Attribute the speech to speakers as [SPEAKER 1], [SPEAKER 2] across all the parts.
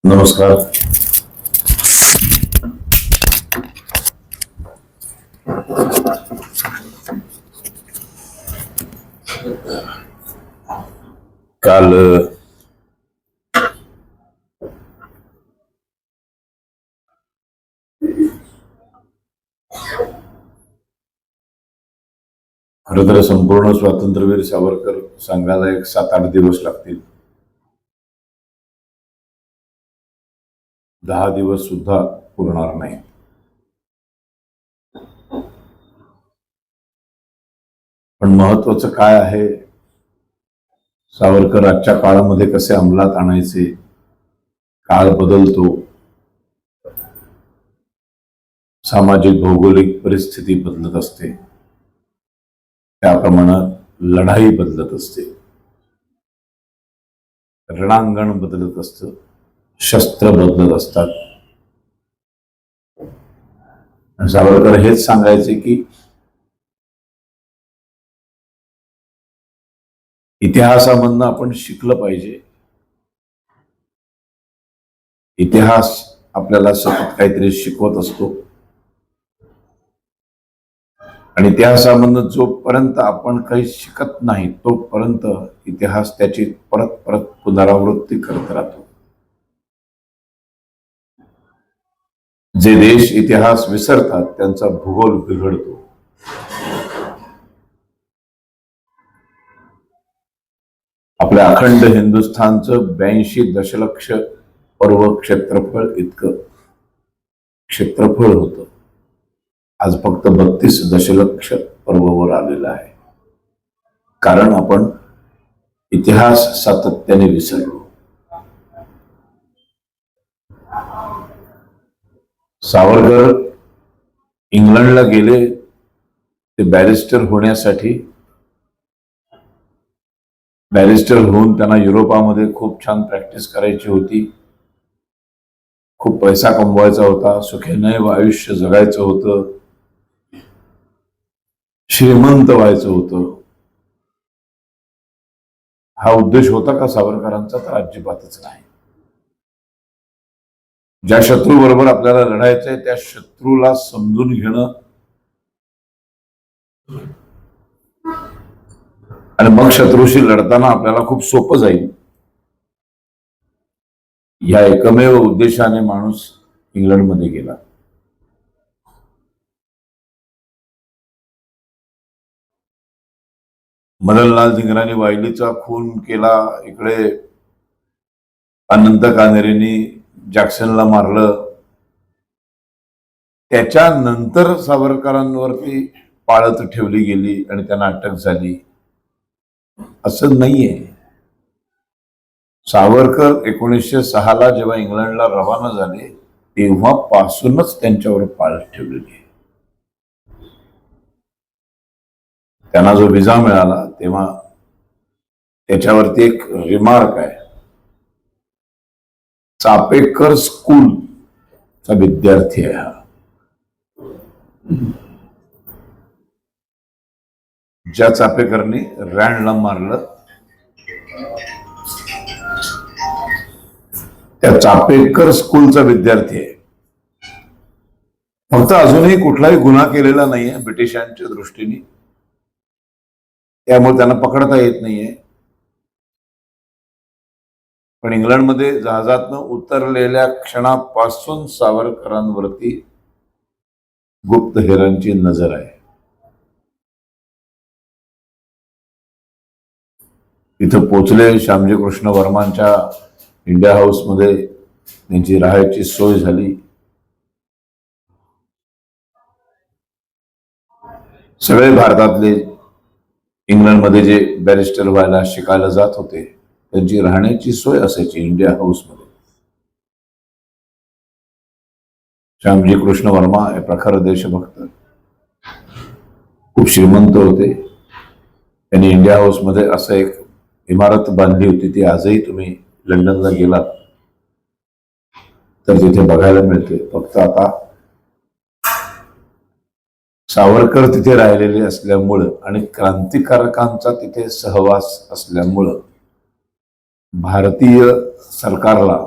[SPEAKER 1] नमस्कार. काल खरं तर संपूर्ण स्वातंत्र्यवीर सावरकर सांगायला एक 7-8 दिवस लागतील. 10 दिवस सुद्धा पुरणार नाही. पण महत्वाचं काय आहे, सावरकर आजच्या काळामध्ये कसे अंमलात आणायचे. काळ बदलतो, सामाजिक भौगोलिक परिस्थिती बदलत असते, त्याप्रमाणे लढाई बदलत असते, रणांगण बदलत असतं, शस्त्र बदलत असतात. सावरकर हेच सांगायचे की इतिहासामधनं आपण शिकलं पाहिजे. इतिहास आपल्याला सतत काहीतरी शिकवत असतो आणि इतिहासामधनं जोपर्यंत आपण काही शिकत नाही तोपर्यंत इतिहास त्याची परत परत पुनरावृत्ती करत राहतो. जे देश इतिहास विसरतात त्यांचा भूगोल बिघडतो. आपल्या अखंड हिंदुस्थानचं 82 दशलक्ष पर्व क्षेत्रफळ इतकं क्षेत्रफळ होतं. आज फक्त 32 दशलक्ष पर्ववर आलेलं आहे, कारण आपण इतिहास सातत्याने विसरलो. सावरकर इंग्लंडला गेले ते बॅरिस्टर होण्यासाठी. बॅरिस्टर होऊन त्यांना युरोपामध्ये खूप छान प्रॅक्टिस करायची होती, खूप पैसा कमवायचा होता, सुखेने आयुष्य जगायचं होतं, श्रीमंत व्हायचं होतं. हा उद्देश होता का सावरकरांचा? तर अजिबातच नाही. ज्या शत्रू बरोबर आपल्याला लढायचंय त्या शत्रूला समजून घेणं आणि मग शत्रूशी लढताना आपल्याला खूप सोपं जाईल, या एकमेव उद्देशाने माणूस इंग्लंडमध्ये गेला. मदनलाल धिंगरांनी वायलीचा खून केला, इकडे अनंत कानेरेंनी जॅक्सनला मारलं. त्याच्यानंतर सावरकरांवरती पाळत ठेवली गेली आणि त्यांना अटक झाली, असं नाहीये. सावरकर 1906 जेव्हा इंग्लंडला रवाना झाले तेव्हापासूनच त्यांच्यावर पाळत ठेवलेली आहे. त्यांना जो विजा मिळाला तेव्हा त्याच्यावरती एक रिमार्क आहे, चापेकर स्कूलचा विद्यार्थी आहे हा. ज्या चापेकरने रँडला मारलं त्या चापेकर स्कूलचा विद्यार्थी आहे. फक्त अजूनही कुठलाही गुन्हा केलेला नाहीये ब्रिटिशांच्या दृष्टीने, त्यामुळे त्यांना पकडता येत नाहीये. पण इंग्लंडमध्ये जहाजातनं उतरलेल्या क्षणापासून सावरकरांवरती गुप्तहेरांची नजर आहे. इथं पोचले, श्यामजी कृष्ण वर्मांच्या इंडिया हाऊसमध्ये त्यांची राहायची सोय झाली. सगळे भारतातले इंग्लंडमध्ये जे बॅरिस्टर व्हायला शिकायला जात होते त्यांची राहण्याची सोय असायची इंडिया हाऊसमध्ये. श्यामजी कृष्ण वर्मा हे प्रखर देशभक्त, खूप श्रीमंत होते. त्यांनी इंडिया हाऊसमध्ये असं एक इमारत बांधली होती, ती आजही तुम्ही लंडनला गेलात तर तिथे बघायला मिळते. फक्त आता सावरकर तिथे राहिलेले असल्यामुळं आणि क्रांतिकारकांचा तिथे सहवास असल्यामुळं भारतीय सरकारला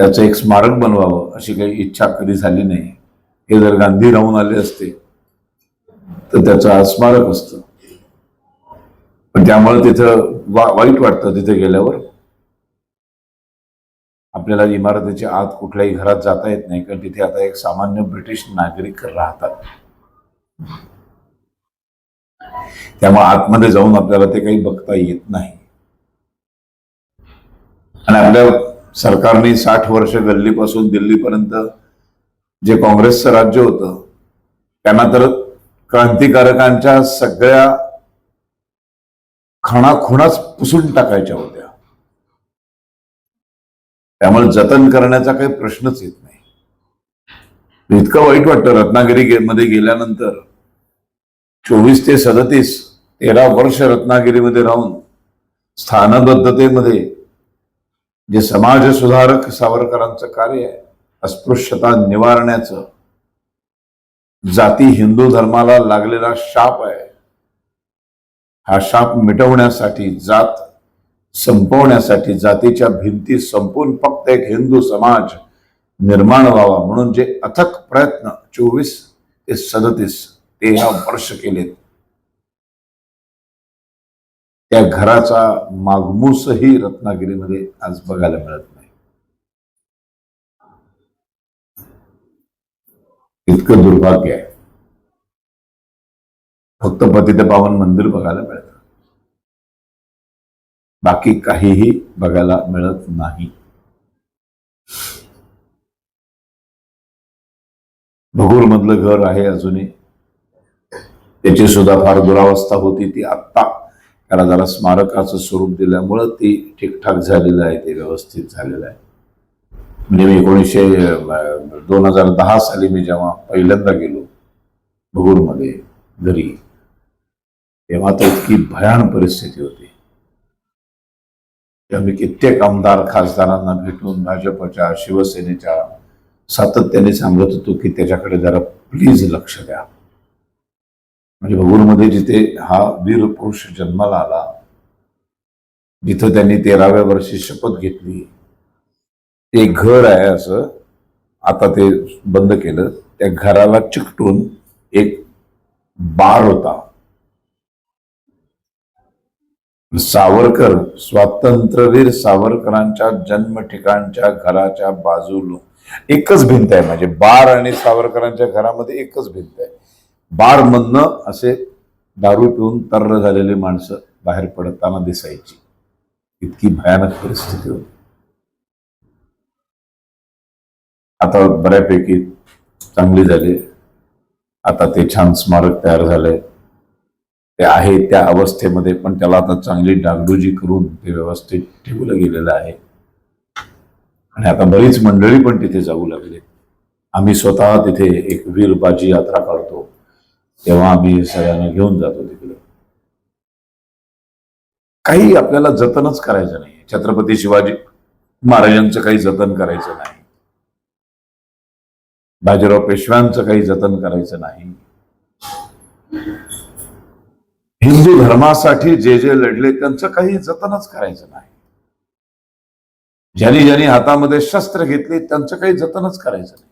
[SPEAKER 1] त्याचं एक स्मारक बनवावं अशी काही इच्छा कधी झाली नाही. हे जर गांधी राहून आले असते तर त्याचं आज स्मारक असतं. पण त्यामुळे तिथं वाईट वाटतं. तिथे गेल्यावर आपल्याला इमारतीच्या आत कुठल्याही घरात जाता येत नाही, कारण तिथे आता एक सामान्य ब्रिटिश नागरिक राहतात. त्यामुळे आतमध्ये जाऊन आपल्याला ते काही बघता येत नाही. आणि आपल्या सरकारने 60 वर्ष गल्लीपासून दिल्लीपर्यंत जे काँग्रेसचं राज्य होतं त्यांना तर क्रांतिकारकांच्या सगळ्या खाणाखुणाच पुसून टाकायच्या होत्या. त्यामुळे जतन करण्याचा काही प्रश्नच येत नाही. इतकं वाईट वाटतं रत्नागिरी मध्ये गेल्यानंतर. 24 ते 37 13 वर्ष रत्नागिरीमध्ये राहून स्थानबद्धतेमध्ये जे समाज सुधारक सावरकरांचं कार्य आहे, अस्पृश्यता निवारण्याचं, जाती हिंदू धर्माला लागलेला शाप आहे, हा शाप मिटवण्यासाठी, जात संपवण्यासाठी, जातीच्या भिंती संपून फक्त एक हिंदू समाज निर्माण व्हावा म्हणून जे अथक प्रयत्न 24 ते 37 13 वर्ष केलेत, त्या घराचा मागमूसही रत्नागिरीमध्ये आज बघायला मिळत नाही. इतकं दुर्भाग्य आहे. फक्त पतितपावन मंदिर बघायला मिळतं, बाकी काहीही बघायला मिळत नाही. भगूर मधलं घर आहे अजूनही, त्याची सुद्धा फार दुरावस्था होती. ती आत्ता त्याला जरा स्मारकाचं स्वरूप दिल्यामुळं ती ठीकठाक झालेलं आहे, ते व्यवस्थित झालेलं आहे. म्हणजे मी 2010 साली मी जेव्हा पहिल्यांदा गेलो भगूरमध्ये घरी, तेव्हा तर इतकी भयान परिस्थिती होती. तेव्हा मी कित्येक आमदार खासदारांना भेटून भाजपच्या शिवसेनेच्या सातत्याने सांगत होतो की त्याच्याकडे जरा प्लीज लक्ष द्या. म्हणजे भगूरमध्ये जिथे हा वीर पुरुष जन्माला आला, जिथं त्यांनी 13व्या वर्षी शपथ घेतली, ते घर आहे असं. आता ते बंद केलं. त्या घराला चिकटून एक बार होता. सावरकर, स्वातंत्र्यवीर सावरकरांच्या जन्म ठिकाणच्या घराच्या बाजूला एकच भिंत आहे. म्हणजे बार आणि सावरकरांच्या घरामध्ये एकच भिंत आहे. बार मधनं असे दारू पिऊन तर्र झालेली माणसं बाहेर पडताना दिसायची. इतकी भयानक परिस्थिती होती. आता बऱ्यापैकी चांगली झाली. आता ते छान स्मारक तयार झालंय. ते आहे त्या अवस्थेमध्ये, पण त्याला आता चांगली डागडुजी करून ते व्यवस्थित ठेवलं गेलेलं आहे. आणि आता बरीच मंडळी पण तिथे जाऊ लागले. आम्ही स्वतः तिथे एक वीरबाजी यात्रा काढतो, तेव्हा आम्ही सगळ्यांना घेऊन जातो तिकडे. काही आपल्याला जतनच करायचं नाही. छत्रपती शिवाजी महाराजांचं काही जतन करायचं नाही, बाजीराव पेशव्यांचं काही जतन करायचं नाही, हिंदू धर्मासाठी जे जे लढले त्यांचं काही जतनच करायचं नाही, ज्यांनी ज्यांनी हातामध्ये शस्त्र घेतले त्यांचं काही जतनच करायचं नाही.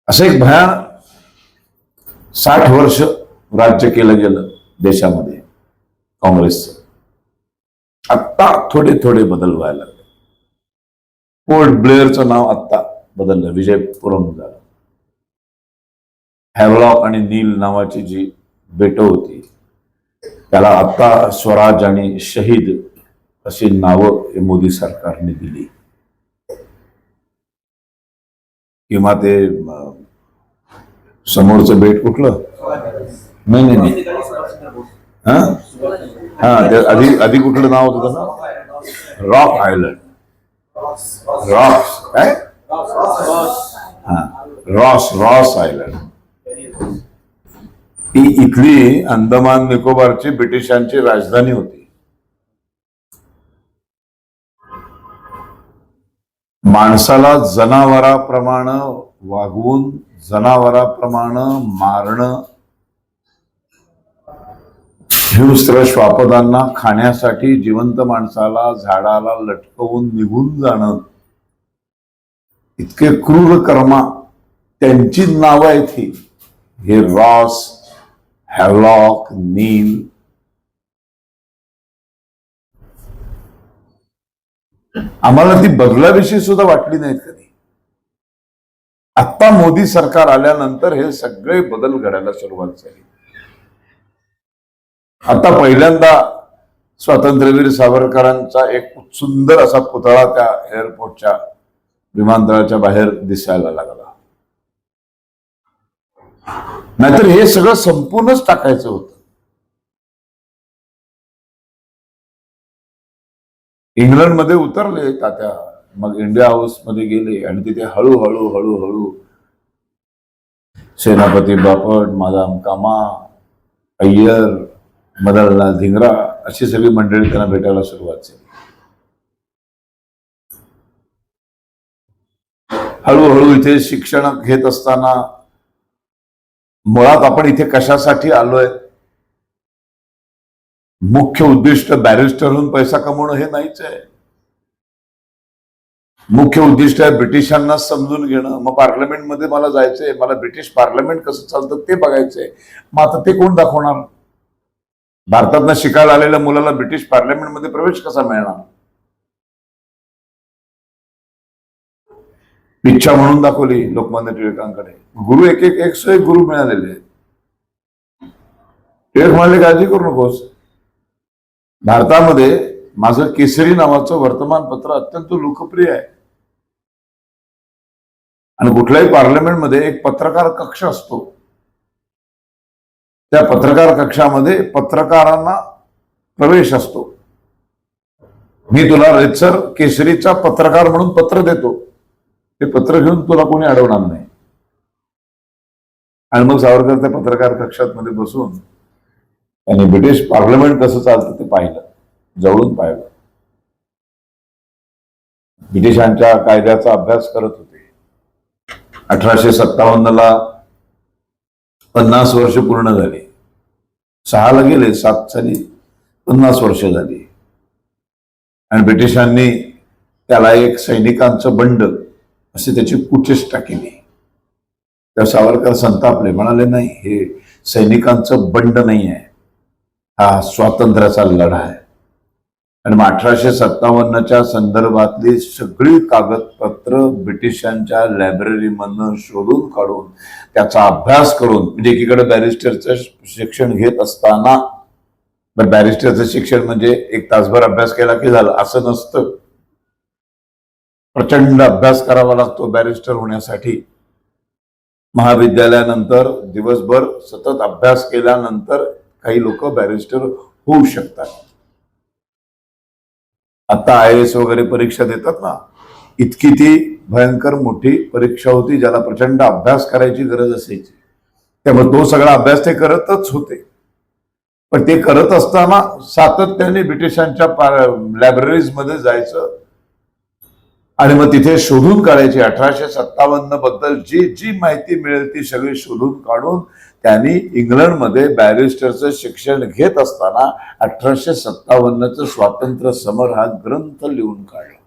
[SPEAKER 1] असं एक भयान 60 वर्ष राज्य केलं गेलं देशामध्ये काँग्रेसचं. आत्ता थोडे थोडे बदल व्हायला लागले. पोर्ट ब्लेअरचं नाव आत्ता बदललं, विजयपुरम झालं. हॅवलॉक आणि नील नावाची जी बेटं होती त्याला आत्ता स्वराज आणि शहीद अशी नावं मोदी सरकारने दिली. किंवा ते समोरचं बेट कुठलं, नाही ते आधी कुठलं नाव होतं ना, रॉक आयलंड, रॉस आयलंड. ती इथली अंदमान निकोबारची ब्रिटिशांची राजधानी होती. माणसाला जनावराप्रमाणे वागवून जनावराप्रमाणे मारणं हिंस्त्र श्वापदांना खाण्यासाठी जिवंत माणसाला झाडाला लटकवून निघून जाणं, इतके क्रूर कर्मा त्यांची नावं आहेत ही. हे रॉस, हॅवलॉक, नील. आम्हाला ती बदलाविषयी सुद्धा वाटली नाहीत कधी. आत्ता मोदी सरकार आल्यानंतर हे सगळे बदल घडायला सुरुवात झाली. आता पहिल्यांदा स्वातंत्र्यवीर सावरकरांचा एक सुंदर असा पुतळा त्या एअरपोर्टच्या विमानतळाच्या बाहेर दिसायला लागला. नाहीतर हे सगळं संपूर्णच टाकायचं होतं. इंग्लंडमध्ये उतरले तात्या, मग इंडिया हाऊस मध्ये गेले आणि तिथे हळूहळू हळूहळू सेनापती बापट, मादाम कामा, अय्यर, मदनलाल धिंगरा अशी सगळी मंडळी त्यांना भेटायला सुरुवात झाली. हळूहळू इथे शिक्षण घेत असताना मुळात आपण इथे कशासाठी आलोय, मुख्य उद्दिष्ट बॅरिस्टर होऊन पैसा कमवणं हे नाहीच आहे. मुख्य उद्दिष्ट आहे ब्रिटिशांना समजून घेणं. मग पार्लमेंटमध्ये मला जायचंय, मला ब्रिटिश पार्लमेंट कसं चालतं ते बघायचंय. मग आता ते कोण दाखवणार? भारतातनं शिकायला आलेल्या मुलाला ब्रिटिश पार्लमेंटमध्ये प्रवेश कसा मिळणार? इच्छा म्हणून दाखवली लोकमान्य टिळकांकडे. गुरु एक एक 101 गुरु मिळालेले. टिळक म्हणाले काळजी करू नकोस, भारतामध्ये माझं केसरी नावाचं वर्तमानपत्र अत्यंत लोकप्रिय आहे आणि कुठल्याही पार्लमेंटमध्ये एक पत्रकार कक्ष असतो. त्या पत्रकार कक्षामध्ये पत्रकारांना प्रवेश असतो. मी तुला रेतसर केसरीचा पत्रकार म्हणून पत्र देतो, ते पत्र घेऊन तुला कोणी अडवणार नाही. आणि मग सावरकर त्या पत्रकार कक्षात मध्ये बसून त्यांनी ब्रिटिश पार्लमेंट कसं चालतं ते पाहिलं, जवळून पाहिलं. ब्रिटिशांच्या कायद्याचा अभ्यास करत होते. 1857 50 वर्ष पूर्ण झाली. 6 ला गेले, 7 साली 50 वर्ष झाली. आणि ब्रिटिशांनी त्याला एक सैनिकांचं बंड अशी त्याची कुचेष्टा केली. त्या सावरकर संतापले, म्हणाले नाही, हे सैनिकांचं बंड नाही आहे, हा स्वातंत्र्याचा लढा आहे. आणि मग 1857च्या संदर्भातली सगळी कागदपत्र ब्रिटिशांच्या लायब्ररीमधनं शोधून काढून त्याचा अभ्यास करून, म्हणजे एकीकडे बॅरिस्टरचं शिक्षण घेत असताना, बॅरिस्टरचं शिक्षण म्हणजे 1 तासभर अभ्यास केला की झालं असं नसतं. प्रचंड अभ्यास करावा लागतो बॅरिस्टर होण्यासाठी. महाविद्यालयानंतर दिवसभर सतत अभ्यास केल्यानंतर काही लोक बॅरिस्टर होऊ शकतात. आता IAS वगैरे परीक्षा देतात ना, इतकी ती भयंकर मोठी परीक्षा होती ज्याला प्रचंड अभ्यास करायची गरज असायची. त्यामुळे तो सगळा अभ्यास ते करतच होते. पण ते करत असताना सातत्याने ब्रिटिशांच्या लायब्ररीज मध्ये जायचं आणि मग तिथे शोधून काढायची. 1857 बद्दल जी माहिती मिळेल ती सगळी शोधून काढून त्यांनी इंग्लंडमध्ये बॅरिस्टरचं शिक्षण घेत असताना 1857चं स्वातंत्र्य समर हा ग्रंथ लिहून काढला.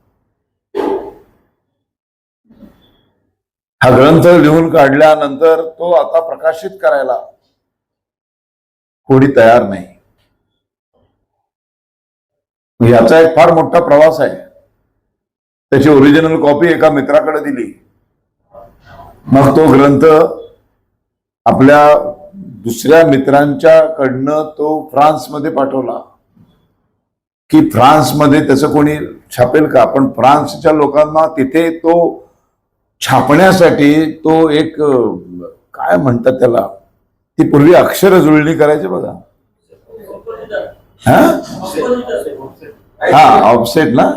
[SPEAKER 1] हा ग्रंथ लिहून काढल्यानंतर तो आता प्रकाशित करायला कोणी तयार नाही. याचा एक फार मोठा प्रवास आहे. त्याची ओरिजिनल कॉपी एका मित्राकडे दिली. मग तो ग्रंथ आपल्या दुसऱ्या मित्रांच्याकडनं तो फ्रान्समध्ये पाठवला की फ्रान्समध्ये त्याचं कोणी छापेल का. पण फ्रान्सच्या लोकांना तिथे तो छापण्यासाठी तो एक काय म्हणतात त्याला, ती पूर्वी अक्षर जुळणी करायची बघा, हा ऑफसेट ना,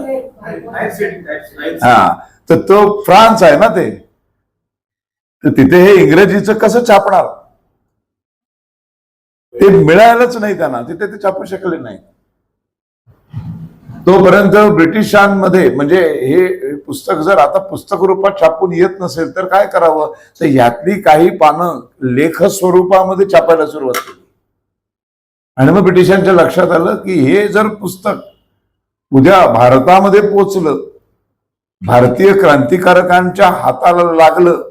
[SPEAKER 1] हा, तर तो फ्रान्स आहे ना ते, तर तिथे हे इंग्रजीचं कसं छापणार, ते मिळालंच नाही त्यांना, तिथे ते छापू शकले नाही. तोपर्यंत ब्रिटिशांमध्ये म्हणजे हे पुस्तक जर आता पुस्तक रूपात छापून येत नसेल तर काय करावं, तर यातली काही पानं लेख स्वरूपामध्ये छापायला सुरुवात केली. आणि मग ब्रिटिशांच्या लक्षात आलं की हे जर पुस्तक उद्या भारतामध्ये पोचलं, भारतीय क्रांतिकारकांच्या हाताला लागलं,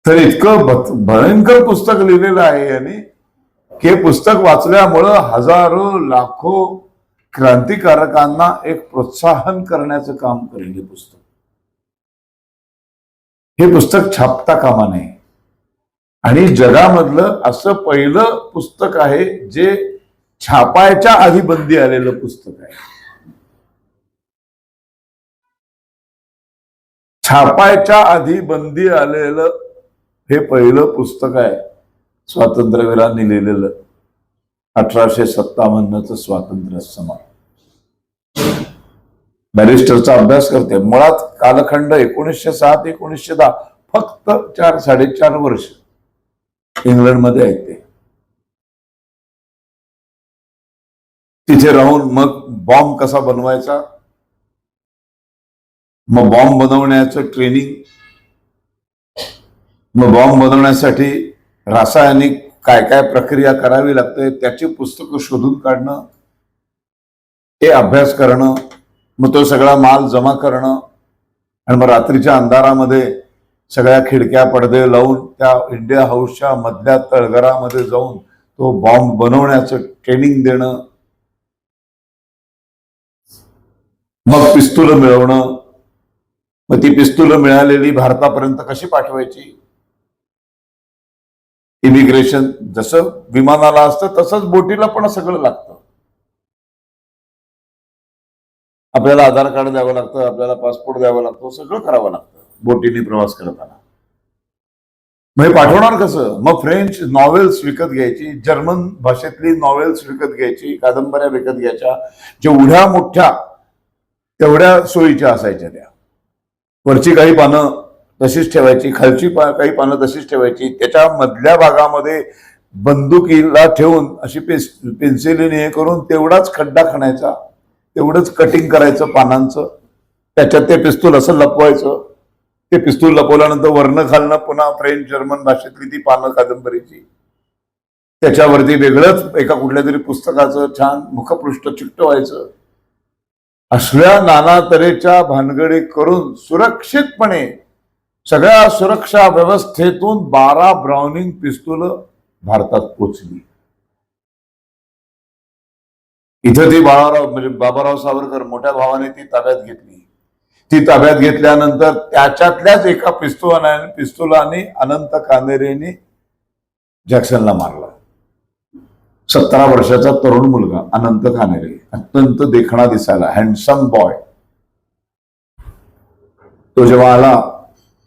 [SPEAKER 1] तर इतकं भयंकर पुस्तक लिहिलेलं आहे यांनी की हे पुस्तक वाचल्यामुळं हजारो लाखो क्रांतिकारकांना एक प्रोत्साहन करण्याचं काम करेल हे पुस्तक. हे पुस्तक छापता कामा नये. आणि जगामधलं असं पहिलं पुस्तक आहे जे छापायच्या आधी बंदी आलेलं पुस्तक आहे. छापायच्या आधी बंदी आलेलं हे पहिलं पुस्तक आहे स्वातंत्र्यवीरांनी लिहिलेलं. 1857चं स्वातंत्र्य समर. बॅरिस्टरचा अभ्यास करते. मुळात कालखंड 1906 ते 1910, फक्त 4-4.5 वर्ष इंग्लंडमध्ये आहेत ते. तिथे राहून मग बॉम्ब कसा बनवायचा, मग बॉम्ब बनवण्याचं ट्रेनिंग, मग बॉम्ब बनवण्यासाठी रासायनिक काय काय प्रक्रिया करावी लागते त्याची पुस्तकं शोधून काढणं, ते अभ्यास करणं, मग तो सगळा माल जमा करणं, आणि मग रात्रीच्या अंधारामध्ये सगळ्या खिडक्या पडदे लावून त्या इंडिया हाऊसच्या मधल्या तळघरामध्ये जाऊन तो बॉम्ब बनवण्याचं ट्रेनिंग देणं, मग पिस्तूल मिळवणं, मग ती पिस्तूल मिळालेली भारतापर्यंत कशी पाठवायची, इमिग्रेशन जसं विमानाला असतं तसंच बोटीला पण सगळं लागतं. आपल्याला आधार कार्ड द्यावं लागतं, आपल्याला पासपोर्ट द्यावा लागतो, सगळं करावं लागतं बोटीने प्रवास करताना. मग हे पाठवणार कसं? मग फ्रेंच नॉवेल्स विकत घ्यायची, जर्मन भाषेतली नॉवेल्स विकत घ्यायची, कादंबऱ्या विकत घ्यायच्या, जेवढ्या मोठ्या तेवढ्या सोयीच्या असायच्या. त्या वरची काही पानं तशीच ठेवायची, खालची काही पानं तशीच ठेवायची. त्याच्या मधल्या भागामध्ये बंदुकीला ठेवून अशी पेन्सिलीने हे करून तेवढाच खड्डा खणायचा, तेवढंच कटिंग करायचं पानांचं, त्याच्यात ते पिस्तूल असं लपवायचं. ते पिस्तूल लपवल्यानंतर वर्ण खालनं पुन्हा फ्रेंच जर्मन भाषेतली ती पानं कादंबरीची, त्याच्यावरती वेगळंच एका कुठल्या तरी पुस्तकाचं छान मुखपृष्ठ चिकटवायचं. असल्या नाना तऱ्हेच्या भानगडी करून सुरक्षितपणे सगळ्या सुरक्षा व्यवस्थेतून 12 ब्राउनिंग पिस्तूल भारतात पोचली. इथं ती बाबाराव सावरकर मोठ्या भावाने ती ताब्यात घेतली. ती ताब्यात घेतल्यानंतर त्याच्यातल्याच एका पिस्तुलाने अनंत कानेरेने जॅक्सनला मारला. 17 वर्षाचा तरुण मुलगा अनंत कानेरे, अत्यंत देखणा दिसायला, हँडसम बॉय. तो जेव्हा आला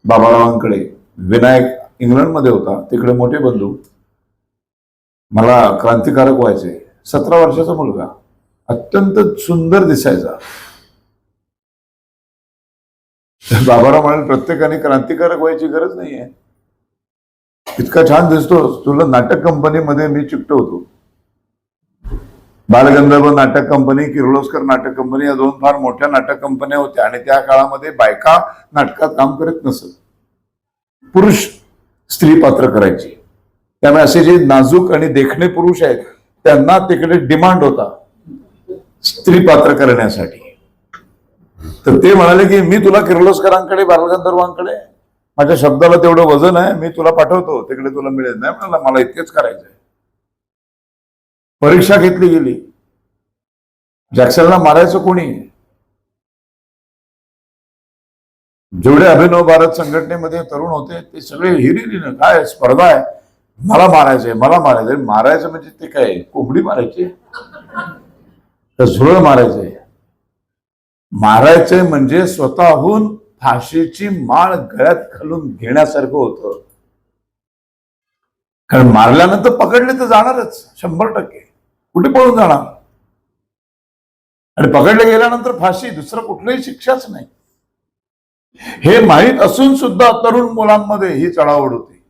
[SPEAKER 1] बाबारावांकडे, विनायक इंग्लंडमध्ये होता, तिकडे मोठे बंधू, मला क्रांतिकारक व्हायचे. 17 वर्षाचा मुलगा, अत्यंत सुंदर दिसायचा. बाबाराव म्हणाले, प्रत्येकाने क्रांतिकारक व्हायची गरज नाहीये, इतका छान दिसतोस, तुला नाटक कंपनीमध्ये मी चिकटवतो. बालगंधर्व नाटक कंपनी, किर्लोस्कर नाटक कंपनी, या 2 फार मोठ्या नाटक कंपन्या होत्या. आणि त्या काळामध्ये बायका नाटकात काम करत नसत, पुरुष स्त्री पात्र करायची. त्यामुळे असे जे नाजूक आणि देखणे पुरुष आहेत त्यांना तिकडे डिमांड होता स्त्री पात्र करण्यासाठी. तर ते म्हणाले की मी तुला किर्लोस्करांकडे, बालगंधर्वांकडे, माझ्या शब्दाला तेवढं वजन आहे, मी तुला पाठवतो, तिकडे तुला मिळेल. नाही म्हणाला, मला इतकेच करायचंय. परीक्षा घेतली गेली. जॅक्सनला मारायचं कोणी? जेवढे अभिनव भारत संघटनेमध्ये तरुण होते ते सगळे हिरिरीनं, काय स्पर्धा आहे, मला मारायचंय, मला मारायचंय. मारायचं म्हणजे ते काय कोंबडी मारायची तर झुरळ मारायचंय? मारायचंय म्हणजे स्वतःहून फाशीची माळ गळ्यात घालून घेण्यासारखं होतं. कारण मारल्यानंतर पकडले तर जाणारच 100%, कुठे पळून जाणार. आणि पकडले गेल्यानंतर फाशी, दुसरं कुठलीही शिक्षाच नाही. हे माहीत असून सुद्धा तरुण मुलांमध्ये ही चढावड होती.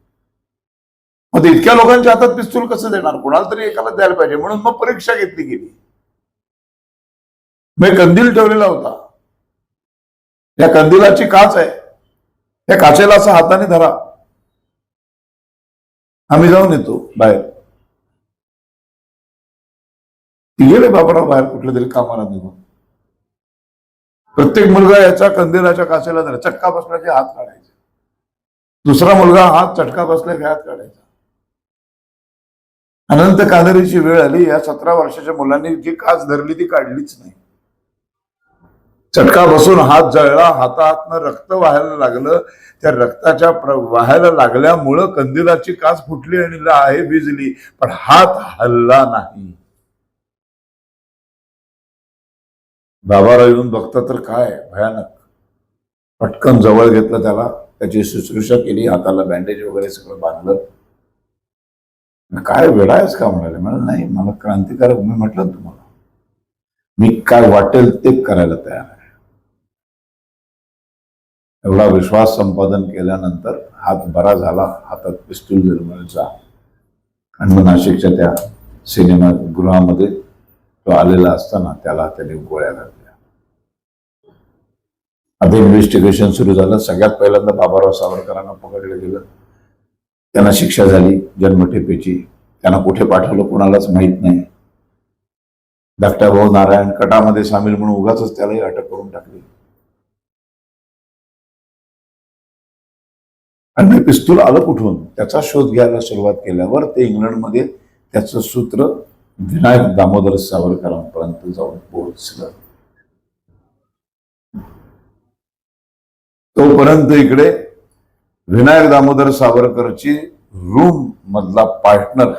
[SPEAKER 1] मग इतक्या लोकांच्या हातात पिस्तूल कसं देणार? कोणाला तरी एकाला द्यायला पाहिजे. म्हणून मग परीक्षा घेतली गेली. मी कंदील ठेवलेला होता, या कंदिलाची काच आहे, त्या काचेला असं हाताने धरा, आम्ही जाऊन येतो बाहेर. की गेले बाबाराव बाहेर कुठल्या तरी कामाला निघून. प्रत्येक मुलगा याचा कंदिलाच्या काचेला धरा, चटका बसला की हात काढायचा. दुसरा मुलगा हात चटका बसला की हात काढायचा. अनंत कानरीची वेळ आली, या 17 वर्षाच्या मुलांनी जी काच धरली ती काढलीच नाही. चटका बसून हात जळला, हातातनं रक्त व्हायला लागलं. त्या रक्ताच्या व्हायला लागल्यामुळं कंदिलाची काच फुटली आणि आहे भिजली, पण हात हलला नाही. बाबाराव येऊन बघता तर काय भयानक. पटकन जवळ घेतलं त्याला, त्याची शुश्रूषा केली, हाताला बँडेज वगैरे सगळं बांधलं. काय वेळायच का म्हणाले. मला नाही, मला क्रांतिकारक, मी म्हटलं तुम्हाला मी काय वाटेल ते करायला तयार आहे. एवढा विश्वास संपादन केल्यानंतर हात बरा झाला, हातात पिस्तूल निर्मळचा. आणि मग नाशिकच्या त्या सिनेमा गृहामध्ये तो आलेला असताना त्याला त्याने गोळ्या घातल्या. आता इन्व्हेस्टिगेशन सुरू झालं. सगळ्यात पहिल्यांदा बाबाराव सावरकरांना पकडलं गेलं. त्यांना शिक्षा झाली जन्मठेपेची. त्यांना कुठे पाठवलं कोणालाच माहित नाही. धाकटा भाऊ नारायण कटामध्ये सामील म्हणून उगाच त्यालाही अटक करून टाकली. आणि पिस्तूल आलं कुठून, त्याचा शोध घ्यायला सुरुवात केल्यावर ते इंग्लंडमध्ये त्याचं सूत्र विनायक दामोदर सावरकरांपर्यंत जाऊन पोहोचलं. तोपर्यंत इकडे विनायक दामोदर सावरकरची रूम पार्टनर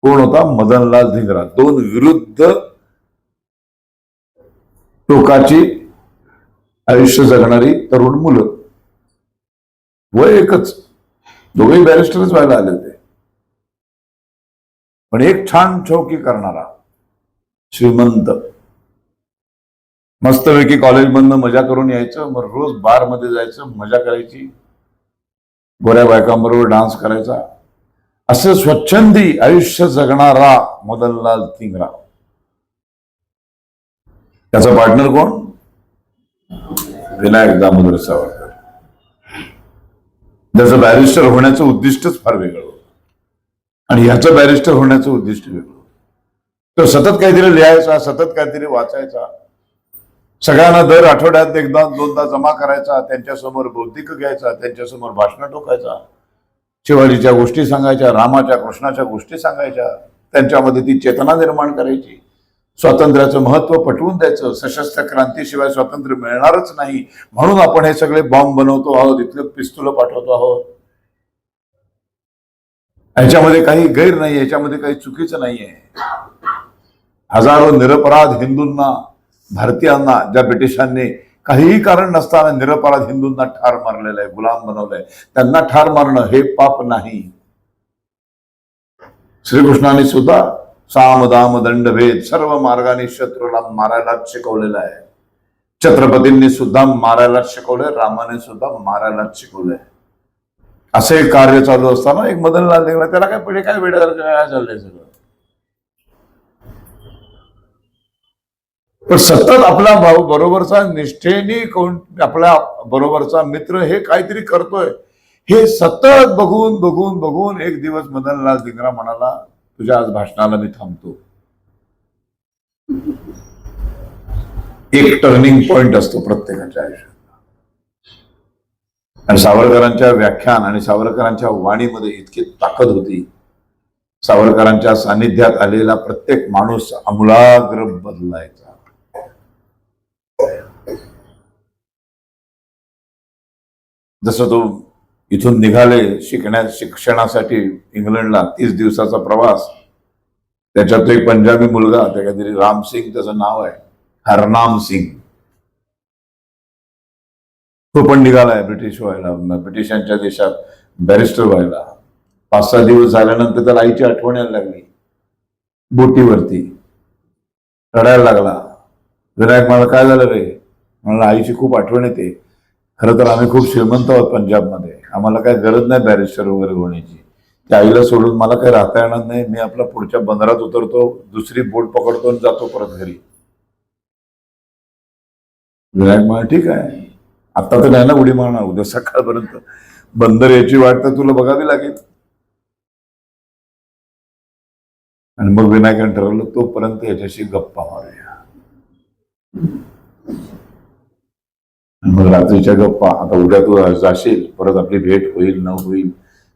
[SPEAKER 1] कोण होता? मदनलाल धिंगरा. 2 विरुद्ध टोकाची आयुष्य जगणारी तरुण मुलं, वय एकच, दोघेही बॅरिस्टरच व्हायला आले होते. पण एक छान चौकी करणारा श्रीमंत, मस्तपैकी कॉलेजमधनं मजा करून यायचं, मग रोज बारमध्ये जायचं, मजा करायची, गोऱ्या बायकांबरोबर डान्स करायचा, असं स्वच्छंदी आयुष्य जगणारा मदनलाल धिंगरा. त्याचा पार्टनर कोण? विनायक दामोदर सावरकर. त्याचं बॅरिस्टर होण्याचं उद्दिष्टच फार वेगळं होतं आणि ह्याचं बॅरिस्टर होण्याचं उद्दिष्ट वेगळं होतं. तो सतत काहीतरी लिहायचा, सतत काहीतरी वाचायचा, सगळ्यांना दर आठवड्यात एकदा दोनदा जमा करायचा, त्यांच्यासमोर बौद्धिक घ्यायचा, त्यांच्यासमोर भाषण ठोकायचा, शिवाजीच्या गोष्टी सांगायच्या, रामाच्या कृष्णाच्या गोष्टी सांगायच्या, त्यांच्यामध्ये ती चेतना निर्माण करायची, स्वातंत्र्याचं महत्व पटवून द्यायचं. सशस्त्र क्रांतीशिवाय स्वातंत्र्य मिळणारच नाही, म्हणून आपण हे सगळे बॉम्ब बनवतो आहोत, इथलं पिस्तूल पाठवतो आहोत. ह्याच्यामध्ये काही गैर नाही, याच्यामध्ये काही चुकीचं नाहीये. हजारो निरपराध हिंदूंना, भारतीयांना ज्या ब्रिटिशांनी काहीही कारण नसताना निरपराध हिंदूंना ठार मारलेलं आहे, गुलाम बनवलंय, त्यांना ठार मारणं हे पाप नाही. श्रीकृष्णाने सुद्धा साम दाम दंड भेद सर्व मार्गाने शत्रूला मारायलाच शिकवलेलं आहे. छत्रपतींनी सुद्धा मारायलाच शिकवलंय, रामाने सुद्धा मारायलाच शिकवलंय. असे कार्य चालू असताना एक मदनलाल धिंगरा, त्याला काय पुढे काय वेळ चाललंय सगळं. पण सतत आपला भाऊ बरोबरचा निष्ठेने कोण, आपल्या बरोबरचा मित्र हे काहीतरी करतोय, हे सतत बघून बघून बघून एक दिवस मदनलाल धिंगरा म्हणाला, तुझ्या आज भाषणाला मी थांबतो. एक टर्निंग पॉइंट असतो प्रत्येकाच्या आयुष्यात. आणि सावरकरांच्या व्याख्यान आणि सावरकरांच्या वाणीमध्ये इतकी ताकद होती. सावरकरांच्या सानिध्यात आलेला प्रत्येक माणूस आमूलाग्र बदलायचा. जसं तो इथून निघाले शिक्षणासाठी इंग्लंडला, 30 दिवसाचा प्रवास, त्याच्यात एक पंजाबी मुलगा, त्या काहीतरी राम सिंग त्याचं नाव आहे, हरनाम सिंग, तो पण निघालाय ब्रिटिश व्हायला, ब्रिटिशांच्या देशात बॅरिस्टर व्हायला. 5-6 दिवस झाल्यानंतर त्याला आईची आठवण यायला लागली. बोटीवरती रडायला लागला. विनायक, मला काय झालं रे? मला आईची खूप आठवण येते. खरं तर आम्ही खूप श्रीमंत आहोत पंजाबमध्ये, आम्हाला काय गरज नाही बॅरिस्टर वगैरे होण्याची. त्या आईला सोडून मला काही राहता येणार नाही. मी आपला पुढच्या बंदरात उतरतो, दुसरी बोट पकडतो आणि जातो परत घरी. विनायक म्हणा, ठीक आहे, आता तर नाही ना उडी मारणार, उद्या सकाळपर्यंत बंदर याची वाट तर तुला बघावी लागेल. आणि मग विनायकाने ठरवलं तोपर्यंत याच्याशी गप्पा मारूया. आणि मग रात्रीच्या गप्पा, आता उद्या तू जाशील, परत आपली भेट होईल न होईल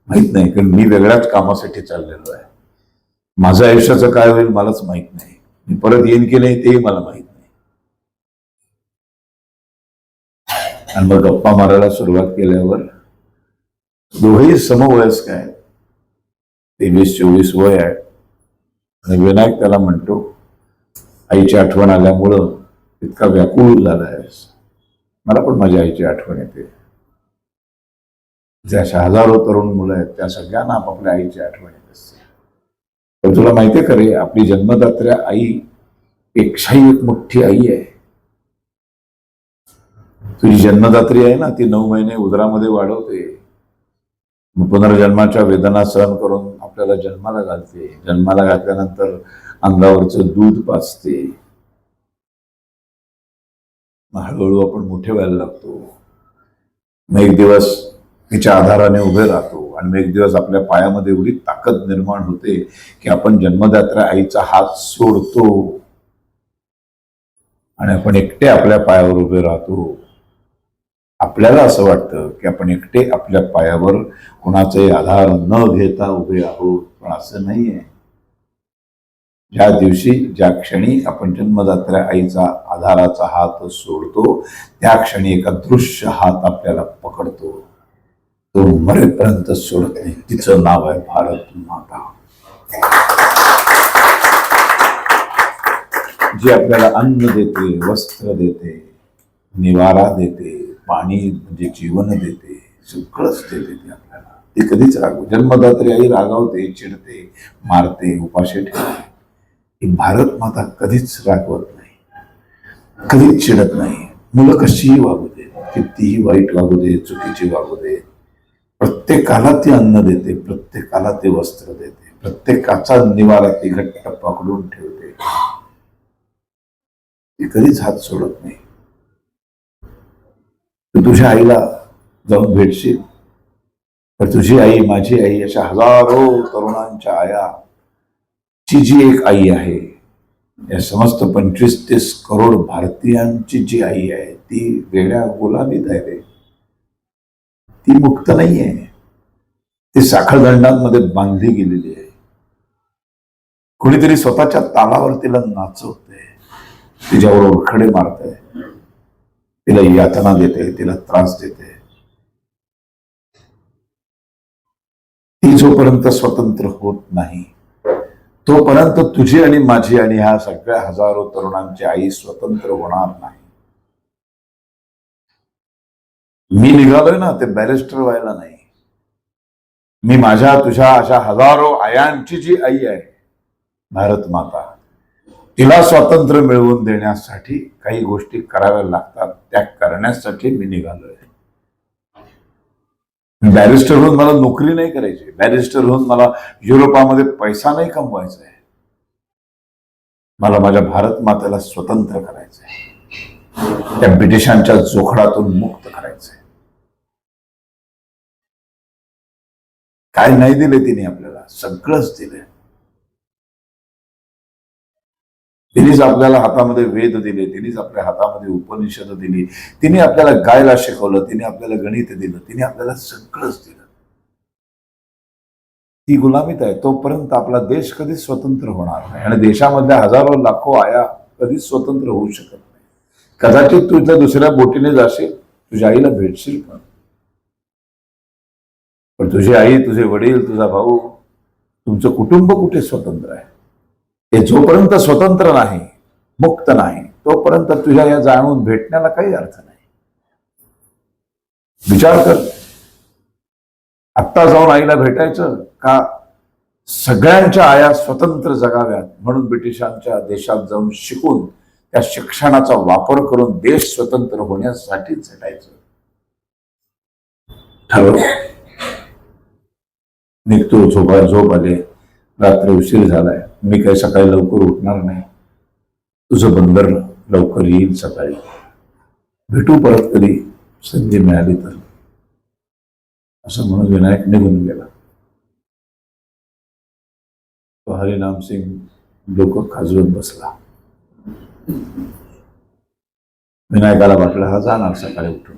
[SPEAKER 1] माहित नाही, कारण मी वेगळ्याच कामासाठी चाललेलो आहे. माझं आयुष्याचं काय होईल मलाच माहित नाही, मी परत येईन की नाही तेही मला माहित नाही. आणि मग गप्पा मारायला सुरुवात केल्यावर दोघेही समवयस्क आहेत, 23-24 वय आहे. आणि विनायक त्याला म्हणतो, आईची आठवण आल्यामुळं इतका व्याकुळ झालायस. मला पण माझ्या आईची आठवण येते. जे अशा हजारो तरुण मुलं आहेत त्या सगळ्यांना आपापल्या आईची आठवण येत असते. पण तुला माहितीये का रे, आपली जन्मदात्र्या आई पेक्षाही एक मोठी आई आहे. तुझी जन्मदात्री आहे ना, ती 9 महिने उदरामध्ये वाढवते, मग पुनर्जन्माच्या वेदना सहन करून आपल्याला जन्माला घालते. जन्माला घातल्यानंतर अंगावरचं दूध पाजते. मग हळूहळू आपण मोठे व्हायला लागतो. मग एक दिवस तिच्या आधाराने उभे राहतो आणि मग एक दिवस आपल्या पायामध्ये एवढी ताकद निर्माण होते की आपण जन्मदात्या आईचा हात सोडतो आणि आपण एकटे आपल्या पायावर उभे राहतो. आपल्याला असं वाटतं की आपण एकटे आपल्या पायावर कोणाचाही आधार न घेता उभे आहोत, पण असं नाहीये. ज्या दिवशी ज्या क्षणी आपण जन्मदात्या आईचा आधाराचा हात सोडतो त्या क्षणी एक अदृश्य हात आपल्याला पकडतो. तो मरेपर्यंत सोडत नाही. तिचं नाव आहे भारत माता, जी आपल्याला अन्न देते, वस्त्र देते, निवारा देते, पाणी म्हणजे जीवन देते, सगळंच देते ती आपल्याला. ती कधीच जन्मदात्री आई रागावते, चिडते, मारते, उपाशी ठेवते. भारत माता कधीच रागवत नाही, कधीच चिडत नाही. मुलं कशीही वागू दे, कितीही वाईट वागू दे, चुकीची वागू दे, प्रत्येकाला ती अन्न देते, प्रत्येकाला ते वस्त्र देते, प्रत्येकाचा निवारा ती घट्ट पकडून ठेवते. ती कधीच हात सोडत नाही. तू तुझ्या आईला जाऊन भेटशील तर तुझी आई, माझी आई, अशा हजारो तरुणांच्या आया ची जी एक आई आहे, या समस्त 25-30 करोड भारतीयांची जी आई आहे, ती वेगळ्या गुलामीत आहे रे. ती मुक्त नाहीये, ती साखळदंडांमध्ये बांधली गेलेली आहे. कोणीतरी स्वतःच्या तालावर तिला नाचवते, तिच्यावर ओरखडे मारते, तिला यातना देते, तिला त्रास देते. ती जोपर्यंत स्वतंत्र होत नाही तोपर्यंत तुझी आणि माझी आणि ह्या सगळ्या हजारो तरुणांची आई स्वतंत्र होणार नाही. मी निघालोय ना ते बॅरिस्टर व्हायला नाही. मी माझ्या तुझ्या अशा हजारो आयांची जी आई आहे भारत माता, तिला स्वातंत्र्य मिळवून देण्यासाठी काही गोष्टी कराव्या लागतात. त्या करण्यासाठी मी निघालोय. बॅरिस्टर होऊन मला नोकरी नाही करायची, बॅरिस्टर होऊन मला युरोपामध्ये पैसा नाही कमवायचा आहे. मला माझ्या भारत मातेला स्वतंत्र करायचंय, त्या ब्रिटिशांच्या जोखडातून मुक्त करायचंय. काय नाही दिले तिने आपल्याला? सगळंच दिले. तिनेच आपल्याला हातामध्ये वेद दिले, तिनेच आपल्या हातामध्ये उपनिषद दिली, तिने आपल्याला गायला शिकवलं, तिने आपल्याला गणित दिलं, तिने आपल्याला सगळंच दिलं. ती गुलामीत आहे. तोपर्यंत आपला देश कधीच स्वतंत्र होणार नाही आणि देशामधल्या हजारो लाखो आया कधीच स्वतंत्र होऊ शकत नाही. कदाचित तू इथल्या दुसऱ्या बोटीने जाशील, तुझ्या आईला भेटशील, पण तुझी आई, तुझे वडील, तुझा भाऊ, तुमचं कुटुंब कुठे स्वतंत्र आहे? हे जोपर्यंत स्वतंत्र नाही, मुक्त नाही, तोपर्यंत तुझ्या या जाणून भेटण्याला काही अर्थ नाही. विचार कर, आत्ता जाऊन आईला भेटायचं का सगळ्यांच्या आया स्वतंत्र जगाव्यात म्हणून ब्रिटिशांच्या देशात जाऊन शिकून त्या शिक्षणाचा वापर करून देश स्वतंत्र होण्यासाठी झटायचं? ठरव. निघतो, झोप आले, रात्री उशीर झालाय, मी काही सकाळी लवकर उठणार नाही, तुझं बंदर लवकर येईल सकाळी, भेटू परत कधी संधी मिळाली तर, असं म्हणून विनायक निघून गेला. तो हरिनाम सिंग डोकं खाजवत बसला. विनायकाला वाटलं हा जाणार सकाळी उठून.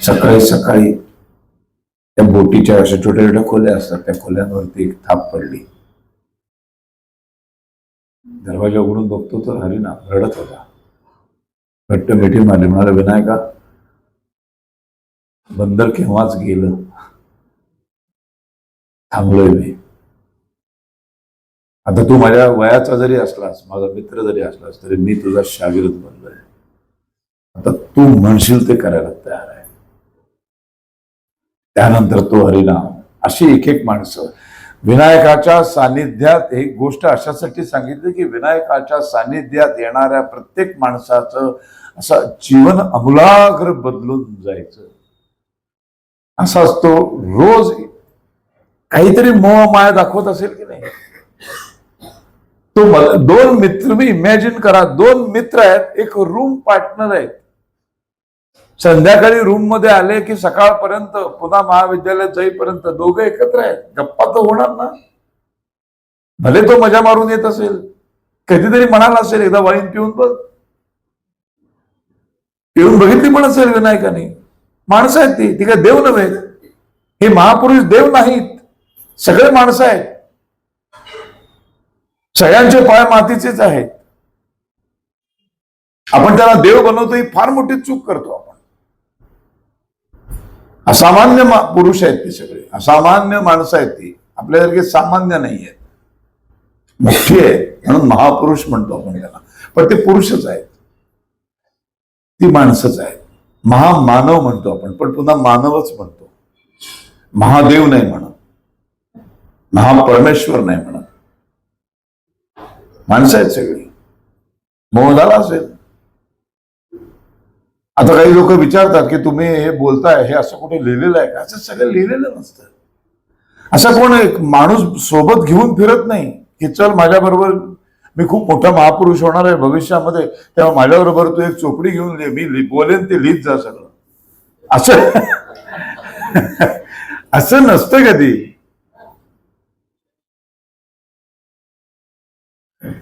[SPEAKER 1] सकाळी सकाळी त्या बोटीच्या अशा छोट्या छोट्या खोल्या असतात, त्या खोल्यांवरती एक थाप पडली. दरवाजा उघडून बघतो तर हरिनाम रडत होता. घट्ट मिठी मारली. म्हणाला, विनायका, बंदर केव्हाच गेलं, थांबलोय मी. आता तू माझ्या वयाचा जरी असलास, माझा मित्र जरी असलास, तरी मी तुझा शागिर्द बनलोय. आता तू म्हणशील ते करायला तयार आहे. त्यानंतर तो हरिनाम, अशी एक एक माणसं विनायकाच्या सानिध्यात. एक गोष्ट अशासाठी सांगितली की विनायकाच्या सानिध्यात येणाऱ्या प्रत्येक माणसाचं असं जीवन अमूलाग्र बदलून जायचं. असा असतो. रोज काहीतरी मोह माया दाखवत असेल की नाही. तो दोन मित्र, तुम्ही इमॅजिन करा, दोन मित्र आहेत, एक रूम पार्टनर आहेत. संध्याकाळी रूम मध्ये आले की सकाळपर्यंत, पुन्हा महाविद्यालयात जाईपर्यंत दोघे एकत्र आहेत. गप्पा तर होणार ना. भले तो मजा मारून येत असेल, कधीतरी म्हणाला असेल एकदा वाईन पिऊन बघ, पिऊन बघितली पण असेल विनायकाने. माणसं आहेत ती काय देव नव्हे. हे महापुरुष देव नाहीत, सगळे माणसं आहेत. सगळ्यांचे पाय मातीचेच आहेत. आपण त्याला देव बनवतो, ही फार मोठी चूक करतो आपण. असामान्य पुरुष आहेत ते सगळे, असामान्य माणसं आहेत ती, आपल्यासारखे सामान्य नाही आहेत. मोठी आहेत म्हणून महापुरुष म्हणतो आपण त्याला, पण ते पुरुषच आहेत, ती माणसंच आहेत. महामानव म्हणतो आपण, पण पुन्हा मानवच म्हणतो. महादेव नाही म्हणत, महापरमेश्वर नाही म्हणत. माणसं आहेत सगळी. मोह झाला असेल. आता काही लोक विचारतात की तुम्ही हे बोलताय, हे असं कुठे लिहिलेलं आहे का? असं सगळं लिहिलेलं नसतं. असं कोण एक माणूस सोबत घेऊन फिरत नाही की चल माझ्या बरोबर, मी खूप मोठा महापुरुष होणार आहे भविष्यामध्ये, तेव्हा माझ्याबरोबर तू एक चोपडी घेऊन लिह, मी बोलेन ते लिहित जा सगळं. असं असं नसतं कधी.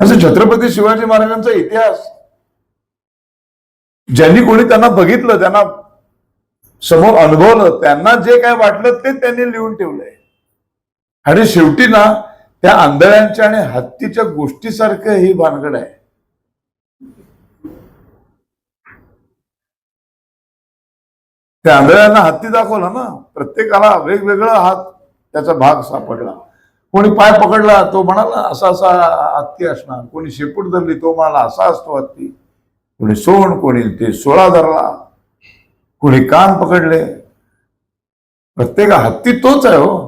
[SPEAKER 1] असं छत्रपती शिवाजी महाराजांचा इतिहास, ज्यांनी कोणी त्यांना बघितलं, त्यांना समोर अनुभवलं, त्यांना जे काय वाटलं ते त्यांनी लिहून ठेवलंय. आणि शेवटी ना त्या आंधळ्यांच्या आणि हत्तीच्या गोष्टीसारखं ही भानगड आहे. त्या आंधळ्यांना हत्ती दाखवला ना, प्रत्येकाला वेगवेगळा हात त्याचा भाग सापडला. कोणी पाय पकडला तो म्हणाला असा असा हत्ती असणार, कोणी शेपूट धरली तो म्हणाला असा असतो हत्ती, कोणी सोंड, कोणी ते सोळा धरला, कोणी कान पकडले. प्रत्येक हत्ती तोच आहे हो.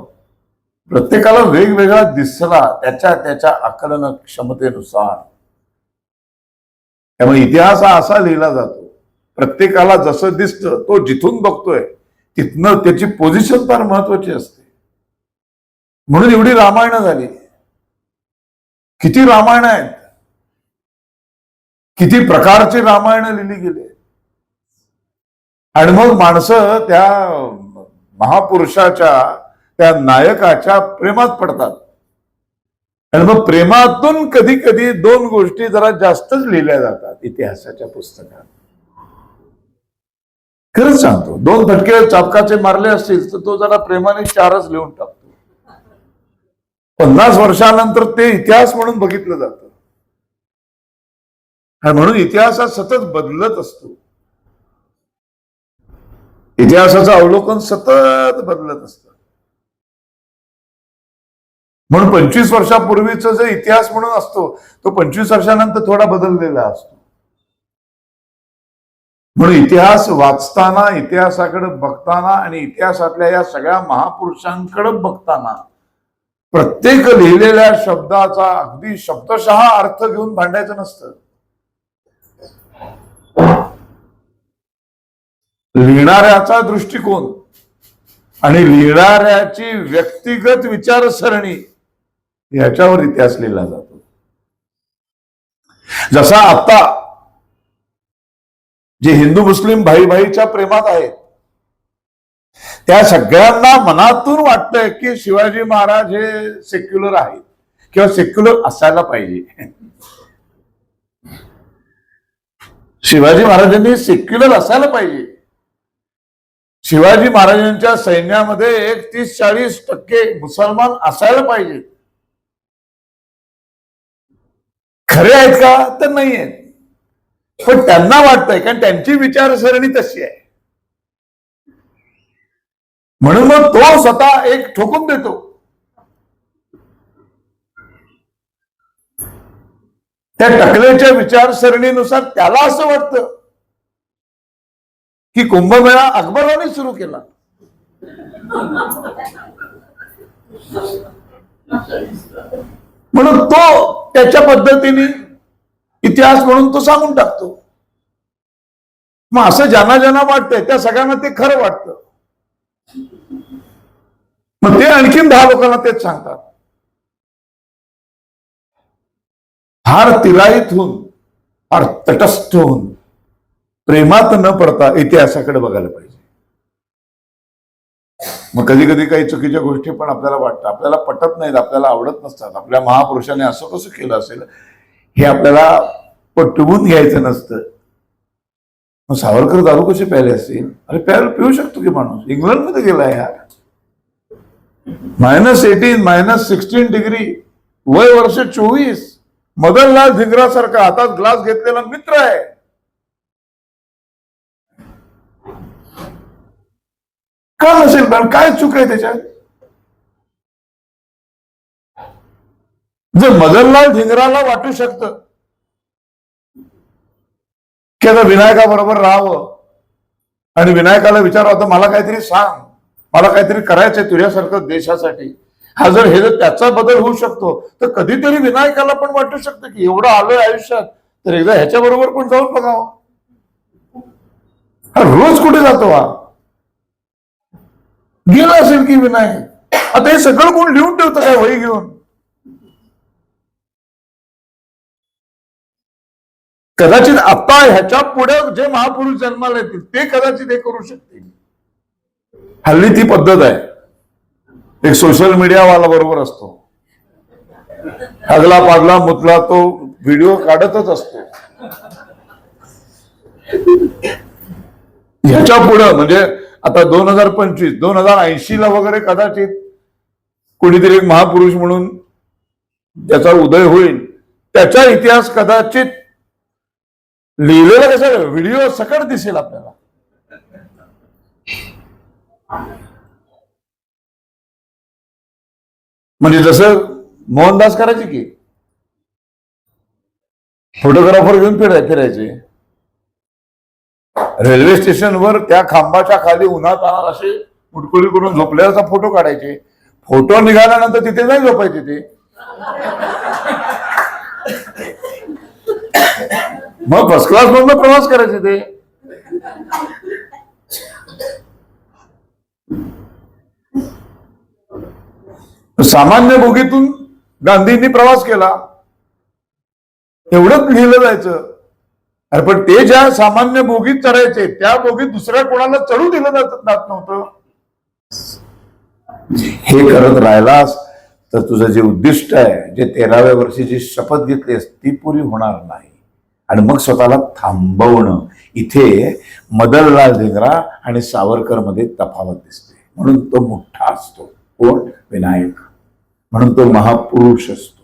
[SPEAKER 1] प्रत्येकाला वेगवेगळा दिसला त्याच्या त्याच्या आकलन क्षमतेनुसार. त्यामुळे इतिहास हा असा लिहिला जातो, प्रत्येकाला जसं दिसतं, तो जिथून बघतोय तिथनं त्याची पोझिशन फार महत्वाची असते. म्हणून एवढी रामायणं झाली. किती रामायण आहेत, किती प्रकारची रामायणं लिहिली गेली. आणि मग माणसं त्या महापुरुषाच्या, त्या नायकाच्या प्रेमात पडतात. आणि मग प्रेमातून कधी कधी दोन गोष्टी जरा जास्तच लिहिल्या जातात इतिहासाच्या पुस्तकात. खरंच सांगतो, दोन फटके चापकाचे मारले असतील तर तो जरा प्रेमाने चारच लिहून टाकतो. 50 वर्षानंतर ते इतिहास म्हणून बघितलं जातं. म्हणून इतिहास हा सतत बदलत असतो. इतिहासाचं अवलोकन सतत बदलत असतं. म्हणून 25 वर्षापूर्वीचा जो इतिहास म्हणून असतो तो 25 वर्षानंतर थोडा बदललेला असतो. म्हणून इतिहास वाचताना, इतिहासाकडे बघताना आणि इतिहासातल्या या सगळ्या महापुरुषांकडे बघताना प्रत्येक लिहिलेल्या शब्दाचा अगदी शब्दशः अर्थ घेऊन भांडायचं नसतं. लिहिणाऱ्याचा दृष्टिकोन आणि लिहिणाऱ्याची व्यक्तिगत विचारसरणी याच्यावर इतिहास लिहिला जातो. जसा आता जे हिंदू मुस्लिम भाई भाईच्या प्रेमात आहेत, त्या सगळ्यांना मनातून वाटतंय की शिवाजी महाराज हे सेक्युलर आहेत, किंवा सेक्युलर असायला पाहिजे. शिवाजी महाराजांनी सेक्युलर असायला पाहिजे. शिवाजी महाराजांच्या सैन्यामध्ये 30-40% मुसलमान असायला पाहिजे. खरे आहेत का? तर नाही आहेत, पण त्यांना वाटतंय, कारण त्यांची विचारसरणी तशी आहे. म्हणून मग तो स्वतः एक ठोकून देतो. त्या टकलेच्या विचारसरणीनुसार त्याला असं वाटतं की कुंभमेळा अकबराने सुरू केला. म्हणून तो त्याच्या पद्धतीने इतिहास म्हणून तो सांगून टाकतो. मग असं ज्यांना ज्यांना वाटतंय त्या सगळ्यांना ते खरं वाटतं. मग ते आणखीन 10 लोकांना तेच सांगतात. फार तिराईत होऊन, फार तटस्थ होऊन, प्रेमात न पडता इतिहासाकडे बघायला पाहिजे. मग कधी कधी काही चुकीच्या गोष्टी पण आपल्याला वाटतात, आपल्याला पटत नाहीत, आपल्याला आवडत नसतात. आपल्या महापुरुषाने असं कसं केलं असेल हे आपल्याला पटवून घ्यायचं नसतं. मग सावरकर दारू कसे प्यायले असतील? अरे पिऊ शकतो की माणूस. इंग्लंडमध्ये गेला यार. -18 -16 डिग्री, वय वर्ष 24. मदनलाल धिंगरा सारखा हातात ग्लास घेतलेला मित्र आहे. का नसेल? पण काय चूक आहे त्याच्यात? जर मदनलाल धिंगराला वाटू शकतं की आता विनायकाबरोबर राहावं आणि विनायकाला विचारावं, आता मला काहीतरी सांग, मला काहीतरी करायचंय तुझ्यासारखं देशासाठी, हा जर त्याचा बदल होऊ शकतो, तर कधीतरी विनायकाला पण वाटू शकतं की एवढं आलोय आयुष्यात, तर एकदा ह्याच्या बरोबर पण जाऊन बघावं. हा रोज कुठे जातो? हा गेला असेल की विनायक. आता हे सगळं कोण लिहून ठेवतं काय वही घेऊन? कदाचित आता ह्याच्या पुढे जे महापुरुष जन्माला येतील ते कदाचित हे करू शकतील. हल्ली ती पद्धत आहे. एक सोशल मीडियावाला बरोबर असतो, हगला पागला मुतला तो व्हिडिओ काढतच असतो. ह्याच्या पुढं म्हणजे आता 2025 2080 ला वगैरे कदाचित कोणीतरी एक महापुरुष म्हणून त्याचा उदय होईल. त्याचा इतिहास कदाचित लिहिलेला कसा व्हिडिओ सकट दिसेल आपल्याला. म्हणजे जसं मोहनदास करायचे की फोटोग्राफर घेऊन फिरायचे. रेल्वे स्टेशनवर त्या खांबाच्या खाली उन्हात असे मुटकुळी करून झोपल्याचा फोटो काढायचे. फोटो निघाल्यानंतर तिथे नाही झोपायचे ते. मग फर्स्ट क्लास मधून प्रवास करायचे ते. सामान्य बोगीतून गांधींनी प्रवास केला एवढंच लिहिलं जायचं. अरे पण ते ज्या सामान्य बोगीत चढायचे त्या बोगीत दुसऱ्या कोणाला चढू दिलं जात नव्हतं. हे करत राहिलास तर तुझं जे उद्दिष्ट आहे, जे 13व्या वर्षी जी शपथ घेतलीस ती पुरी होणार नाही. आणि मग स्वतःला थांबवणं. इथे मदनलाल धिंगरा आणि सावरकर मध्ये तफावत दिसते. म्हणून तो मोठा असतो कोण? विनायक. म्हणून तो महापुरुष असतो.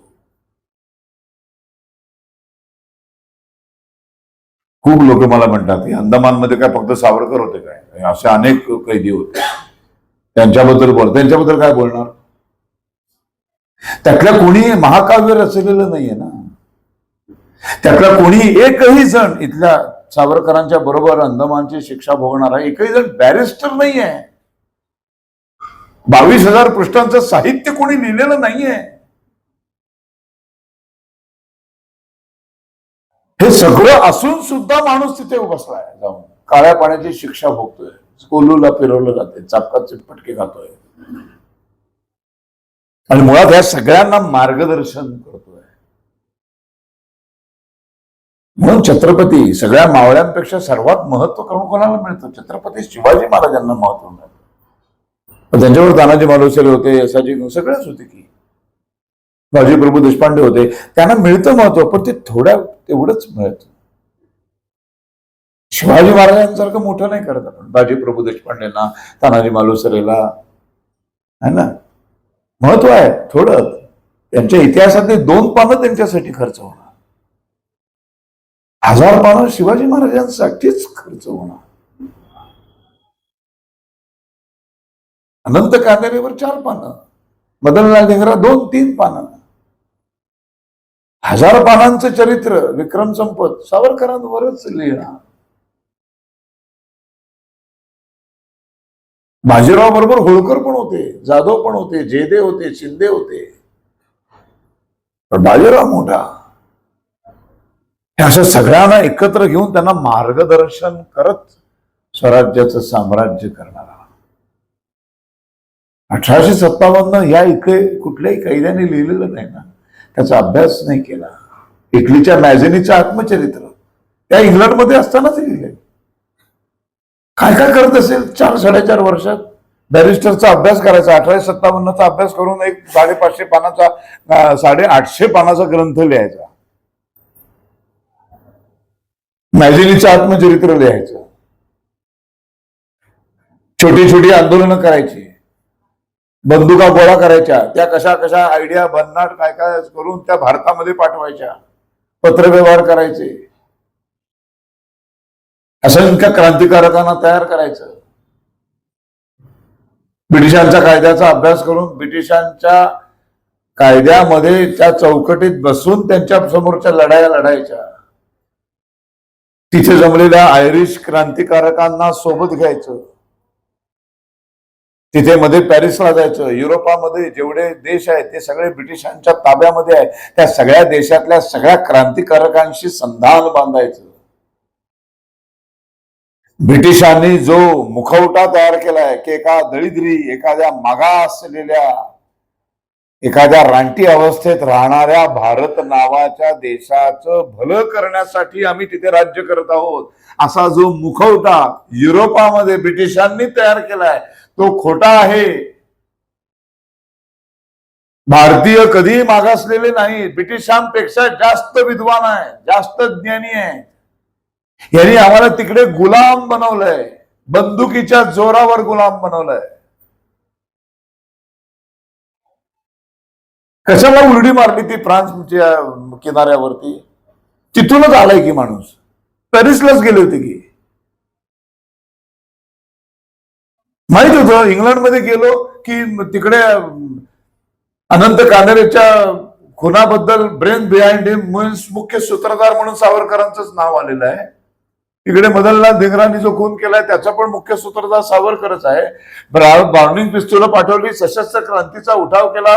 [SPEAKER 1] खूप लोक मला म्हणतात की अंदमानमध्ये काय फक्त सावरकर होते काय? असे अनेक कैदी होते, त्यांच्याबद्दल त्यांच्याबद्दल काय बोलणार? त्यातल्या कोणी महाकाव्य रचलेलं नाहीये ना. त्यातला कोणी एकही जण इथल्या सावरकरांच्या बरोबर अंदमानची शिक्षा भोगणारा एकही जण बॅरिस्टर नाहीये. 22,000 पृष्ठांचं साहित्य कोणी लिहिलेलं नाहीये. हे सगळं असून सुद्धा माणूस तिथे बसलाय जाऊन काळ्या पाण्याची शिक्षा भोगतोय. कोल्हूला फिरवलं जाते, चापकाचे फटके खातोय आणि मुळात या सगळ्यांना मार्गदर्शन करतोय. म्हणून छत्रपती सगळ्या मावळ्यांपेक्षा सर्वात महत्व कोणाला मिळतं? छत्रपती शिवाजी महाराजांना महत्व मिळतं. त्यांच्यावर तानाजी मालुसरे होते, यसाजी सगळेच होते की बाजीप्रभू देशपांडे होते, त्यांना मिळतं महत्व, पण ते तेवढंच मिळतं. शिवाजी महाराजांसारखं मोठं नाही करत आपण बाजीप्रभू देशपांडेंना, तानाजी मालुसरेला, है ना. महत्व आहे थोडं. त्यांच्या इतिहासातले 2 पानं त्यांच्यासाठी खर्च होणार, 1000 पानं शिवाजी महाराजांसाठीच खर्च होणार. अनंत कांदेरेवर 4 पानं, मदनलाल धिंगरा 2-3 पानं, 1000 पानांचं चरित्र विक्रम संपत सावरकरांवरच लिहिणार. बाजीराव बरोबर होळकर पण होते, जाधव पण होते, जयदेव होते, शिंदे होते, पण बाजीराव मोठा. अशा सगळ्यांना एकत्र घेऊन त्यांना मार्गदर्शन करत स्वराज्याचं साम्राज्य करणारा. 1857 या इकडे कुठल्याही कैद्याने लिहिलेलं नाही ना, त्याचा अभ्यास नाही केला. इटलीच्या मॅझेनीचं आत्मचरित्र त्या इंग्लंडमध्ये असतानाच लिहिले. काय काय करत असेल 4-4.5 वर्षात. बॅरिस्टरचा अभ्यास करायचा, 1857चा अभ्यास करून एक 550 पानाचा 850 पानाचा ग्रंथ लिहायचा. मॅझेनीचं आत्मचरित्र लिहायचं. छोटी छोटी आंदोलनं करायची, बंदुका गोळा करायच्या, त्या कशा कशा आयडिया भन्नाट काय काय करून त्या भारतामध्ये पाठवायच्या, पत्रव्यवहार करायचे, असंख्य क्रांतिकारकांना तयार करायचं. ब्रिटिशांच्या कायद्याचा अभ्यास करून ब्रिटिशांच्या कायद्यामध्ये त्या चौकटीत बसून त्यांच्या समोरच्या लढाया लढायच्या. तिथे जमलेल्या आयरिश क्रांतिकारकांना सोबत घ्यायचं. तिथे मध्ये पॅरिसला जायचं. युरोपामध्ये जेवढे देश आहेत ते सगळे ब्रिटिशांच्या ताब्यामध्ये आहेत. त्या सगळ्या देशातल्या सगळ्या क्रांतिकारकांशी संधान बांधायचं. ब्रिटिशांनी जो मुखवटा तयार केलाय की एका दळिद्री, एखाद्या मागासलेल्या, एखाद्या रानटी अवस्थेत राहणाऱ्या भारत नावाच्या देशाचं भलं करण्यासाठी आम्ही तिथे राज्य करत आहोत, असा जो मुखवटा युरोपामध्ये ब्रिटिशांनी तयार केलाय तो खोटा आहे. भारतीय कधीही मागासलेले नाही, ब्रिटिशांपेक्षा जास्त विद्वान आहे, जास्त ज्ञानी आहे. यांनी आम्हाला तिकडे गुलाम बनवलंय, बंदुकीच्या जोरावर गुलाम बनवलंय. कशाला उलडी मारली ती फ्रान्सच्या किनाऱ्यावरती? तिथूनच आलाय की माणूस, पॅरिसलाच गेले होते की. माहित होतं इंग्लंडमध्ये गेलो की तिकडे अनंत कानेरेच्या खुनाबद्दल ब्रेन बिहाइंड हिम मुख्य सूत्रधार म्हणून सावरकरांचंच नाव आलेलं आहे. इकडे मदनलाल धिंगरांनी जो खून केलाय त्याचा पण मुख्य सूत्रधार सावरकरच आहे. बार्निंग पिस्तूल पाठवली, सशस्त्र क्रांतीचा उठाव केला,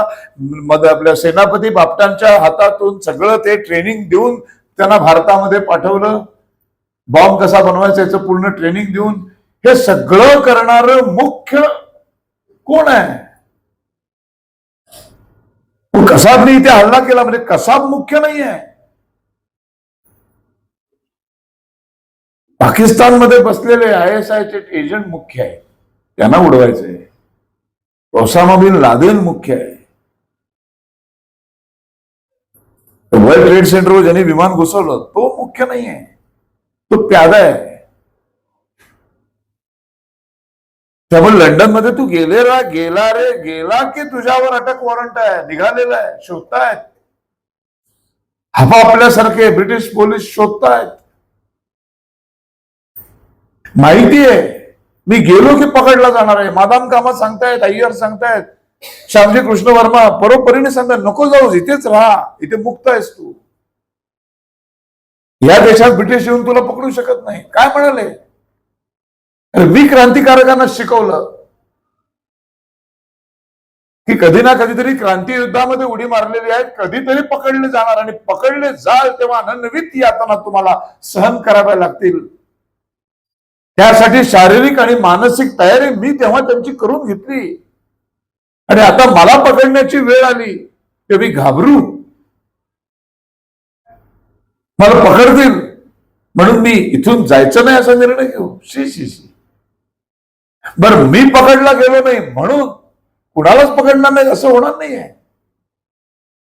[SPEAKER 1] आपल्या सेनापती बापटांच्या हातातून सगळं ते ट्रेनिंग देऊन त्यांना भारतामध्ये पाठवलं. बॉम्ब कसा बनवायचा याचं पूर्ण ट्रेनिंग देऊन हे सगळं करणारं मुख्य कोण आहे? कसाबने इथे हल्ला केला म्हणजे कसाब मुख्य नाही आहे. पाकिस्तानमध्ये बसलेले ISIचे एजंट मुख्य आहे, त्यांना उडवायचंय. ओसामा बिन लादेन मुख्य आहे. वर्ल्ड ट्रेड सेंटरवर ज्यांनी विमान घुसवलं तो मुख्य नाही आहे, तो प्यादा आहे. त्यामुळे लंडनमध्ये तू गेला की तुझ्यावर अटक वॉरंट आहे, निघालेला आहे, शोधतायत. आपल्यासारखे ब्रिटिश पोलीस शोधतायत. माहिती आहे मी गेलो की पकडला जाणार आहे. मादाम कामत सांगतायत, अय्यर सांगतायत, श्यामजी कृष्ण वर्मा परोपरीने सांगतायत नको जाऊस, इथेच राहा, इथे मुक्त आहेस तू. या देशात ब्रिटिश येऊन तुला पकडू शकत नाही. काय म्हणाले? मी क्रांतिकारकांना शिकवलं की कधी ना कधीतरी क्रांती युद्धामध्ये उडी मारलेली आहेत, कधीतरी पकडले जाणार आणि पकडले जाल तेव्हा अनन्वित यातना तुम्हाला सहन कराव्या लागतील. त्यासाठी शारीरिक आणि मानसिक तयारी मी तेव्हा त्यांची करून घेतली. आणि आता मला पकडण्याची वेळ आली तेव्हा मी घाबरू, मला पकडतील म्हणून मी इथून जायचं नाही असा निर्णय घेऊ? शी. बरं मी पकडला गेलो नाही म्हणून कुणालाच पकडणार नाही असं होणार नाहीये.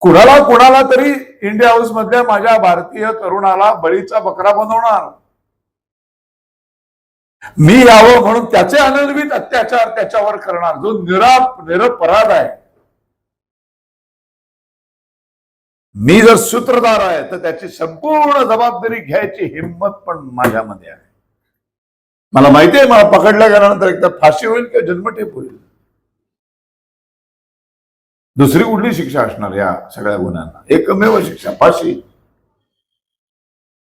[SPEAKER 1] कुणाला तरी इंडिया हाऊस मधल्या माझ्या भारतीय तरुणाला बळीचा बकरा बनवणार, मी यावं म्हणून त्याचे अनन्वित अत्याचार त्याच्यावर करणार, जो निरपराध आहे. मी जर सूत्रधार आहे तर त्याची संपूर्ण जबाबदारी घ्यायची हिंमत पण माझ्यामध्ये आहे. मला माहिती आहे, मला पकडल्या गेल्यानंतर एकदा फाशी होईल किंवा जन्मठेप होईल. दुसरी कुठली शिक्षा असणार या सगळ्या गुन्ह्यांना? एकमेव शिक्षा, फाशी.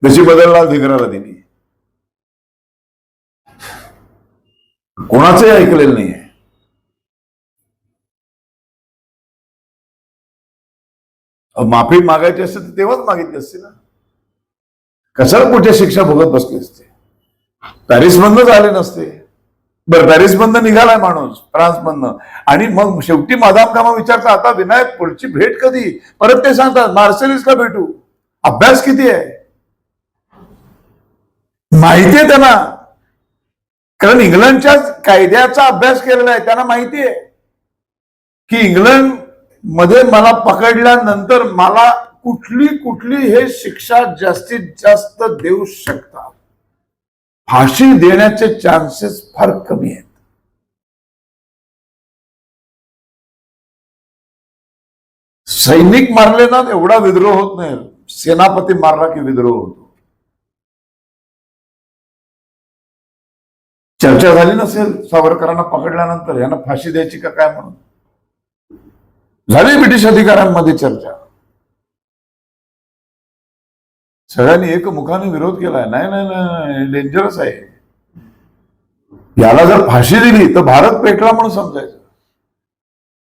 [SPEAKER 1] जशी बदललाल धिंगराला दिली. कोणाचंही ऐकलेलं नाहीये. माफी मागायची असते तर तेव्हाच मागितली असते ना. कशाला कुठे शिक्षा भोगत बसली असते? पॅरिस बंद झाले नसते. बरं, पॅरिस बंद निघालाय माणूस फ्रान्स मधनं, आणि मग शेवटी मादाम कामा विचारतात, आता विनायक पुढची भेट कधी? परत ते सांगतात मार्सेलिसला भेटू. अभ्यास किती आहे माहितीये त्यांना, कारण इंग्लंडच्या कायद्याचा अभ्यास केलेला आहे. त्यांना माहिती आहे की इंग्लंड मध्ये मला पकडल्यानंतर मला कुठली हे शिक्षा जास्तीत जास्त देऊ शकतात. फाशी देण्याचे चान्सेस फार कमी आहेत. सैनिक मारले ना एवढा विद्रोह होत नाही, सेनापती मारला की विद्रोह होतो. चर्चा झाली नसेल सावरकरांना पकडल्यानंतर यांना फाशी द्यायची का काय म्हणून? झाली ब्रिटिश अधिकाऱ्यांमध्ये चर्चा. सगळ्यांनी एकमुखाने विरोध केलाय. नाही नाही नाही, डेंजरस आहे. याला जर फाशी दिली तर भारत पेटला म्हणून समजायचं.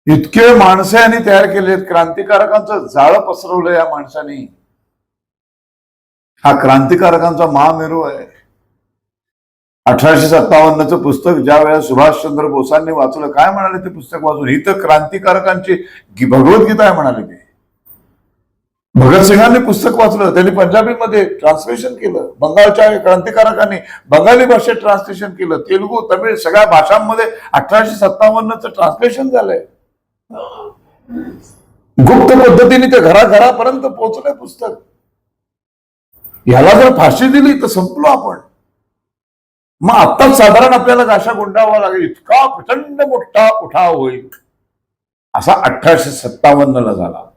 [SPEAKER 1] इतके माणसे यांनी तयार केलेत, क्रांतिकारकांचं जाळं पसरवलं या माणसांनी. हा क्रांतिकारकांचा महामेरू आहे. 1857चं पुस्तक ज्या वेळेला सुभाषचंद्र बोसांनी वाचलं, काय म्हणाले ते पुस्तक वाचून? ही तर क्रांतिकारकांची भगवद्गीता आहे म्हणाले ते. भगतसिंगांनी पुस्तक वाचलं, त्यांनी पंजाबीमध्ये ट्रान्सलेशन केलं. बंगालच्या क्रांतिकारकांनी बंगाली भाषेत ट्रान्सलेशन केलं. तेलुगू, तमिळ सगळ्या भाषांमध्ये 1857चं ट्रान्सलेशन झालंय. गुप्त पद्धतीने ते घराघरापर्यंत पोहोचलंय पुस्तक. याला जर फाशी दिली तर संपलो आपण. मग आत्ताच साधारण आपल्याला गाशा गुंडावा लागेल, इतका प्रचंड मोठा उठाव होईल असा 1857ला झाला.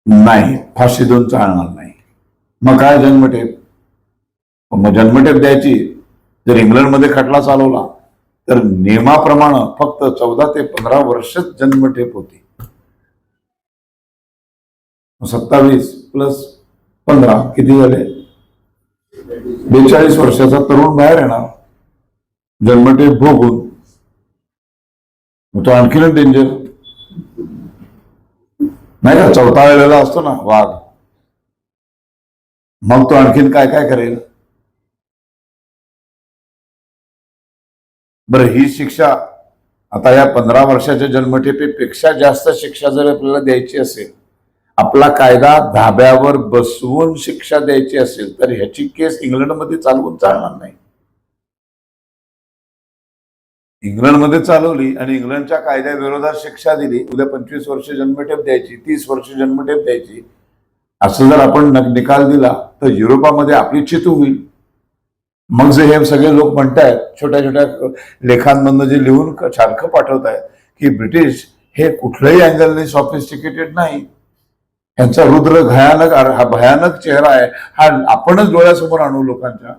[SPEAKER 1] नाही, फाशी देऊन चालणार नाही. मग काय जन्मठेप? मग जन्मठेप द्यायची. जर इंग्लंडमध्ये खटला चालवला तर नियमाप्रमाणे फक्त 14 ते 15 वर्षच जन्मठेप होती. 27 प्लस 15 किती झाले? 42 वर्षाचा तरुण बाहेर येणार जन्मठेप भोगून. तो आणखीन डेंजर नाही का? चौथाळलेला असतो ना वाघ, मग तो आणखीन काय काय करेल? बरं, ही शिक्षा आता या 15 वर्षाच्या जन्मठेपेक्षा जास्त शिक्षा जर आपल्याला द्यायची असेल, आपला कायदा धाब्यावर बसवून शिक्षा द्यायची असेल, तर ह्याची केस इंग्लंडमध्ये चालवून चालणार नाही. इंग्लंडमध्ये चालवली आणि इंग्लंडच्या कायद्याविरोधात शिक्षा दिली, उद्या 25 वर्ष जन्मठेप द्यायची, 30 वर्ष जन्मठेप द्यायची, असं जर आपण निकाल दिला तर युरोपामध्ये आपली चितू होईल. मग जे हे सगळे लोक म्हणतायत, छोट्या छोट्या लेखांमधनं जे लिहून सारखं पाठवतायत की ब्रिटिश हे कुठल्याही अँगलने सॉफिस्टिकेटेड नाही, यांचा रुद्र भयानक हा भयानक चेहरा आहे, हा आपणच डोळ्यासमोर आणू लोकांच्या.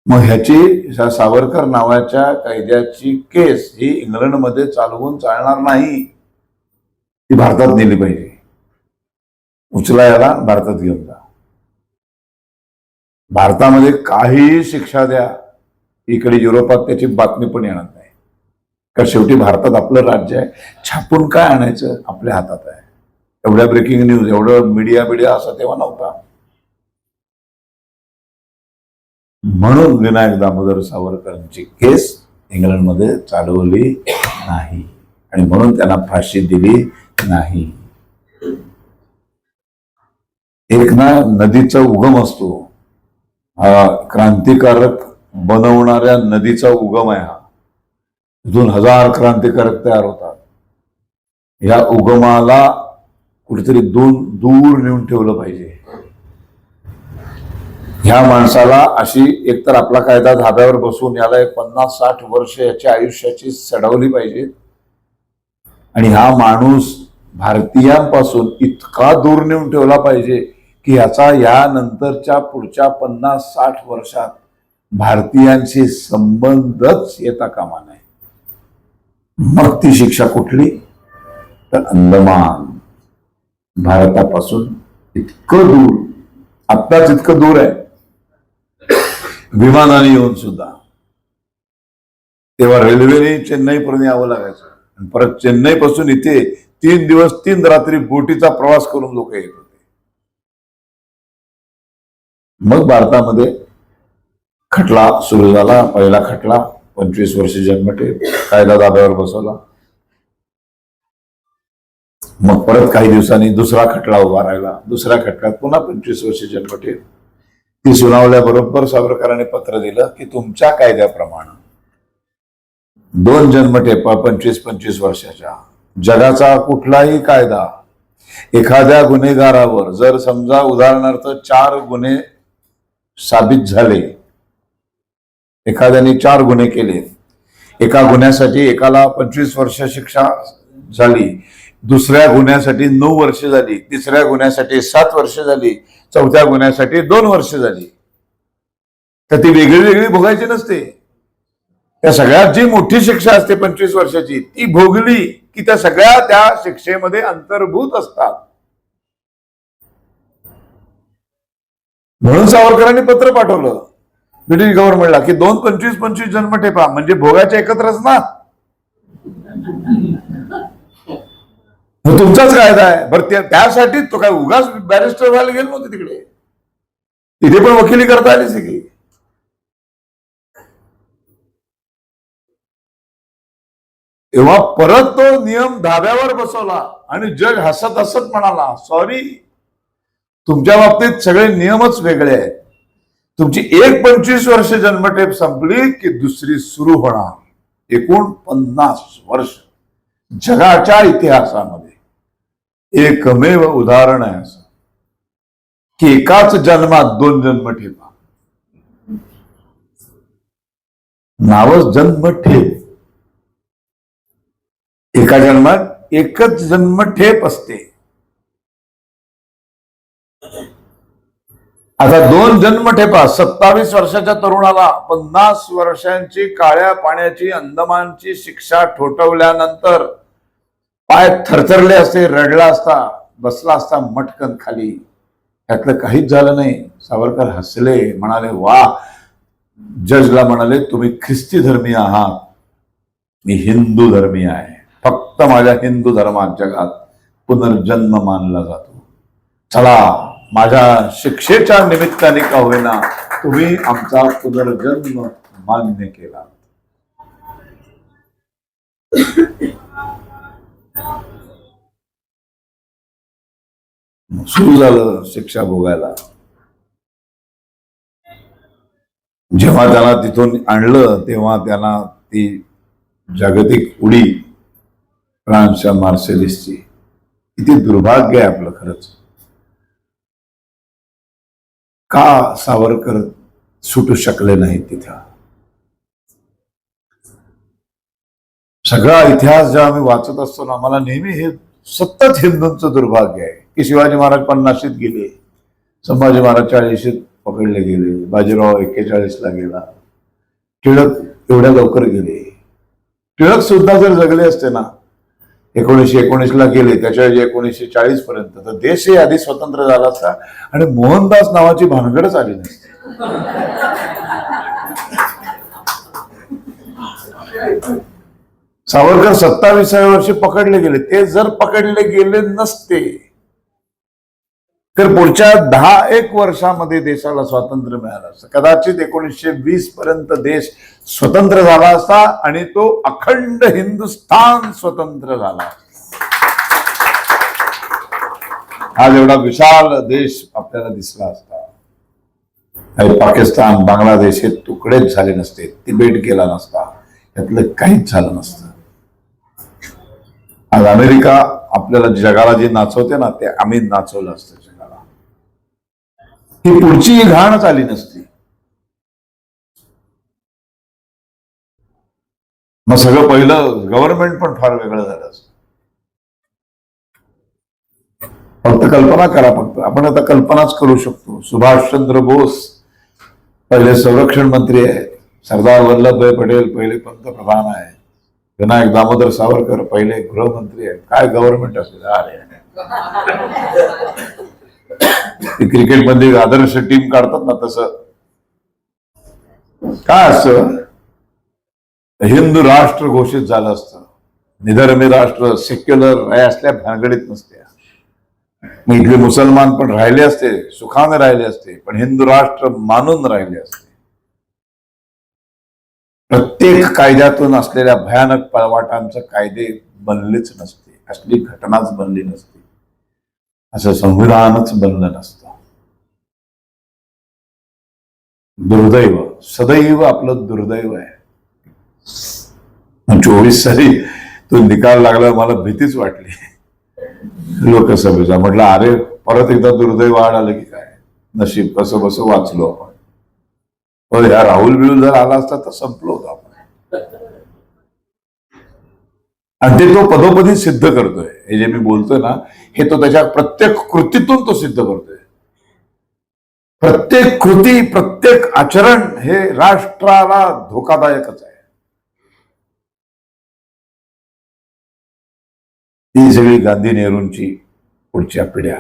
[SPEAKER 1] मग ह्याची सावरकर नावाच्या कैद्याची केस ही इंग्लंडमध्ये चालवून चालणार नाही. ती भारतात नेली पाहिजे. उचला याला, भारतात घेऊन जा. भारतामध्ये काहीही शिक्षा द्या, इकडे युरोपात त्याची बातमी पण येणार नाही. कारण शेवटी भारतात आपलं राज्य आहे. छापून काय आणायचं आपल्या हातात आहे. एवढ्या ब्रेकिंग न्यूज, एवढं मीडिया असा तेव्हा नव्हता. म्हणून विनायक दामोदर सावरकरांची केस इंग्लंडमध्ये चालवली नाही आणि म्हणून त्यांना फाशी दिली नाही. एक ना नदीचा उगम असतो, हा क्रांतिकारक बनवणाऱ्या नदीचा उगम आहे. हा तिथून हजार क्रांतिकारक तयार होतात. या उगमाला कुठेतरी दूर नेऊन ठेवलं पाहिजे. ह्या माणसाला अशी एकतर आपला कायदा धाब्यावर बसून याला 50-60 वर्ष याच्या आयुष्याची सडवली पाहिजे. आणि हा माणूस भारतीयांपासून इतका दूर नेऊन ठेवला पाहिजे की याचा यानंतरच्या पुढच्या 50-60 वर्षात भारतीयांशी संबंधच येता कामा नये. मग ती शिक्षा कुठली? तर अंदमान भारतापासून इतकं दूर, आत्ताच इतकं दूर आहे विमानाने येऊन सुद्धा. तेव्हा रेल्वेने चेन्नईपर्यंत यावं लागायचं आणि परत चेन्नई पासून इथे 3 दिवस 3 रात्री बोटीचा प्रवास करून लोक येत होते. मग भारतामध्ये खटला सुरू झाला. पहिला खटला 25 वर्ष जन्मठेप, कायदा धाब्यावर बसवला. मग परत काही दिवसांनी दुसरा खटला उभा राहिला. दुसऱ्या खटल्यात पुन्हा 25 वर्ष जन्मठेप. ती सुनावल्याबरोबर सावरकरांनी पत्र दिलं की तुमच्या कायद्याप्रमाणे 2 जन्मठेपा 25-25 वर्षाच्या, जगाचा कुठलाही कायदा एखाद्या गुन्हेगारावर जर समजा उदाहरणार्थ 4 गुन्हे साबित झाले, एखाद्याने 4 गुन्हे केले, एका गुन्ह्यासाठी एकाला 25 वर्ष शिक्षा झाली, दुसऱ्या गुन्ह्यासाठी 9 वर्ष झाली, तिसऱ्या गुन्ह्यासाठी 7 वर्ष झाली, चौथ्या गुन्ह्यासाठी 2 वर्ष झाली, तर ती वेगळी वेगळी भोगायची नसते. त्या सगळ्यात जी मोठी शिक्षा असते 25 वर्षाची ती भोगली की त्या सगळ्या त्या शिक्षेमध्ये अंतर्भूत असतात. म्हणून सावरकरांनी पत्र पाठवलं ब्रिटिश गव्हर्नमेंटला की 2 25-25 जन्मठेपा म्हणजे भोगाच्या एकत्रच ना. तुमचाच कायदा आहे. बरं त्यासाठी तो काय उगाच बॅरिस्टर व्हायला गेलो नव्हते तिकडे. तिथे पण वकिली करता आली सगळी. तेव्हा परत तो नियम धाब्यावर बसवला आणि जज हसत हसत म्हणाला, सॉरी, तुमच्या बाबतीत सगळे नियमच वेगळे आहेत. तुमची 25 वर्ष जन्मठेप संपली की दुसरी सुरू होणार. एकूण 50 वर्ष जगाच्या इतिहासामध्ये एकमेव उदाहरण आहे असं की एकाच जन्मात 2 जन्मठेपा. नावच जन्मठेप. एका जन्मात एकच जन्मठेप असते. आता 2 जन्मठेपा 27 वर्षाच्या तरुणाला 50 वर्षांची काळ्या पाण्याची अंदमानची शिक्षा ठोठवल्यानंतर पाय थरथरले असते, रडला असता, बसला असता मटकन खाली. त्यातलं काहीच झालं नाही. सावरकर हसले, म्हणाले, वा. जजला म्हणाले, तुम्ही ख्रिस्ती धर्मीय आहात, मी हिंदू धर्मीय आहे. फक्त माझ्या हिंदू धर्मात जगात पुनर्जन्म मानला जातो. चला, माझ्या शिक्षेच्या निमित्ताने का होईना तुम्ही आमचा पुनर्जन्म मान्य केला. सुरू झालं शिक्षा भोगायला. जेव्हा त्याला तिथून आणलं तेव्हा त्यांना ती जागतिक उडी फ्रान्सच्या मार्सेलिसची. किती दुर्भाग्य आहे आपलं खरंच. का सावरकर सुटू शकले नाही तिथं? सगळा इतिहास जेव्हा आम्ही वाचत असतो ना, मला नेहमी हे सतत हिंदूंचं दुर्भाग्य आहे की शिवाजी महाराज 50शीत गेले, संभाजी महाराज 40शीत पकडले गेले, बाजीराव 41ला गेला, टिळक एवढ्या लवकर गेले. टिळक सुद्धा जर जगले असते ना 1919ला गेले, त्याच्या 1940 पर्यंत, तर देशही आधी स्वतंत्र झाला असता आणि मोहनदास नावाची भानगडच आली नसती. सावरकर 27व्या वर्षी पकडले गेले. ते जर पकडले गेले नसते तर पुढच्या 10-1 वर्षामध्ये देशाला स्वातंत्र्य मिळालं असतं. कदाचित 1920 पर्यंत देश स्वतंत्र झाला असता आणि तो अखंड हिंदुस्थान स्वतंत्र झाला असता. आज एवढा विशाल देश आपल्याला दिसला असता. पाकिस्तान, बांगलादेश हे तुकडेच झाले नसते, तिबेट गेला नसता, त्यातलं काहीच झालं नसतं. आज अमेरिका आपल्याला जगाला जे नाचवते ना, ते आम्ही नाचवलं असतं जगाला. ही पुढची घाणच आली नसती. मग सगळं पहिलं गव्हर्नमेंट पण फार वेगळं झालं असतं. फक्त कल्पना करा. फक्त आपण आता कल्पनाच करू शकतो. सुभाषचंद्र बोस पहिले संरक्षण मंत्री आहेत, सरदार वल्लभभाई पटेल पहिले पंतप्रधान आहे, विनायक दामोदर सावरकर पहिले गृहमंत्री आहेत. काय गव्हर्नमेंट असेल. अरे क्रिकेट मध्ये आदर्श टीम काढतात ना, तसं काय असतं. हिंदू राष्ट्र घोषित झालं असतं, निधर्मी राष्ट्र, सेक्युलर असल्या भानगडीत नसते. मग इथले मुसलमान पण राहिले असते, सुखाने राहिले असते, पण हिंदू राष्ट्र मानून राहिले असते. प्रत्येक कायद्यातून असलेल्या भयानक पळवाटांचे कायदे बनलेच नसते, असली घटनाच बनली नसती, असं संविधानच बनलं नसतं. दुर्दैव, सदैव आपलं दुर्दैव आहे. 24 साली तो निकाल लागला, मला भीतीच वाटली लोकसभेचा. म्हटलं अरे परत एकदा दुर्दैव आड आलं की काय, नशीब कसं बस वाचलो आपण. पण ह्या राहुल बिहुल जर आला असता तर संपलो होतो आपण. आणि ते तो पदोपदी सिद्ध करतोय. हे जे मी बोलतोय ना, हे तो त्याच्या प्रत्येक कृतीतून तो सिद्ध करतोय. प्रत्येक कृती, प्रत्येक आचरण हे राष्ट्राला धोकादायकच आहे. ती सगळी गांधी नेहरूंची पुढच्या पिढ्या.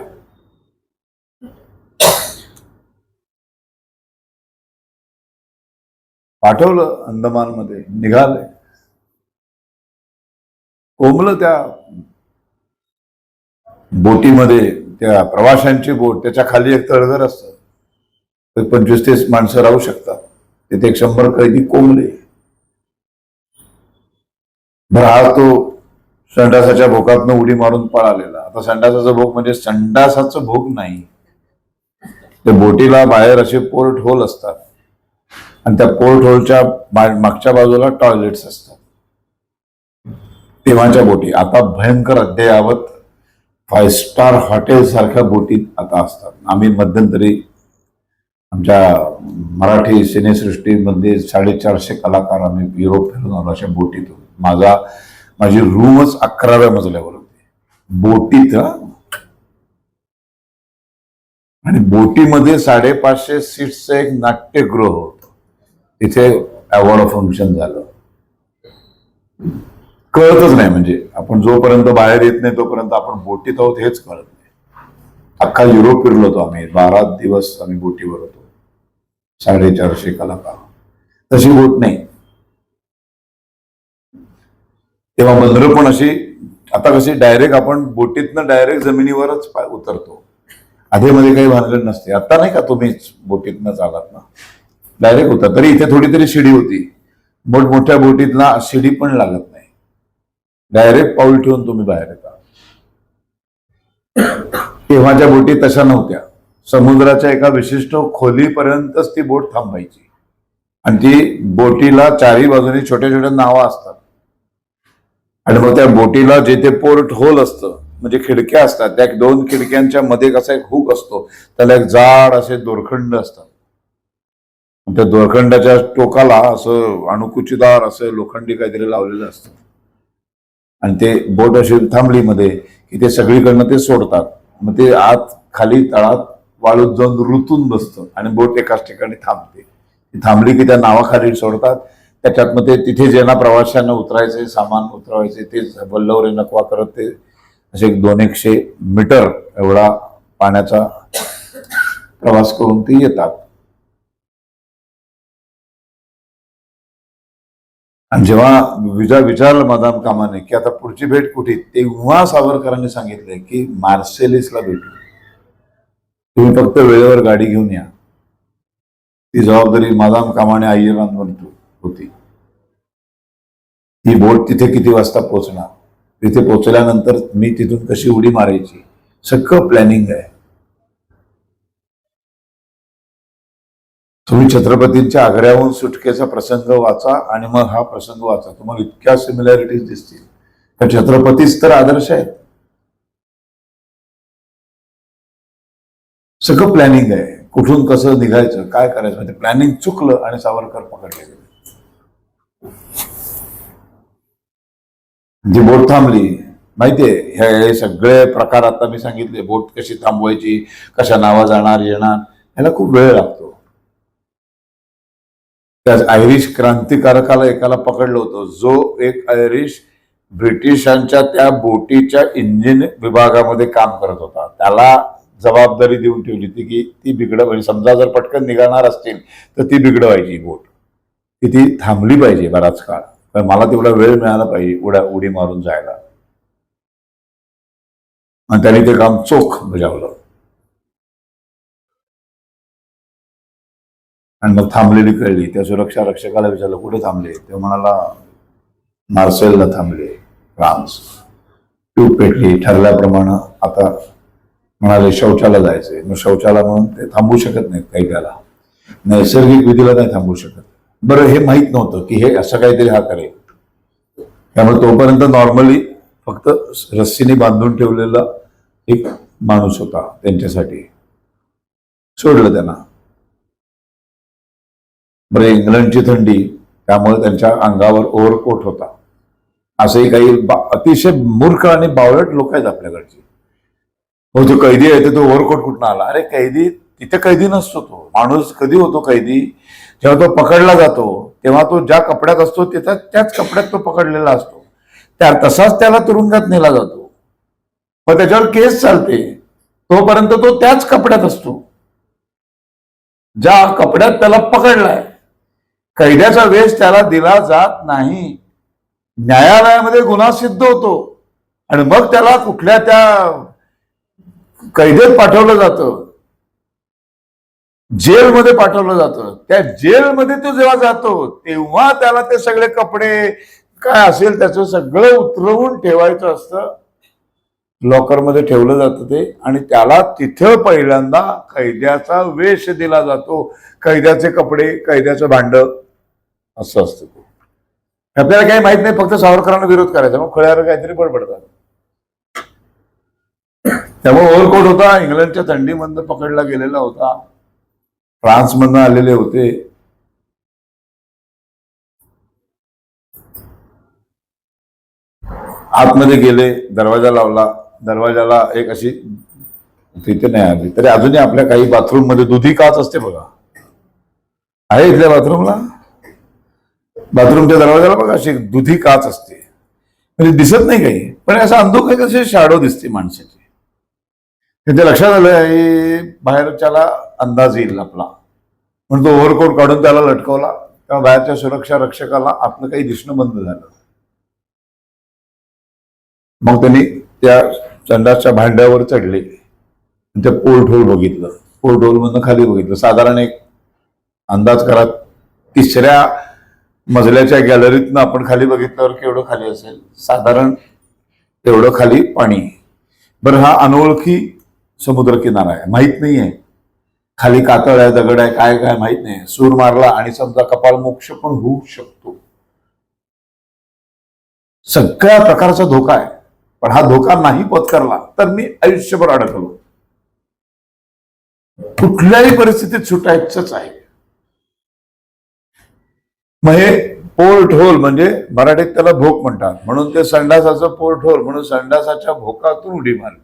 [SPEAKER 1] पाठवलं अंदमानमध्ये, निघाले, कोंबलं त्या बोटीमध्ये. त्या प्रवाशांची बोट, त्याच्या खाली एक तळघर असतं, 25-30 माणसं राहू शकतात. तिथे 100 कैदी कोंबले. बरं, हा तो संडासाच्या भोकातनं उडी मारून पळालेला. आता संडासाचं भोक म्हणजे संडासाचं भोक नाही, त्या बोटीला बाहेर असे पोर्ट होल असतात आणि त्या पोर्ट होलच्या मागच्या बाजूला टॉयलेट्स असतात. तेव्हाच्या बोटी आता भयंकर अद्ययावत 5 स्टार हॉटेल सारख्या बोटीत आता असतात. आम्ही मध्यंतरी आमच्या मराठी सिनेसृष्टीमध्ये 450 कलाकार आम्ही युरोप फिरून आलो अशा बोटीतून. माझी रूमच 11व्या मजल्यावर होती बोटीत. आणि बोटीमध्ये 550 सीट्सचं एक नाट्यगृह होतं. तिथे अवॉर्ड फंक्शन झालं. कळतच नाही, म्हणजे आपण जोपर्यंत बाहेर येत नाही तोपर्यंत आपण बोटीत आहोत हेच कळत नाही. अख्खा युरोप फिरलो होतो आम्ही. 12 दिवस आम्ही बोटीवर होतो. 450 कलाकार. तशी बोट नाही तेव्हा. बंदरं पण अशी आता कशी डायरेक्ट आपण बोटीतनं डायरेक्ट जमिनीवरच उतरतो. आधीमध्ये काही भानगड नसते. आता नाही का तुम्हीच बोटीतनं चालत ना, डायरेक्ट होता. तरी इथे थोडी तरी शिडी होती. मोठमोठ्या बोटीतला शिडी पण लागत नाही, डायरेक्ट पाऊल ठेवून तुम्ही बाहेर येता. तेव्हाच्या बोटी तशा नव्हत्या. समुद्राच्या एका विशिष्ट खोलीपर्यंतच ती बोट थांबायची आणि ती बोटीला चारी बाजूनी छोट्या छोट्या नावा असतात. आणि मग त्या बोटीला जिथे पोर्ट होल असतं, म्हणजे खिडक्या असतात, त्या 2 खिडक्यांच्या मध्ये कसा एक हुक असतो, त्याला एक जाड असे दोरखंड असतात. त्या दोरखंडाच्या टोकाला असं अणुकुचीदार असं लोखंडी काहीतरी लावलेलं असतं. आणि ते बोट अशी थांबली मध्ये की ते सगळीकडनं ते सोडतात. मग ते आत खाली तळात वाळूत जाऊन रुतून बसतं आणि बोट एकाच ठिकाणी थांबते. ती थांबली की त्या नावाखाली सोडतात. त्याच्यात मग ते तिथे ज्यांना प्रवाशांना उतरायचे, सामान उतरवायचे, ते वल्लवरे नकवा करत ते असे 200 मीटर एवढा पाण्याचा प्रवास करून ते येतात. आणि जेव्हा विचारलं मदाम कामाने की आता पुढची भेट कुठे, तेव्हा सावरकरांनी सांगितलंय की मार्सेलिसला भेटू, तुम्ही फक्त वेळेवर गाडी घेऊन या. ती जबाबदारी मदाम कामाने अय्यरांवर होती. ही बोट तिथे किती वाजता पोहोचणार, तिथे पोहोचल्यानंतर मी तिथून कशी उडी मारायची, सगळं प्लॅनिंग आहे. तुम्ही छत्रपतींच्या आग्र्याहून सुटकेचा प्रसंग वाचा आणि मग हा प्रसंग वाचा, तुम्हाला इतक्या सिमिलॅरिटीज दिसतील. तर छत्रपतीच तर आदर्श आहेत. सगळं प्लॅनिंग आहे, कुठून कसं निघायचं, काय करायचं, म्हणजे प्लॅनिंग चुकलं आणि सावरकर पकडले गेले. जी बोट थांबली माहितीये, हे सगळे प्रकार आता मी सांगितले, बोट कशी थांबवायची, कशा नावा जाणार येणार, ह्याला खूप वेळ लागतो. त्या आयरिश क्रांतिकारकाला एकाला पकडलं होतं, जो एक आयरिश ब्रिटिशांच्या त्या बोटीच्या इंजिन विभागामध्ये काम करत होता. त्याला जबाबदारी देऊन ठेवली होती की ती म्हणजे समजा जर पटकन निघाणार असतील तर ती बिघडवायची बोट, की ती थांबली पाहिजे बराच काळ, पण मला तेवढा वेळ मिळाला पाहिजे उडी मारून जायला. आणि त्यांनी ते काम चोख बजावलं. आणि मग थांबलेली कळली. त्या सुरक्षा रक्षकाला विचारलं कुठे थांबले, ते म्हणाला मार्सेलला थांबले, फ्रान्स. ट्यूब पेटली, ठरल्याप्रमाणे आता म्हणाले शौचाला जायचंय. मग शौचाला म्हणून ते थांबू शकत नाहीत काही, त्याला नैसर्गिक विधीला नाही थांबू शकत. बरं, हे माहित नव्हतं की हे असं काहीतरी हा करेल, त्यामुळे तोपर्यंत नॉर्मली फक्त रस्सीने बांधून ठेवलेला एक माणूस होता त्यांच्यासाठी, सोडलं त्यांना. बरं, इंग्लंडची थंडी, त्यामुळे त्यांच्या अंगावर ओव्हरकोट होता. असेही काही अतिशय मूर्ख आणि बावळट लोक आहेत आपल्याकडची. हो, तो कैदी आहे, तो ओव्हरकोट कुठून आला? अरे कैदी तिथे कैदी नसतो. तो माणूस कधी होतो कैदी, जेव्हा तो पकडला जातो तेव्हा तो ज्या कपड्यात असतो त्याच कपड्यात तो पकडलेला असतो. तसाच त्याला तुरुंगात नेला जातो. मग त्याच्यावर केस चालते, तोपर्यंत तो त्याच कपड्यात असतो ज्या कपड्यात त्याला पकडलाय. कैद्याचा वेश त्याला दिला जात नाही. न्यायालयामध्ये गुन्हा सिद्ध होतो आणि मग त्याला कुठल्या त्या कैदेत पाठवलं जातं, जेलमध्ये पाठवलं जातं. त्या जेलमध्ये तो जेव्हा जातो तेव्हा त्याला ते सगळे कपडे काय असेल त्याचं सगळं उतरवून ठेवायचं असतं. लॉकरमध्ये ठेवलं जातं ते, आणि त्याला तिथं पहिल्यांदा कैद्याचा वेश दिला जातो. कैद्याचे कपडे, कैद्याचं भांड असं असतं. आपल्याला काही माहित नाही, फक्त सावरकरांना विरोध करायचा, मग खळ्यावर काहीतरी बडबडतात. त्यामुळे ओव्हरकोट होता, इंग्लंडच्या थंडीमधनं पकडला गेलेला होता, फ्रान्समधनं आलेले होते. आतमध्ये गेले, दरवाजा लावला, दरवाजाला एक अशी तिथे नाही आली तरी अजूनही आपल्या काही बाथरूम मध्ये दुधी काच असते बघा, आहे इथल्या बाथरूमला, बाथरूमच्या दरवाजाला बघा अशी दुधी काच असते, म्हणजे दिसत नाही काही, पण असा अंधुक आहे, कशी शॅडो दिसते माणसाची. तिथे लक्षात आलं बाहेरच्याला अंदाज येईल आपला, म्हणून तो ओव्हरकोट काढून त्याला लटकवला. तेव्हा बाहेरच्या सुरक्षा रक्षकाला आपलं काही दिसणं बंद झालं. मग त्यांनी त्या संडासच्या भांड्यावर चढले, त्या पोर्ट होल बघितलं, पोर्ट होल मधनं खाली बघितलं. साधारण एक अंदाज करा, 3ऱ्या मजल्याच्या गॅलरीतनं आपण खाली बघितल्यावर केवढं खाली असेल, साधारण तेवढं खाली पाणी. बरं, हा अनोळखी समुद्र किनारा आहे, माहित नाहीये खाली कातळ आहे, दगड आहे, काय काय माहित नाही. सूर मारला आणि समजा कपाळमोक्ष पण होऊ शकतो. सगळ्या प्रकारचा धोका आहे, पण हा धोका नाही पत्करला तर मी आयुष्यभर अडकलो. कुठल्याही परिस्थितीत सुटायचंच आहे. मग हे पोर्ट होल म्हणजे मराठीत त्याला भोक म्हणतात, म्हणून ते संडासाचं पोर्ट होल, म्हणून संडासाच्या भोकातून उडी मारली.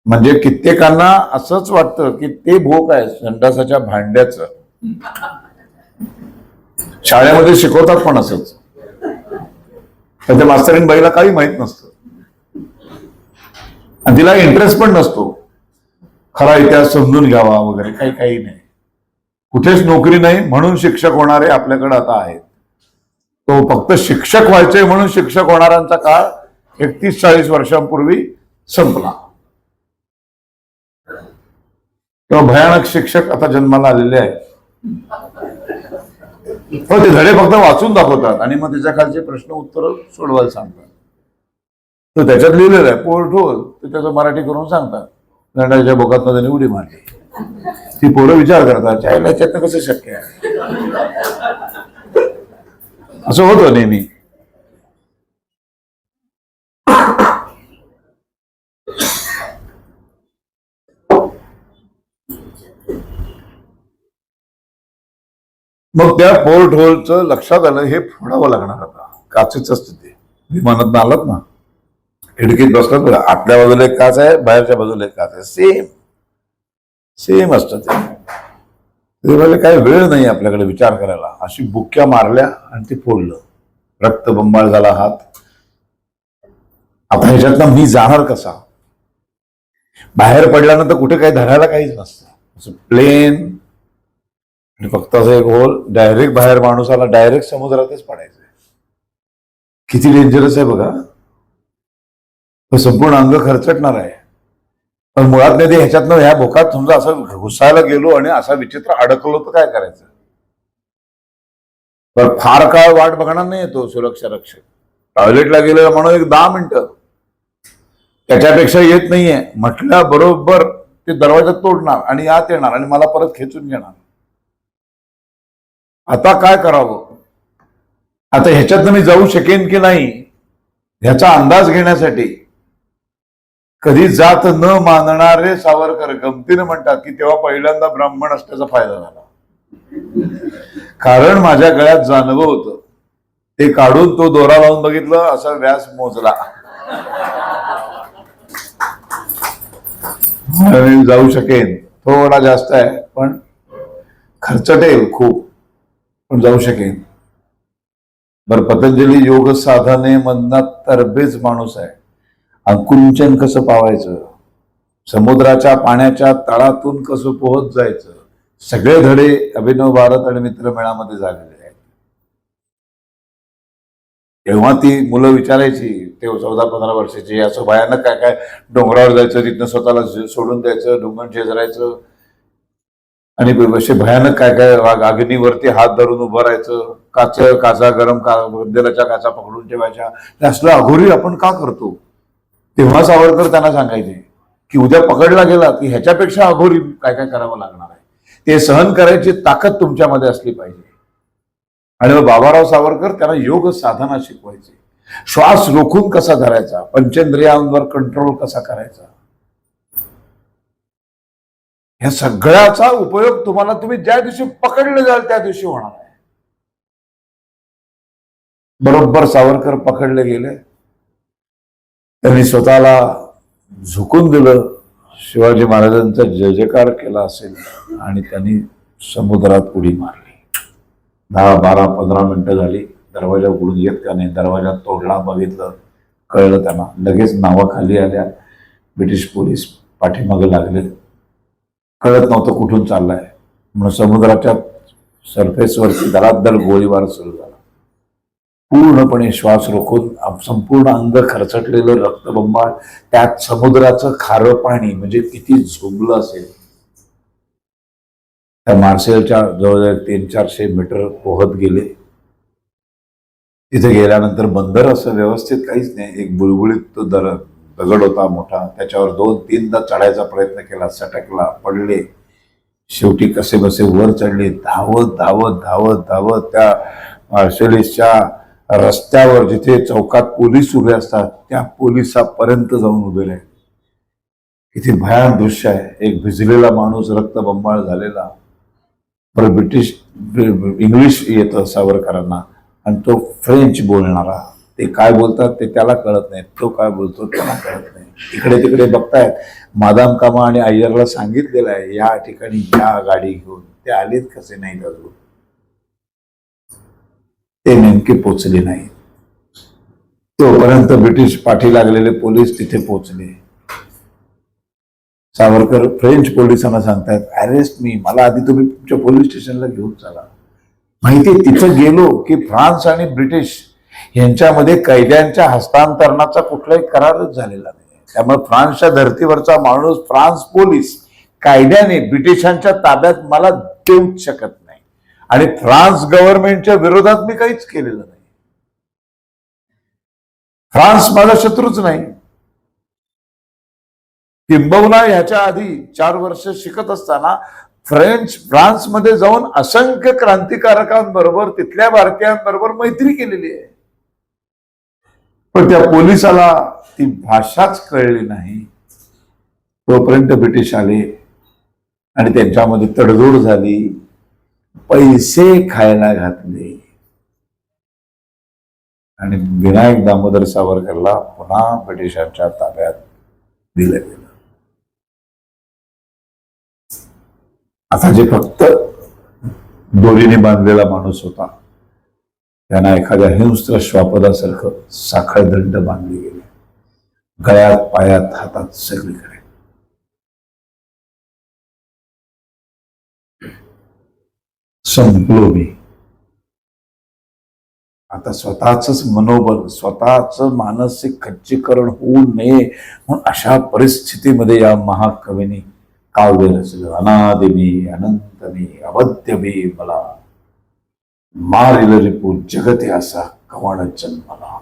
[SPEAKER 1] म्हणजे कित्येकांना असंच वाटतं की ते भोक आहे संडासाच्या भांड्याचं. शाळेमध्ये शिकवतात पण असंच, त्याच्या मास्तरीन बाईला काही माहित नसतं आणि तिला इंटरेस्ट पण नसतो खरा इतिहास समजून घ्यावा वगैरे, काही काही नाही. कुठेच नोकरी नाही म्हणून शिक्षक होणारे आपल्याकडे आता आहेत. तो फक्त शिक्षक व्हायचे म्हणून शिक्षक होणाऱ्यांचा काळ 31-40 वर्षांपूर्वी संपला. तेव्हा भयानक शिक्षक आता जन्माला आलेले आहेत. हो, ते धडे फक्त वाचून दाखवतात आणि मग त्याच्या खालचे प्रश्न उत्तर सोडवायला सांगतात. तर त्याच्यात लिहिलेलं आहे पोर्ट होल, ते त्याचं मराठी करून सांगतात. संडासाच्या भोकातनं त्यांनी उडी मारली. ती पोरं विचार करतात चायला याच्यातनं कसं शक्य आहे, असं होतं नेहमी. मग त्या पोर्ट होलचं लक्षात आलं हे फोडावं लागणार आता. काचेच असतं ते, विमानात आलात ना, खिडकीत बसलात बघा, आतल्या बाजूला एक काच आहे, बाहेरच्या बाजूला एक काच आहे, सेम सेम असतं ते. काही वेळ नाही आपल्याकडे विचार करायला. अशी बुक्क्या मारल्या आणि ते फोडलं, रक्तबंबाळ झाला हात. आता ह्याच्यातनं मी जाणार कसा? बाहेर पडल्यानंतर कुठे काही धरायला काहीच नसतं, असं प्लेन आणि फक्त असं एक होल, डायरेक्ट बाहेर माणूस आला, डायरेक्ट समुद्रातच पडायचं. किती डेंजरस आहे बघा. संपूर्ण अंग खरचटणार आहे. पण मुळात नाही ते ह्याच्यातनं ह्या भोकात समजा असं घुसायला गेलो आणि असा विचित्र अडकलो तर काय करायचं? पण फार काळ वाट बघणार नाही तो सुरक्षा रक्षक. टॉयलेटला गेलेला म्हणून एक 10 मिनिटं, त्याच्यापेक्षा येत नाहीये म्हटल्या बरोबर ते दरवाजा तोडणार आणि आत येणार आणि मला परत खेचून घेणार. आता काय करावं? आता ह्याच्यातनं मी जाऊ शकेन की नाही ह्याचा अंदाज घेण्यासाठी कधी जात न मानणारे सावरकर गमतीने म्हणतात की तेव्हा पहिल्यांदा ब्राह्मण असल्याचा फायदा झाला. कारण माझ्या गळ्यात जानवं होतं, ते काढून तो दोरा लावून बघितलं, असा व्यास मोजला. जाऊ शकेन, थोडा जास्त आहे पण खर्चटेल खूप, पण जाऊ शकेन. बर, पतंजली योग साधने मधनात तरबेज माणूस आहे. अंकुंचन कसं पावायचं, समुद्राच्या पाण्याच्या तळातून कसं पोहत जायचं, सगळे धडे अभिनव भारत आणि मित्रमेळामध्ये झालेले आहेत. तेव्हा ती मुलं विचारायची, तेव्हा 14-15 वर्षाची, असं भयानक काय काय, डोंगरावर जायचं, तिथनं स्वतःला सोडून द्यायचं, डोंगर शेजारायचं आणि असे भयानक काय काय, अग्नीवरती हात धरून उभं राहायचं, काचा गरम मंदिराच्या काचा पकडून ठेवायच्या. असलं अघोरी आपण का करतो? तेव्हा सावरकर त्यांना सांगायचे की उद्या पकडला गेला की ह्याच्यापेक्षा अघोरी काय काय करावं लागणार आहे. ते सहन करायची ताकद तुमच्यामध्ये असली पाहिजे. आणि मग बाबाराव सावरकर त्यांना योग साधना शिकवायचे. श्वास रोखून कसा धरायचा, पंचेंद्रियांवर कंट्रोल कसा करायचा, या सगळ्याचा उपयोग तुम्हाला, तुम्ही ज्या दिवशी पकडले जाल त्या दिवशी होणार आहे. बरोबर सावरकर पकडले गेले, त्यांनी स्वतःला झुकून दिलं, शिवाजी महाराजांचा जय जयकार केला असेल आणि त्यांनी समुद्रात उडी मारली. 10-12-15 मिनिटं झाली, दरवाजा उघडून येत त्याने दरवाजा तोडला, बघितलं, कळलं त्यांना, लगेच नावा खाली आल्या. ब्रिटिश पोलीस पाठीमागे लागले, कळत नव्हतं कुठून चाललाय म्हणून समुद्राच्या सरफेसवरती दरादर गोळीबार सुरू झाला. पूर्णपणे श्वास रोखून, संपूर्ण अंग खरचटलेलं, रक्तबंबाळ, त्यात समुद्राचं खारं पाणी म्हणजे किती झोंबलं असेल. त्या मार्सेलच्या जवळजवळ 300-400 मीटर पोहत गेले. तिथे गेल्यानंतर बंदर असं व्यवस्थित काहीच नाही, एक बुळबुळीत तो दगड होता मोठा, त्याच्यावर 2-3दा चढायचा प्रयत्न केला, सटकला, पडले. शेवटी कसे बसे वर चढले, धावत धावत धावत धावत त्या मार्शलिसच्या रस्त्यावर, जिथे चौकात पोलीस उभे असतात, त्या पोलिसापर्यंत जाऊन उभे राहिले. किती भयानक दृश्य आहे. एक भिजलेला माणूस, रक्तबंबाळ झालेला. बरं, इंग्लिश येतं सावरकरांना आणि तो फ्रेंच बोलणारा. ते काय बोलतात ते त्याला कळत नाही, तो काय बोलतो त्याला कळत नाही. इकडे तिकडे बघतायत. मादाम कामा आणि अय्यरला सांगितलेलं आहे या ठिकाणी या गाडी घेऊन, ते आलेत कसे नाहीत अजून, ते नेमके पोचले नाही. तोपर्यंत ब्रिटिश पाठी लागलेले पोलीस तिथे पोचले. सावरकर फ्रेंच पोलिसांना सांगतात, अरेस्ट मी, मला आधी तुम्ही तुमच्या पोलीस स्टेशनला घेऊन चला. माहिती, तिथं गेलो की फ्रान्स आणि ब्रिटिश यांच्यामध्ये कैद्यांच्या हस्तांतरणाचा कुठलाही करारच झालेला नाही. त्यामुळे फ्रान्सच्या धर्तीवरचा माणूस, फ्रान्स पोलीस कायद्याने ब्रिटिशांच्या ताब्यात मला देऊच शकत नाही. आणि फ्रान्स गव्हर्नमेंटच्या विरोधात मी काहीच केलेलं नाही. फ्रान्स माझा शत्रूच नाही. किंबहुना ह्याच्या आधी 4 वर्ष शिकत असताना फ्रान्समध्ये जाऊन असंख्य क्रांतिकारकांबरोबर, तिथल्या भारतीयांबरोबर मैत्री केलेली आहे. पण त्या पोलिसाला ती भाषाच कळली नाही. तोपर्यंत ब्रिटिश आले आणि त्यांच्यामध्ये तडजोड झाली, पैसे खायला घातले आणि विनायक दामोदर सावरकरला पुन्हा ब्रिटिशांच्या ताब्यात दिलं गेलं. आता जे फक्त दोरीने बांधलेला माणूस होता, त्यांना एखाद्या हिंस्त्र श्वापदासारखं साखळदंड बांधले गेले, गळ्यात, पायात, हातात, सगळीकडे. संपलो मी. आता स्वतःच मनोबल, स्वतःच मानसिक खच्चीकरण होऊ नये म्हणून अशा परिस्थितीमध्ये या महाकवीने काव्य रचलं. अनादिमी अनंतमी अवध्यमी मला, मारिल रिपू जगते असा कवाण जन्माला.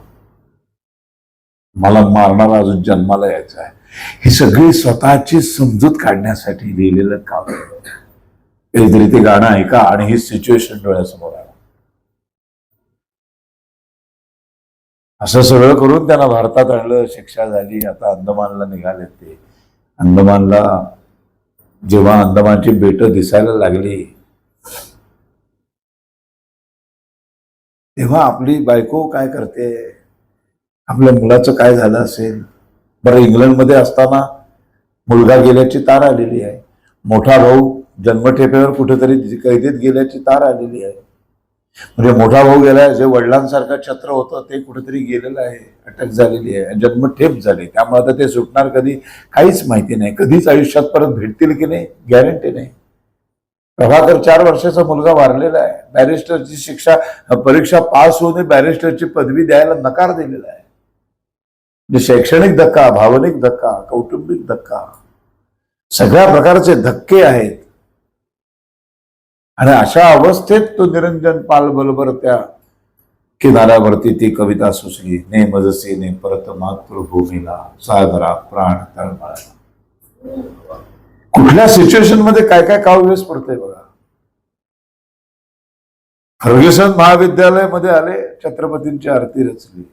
[SPEAKER 1] मला मारणारा अजून जन्माला यायचा आहे. ही सगळी स्वतःची समजूत काढण्यासाठी लिहिलेलं काव्य. कधीतरी ते गाणं ऐका आणि ही सिच्युएशन डोळ्यासमोर आला. असं सगळं करून त्यांना भारतात आणलं, शिक्षा झाली. आता अंदमानला निघाले ते. अंदमानला जेव्हा अंदमानची बेटं दिसायला लागली तेव्हा आपली बायको काय करते, आपल्या मुलाचं काय झालं असेल. बरं, इंग्लंडमध्ये असताना मुलगा गेल्याची तार आलेली आहे, मोठा भाऊ जन्मठेपेवर कुठेतरी कैदेत गेल्याची तार आलेली आहे. म्हणजे मोठा भाऊ गेलाय, जे वडिलांसारखं छत्र होतं ते कुठेतरी गेलेलं आहे, अटक झालेली आहे, जन्मठेप झाली. त्यामुळे आता ते सुटणार कधी काहीच माहिती नाही. कधीच आयुष्यात परत भेटतील की नाही गॅरंटी नाही. प्रभाकर 4 वर्षाचा मुलगा वारलेला आहे. बॅरिस्टरची शिक्षा परीक्षा पास होऊन बॅरिस्टरची पदवी द्यायला नकार दिलेला आहे. म्हणजे शैक्षणिक धक्का, भावनिक धक्का, कौटुंबिक धक्का, सगळ्या प्रकारचे धक्के आहेत. आणि अशा अवस्थेत तो निरंजन पाल बरोबर त्या किनाऱ्यावरती ती कविता सुचली. ने मजसी ने परत मातृभूमीला, सागरा प्राण तळमळला. कुठल्या सिच्युएशन मध्ये काय काय काव्यस पडतंय बघा. फर्ग्युसन महाविद्यालयामध्ये आले, छत्रपतींची आरती रचली.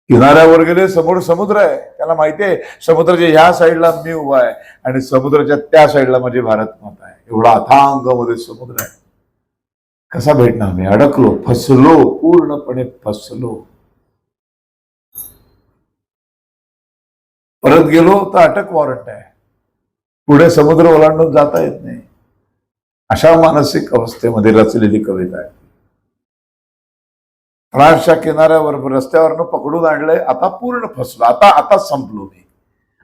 [SPEAKER 1] किनाऱ्यावर गेले, समोर समुद्र आहे. त्याला माहिती आहे समुद्राच्या ह्या साईडला मी उभा आहे आणि समुद्राच्या त्या साईडला माझी भारत माता आहे. एवढा अथांग मध्ये समुद्र आहे. कसा भेटणार मी? अडकलो, फसलो, पूर्णपणे फसलो. परत गेलो तर अटक वॉरंट आहे, पुढे समुद्र ओलांडून जाता येत नाही. अशा मानसिक अवस्थेमध्ये रचलेली कविता आहे. फ्रान्सच्या किनाऱ्यावर रस्त्यावरनं पकडून आणलंय, आता पूर्ण फसलो, आता संपलो मी.